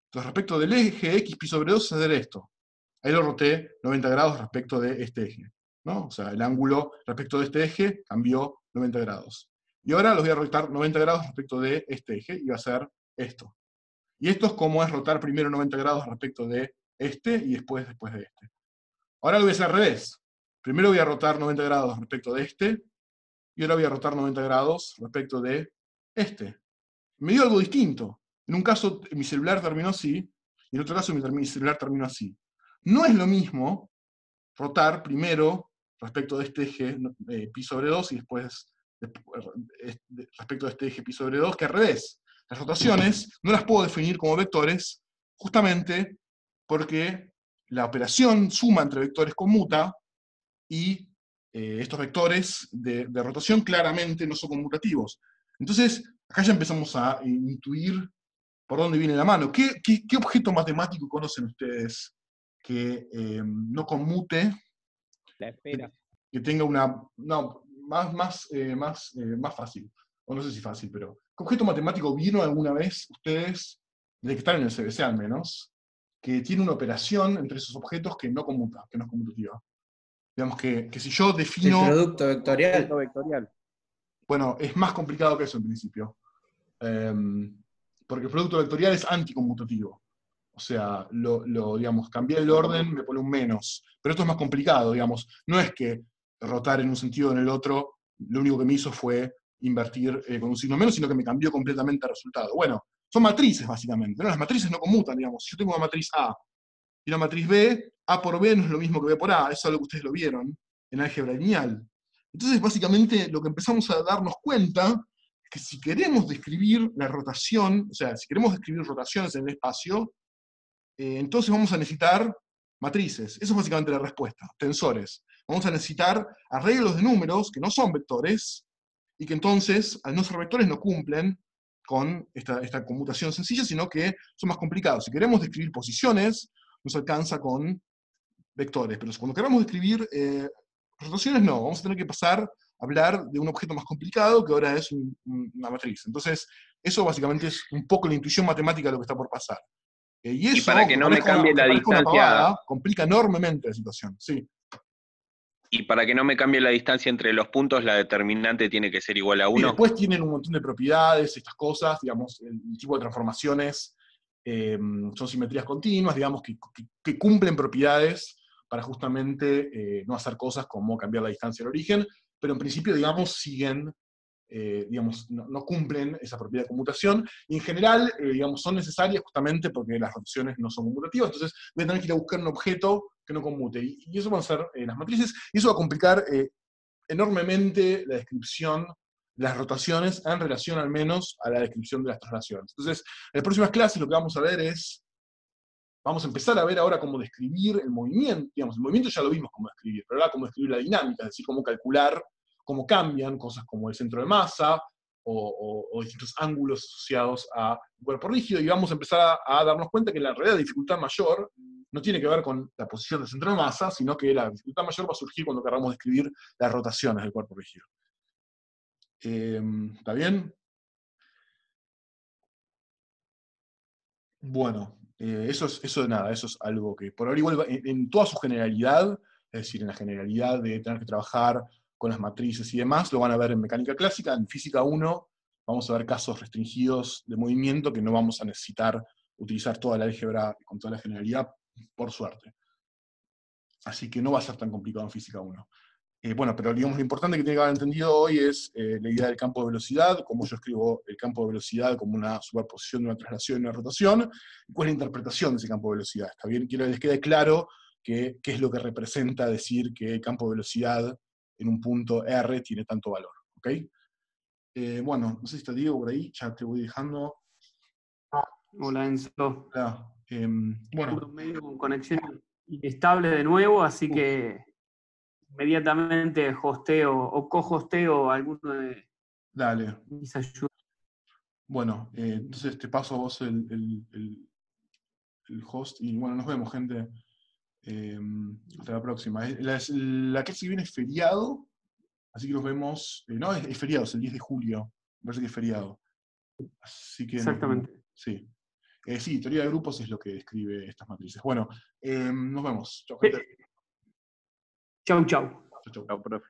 Entonces respecto del eje X, pi sobre 2, es hacer esto. Ahí lo roté 90 grados respecto de este eje, ¿no? O sea, el ángulo respecto de este eje cambió 90 grados. Y ahora los voy a rotar 90 grados respecto de este eje, y va a ser esto. Y esto es como es rotar primero 90 grados respecto de este, y después de este. Ahora lo voy a hacer al revés. Primero voy a rotar 90 grados respecto de este, y ahora voy a rotar 90 grados respecto de este. Me dio algo distinto. En un caso mi celular terminó así, y en otro caso mi celular terminó así. No es lo mismo rotar primero respecto de este eje pi sobre 2 y después respecto de este eje pi sobre 2 que al revés. Las rotaciones no las puedo definir como vectores justamente porque la operación suma entre vectores conmuta, y estos vectores de rotación claramente no son conmutativos. Entonces, acá ya empezamos a intuir por dónde viene la mano. ¿Qué objeto matemático conocen ustedes que no conmute, La esfera. que tenga una... No, más fácil. O no sé si fácil, pero... ¿Qué objeto matemático vieron alguna vez ustedes, desde que están en el CBC al menos, que tiene una operación entre esos objetos que no conmuta, que no es conmutativa? Digamos que si yo defino... El producto vectorial. Producto vectorial. Bueno, es más complicado que eso en principio. Porque el producto vectorial es anticonmutativo. O sea, digamos, cambiar el orden me pone un menos. Pero esto es más complicado, digamos. No es que rotar en un sentido o en el otro, lo único que me hizo fue invertir con un signo menos, sino que me cambió completamente el resultado. Bueno, son matrices, básicamente, ¿no? Las matrices no conmutan, digamos. Si yo tengo una matriz A y una matriz B, A por B no es lo mismo que B por A. Eso es algo que ustedes lo vieron en álgebra lineal. Entonces, básicamente, lo que empezamos a darnos cuenta es que si queremos describir la rotación, o sea, si queremos describir rotaciones en el espacio, entonces vamos a necesitar matrices. Esa es básicamente la respuesta, tensores. Vamos a necesitar arreglos de números que no son vectores, y que entonces, al no ser vectores, no cumplen con esta conmutación sencilla, sino que son más complicados. Si queremos describir posiciones, nos alcanza con vectores, pero cuando queramos describir rotaciones, no, vamos a tener que pasar a hablar de un objeto más complicado, que ahora es una matriz. Entonces, eso básicamente es un poco la intuición matemática de lo que está por pasar. Y eso, para que no me cambie la distancia, una pavada, complica enormemente la situación. Sí. Y para que no me cambie la distancia entre los puntos, la determinante tiene que ser igual a 1. Y después tienen un montón de propiedades, estas cosas, digamos, el tipo de transformaciones son simetrías continuas, digamos, que cumplen propiedades para justamente no hacer cosas como cambiar la distancia del origen, pero en principio, digamos, siguen, digamos, no cumplen esa propiedad de conmutación, y en general, digamos, son necesarias justamente porque las rotaciones no son conmutativas, entonces voy a tener que ir a buscar un objeto que no conmute, y eso van a ser las matrices, y eso va a complicar enormemente la descripción de las rotaciones en relación al menos a la descripción de las traslaciones. Entonces, en las próximas clases lo que vamos a ver es, vamos a empezar a ver ahora cómo describir el movimiento, digamos, el movimiento ya lo vimos cómo describir, pero ahora cómo describir la dinámica, es decir, cómo calcular, cómo cambian cosas como el centro de masa, o distintos ángulos asociados a un cuerpo rígido, y vamos a empezar a darnos cuenta que la realidad de dificultad mayor no tiene que ver con la posición del centro de masa, sino que la dificultad mayor va a surgir cuando queramos describir las rotaciones del cuerpo rígido. ¿Está bien? Bueno, eso es algo que por ahora igual en toda su generalidad, es decir, en la generalidad de tener que trabajar con las matrices y demás, lo van a ver en mecánica clásica. En física 1 vamos a ver casos restringidos de movimiento que no vamos a necesitar utilizar toda la álgebra con toda la generalidad, por suerte. Así que no va a ser tan complicado en física 1. Bueno, pero digamos lo importante que tiene que haber entendido hoy es la idea del campo de velocidad, cómo yo escribo el campo de velocidad como una superposición de una traslación y una rotación, y cuál es la interpretación de ese campo de velocidad. ¿Está bien? Quiero que les quede claro qué es lo que representa decir que el campo de velocidad en un punto R tiene tanto valor. ¿Ok? Bueno, no sé si está Diego por ahí, ya te voy dejando. Hola Enzo. Hola. Bueno. Medio con conexión inestable de nuevo, así que inmediatamente hosteo o co-hosteo alguno de mis ayudas. Bueno, entonces te paso a vos el host y bueno, nos vemos, gente. Hasta la próxima. La clase que viene es feriado, así que nos vemos. No, es feriado, es el 10 de julio. Me parece que es feriado. Así que exactamente. Sí. Sí, teoría de grupos es lo que describe estas matrices. Bueno, nos vemos. Chau, gente. Chau, chau. Chau, profe.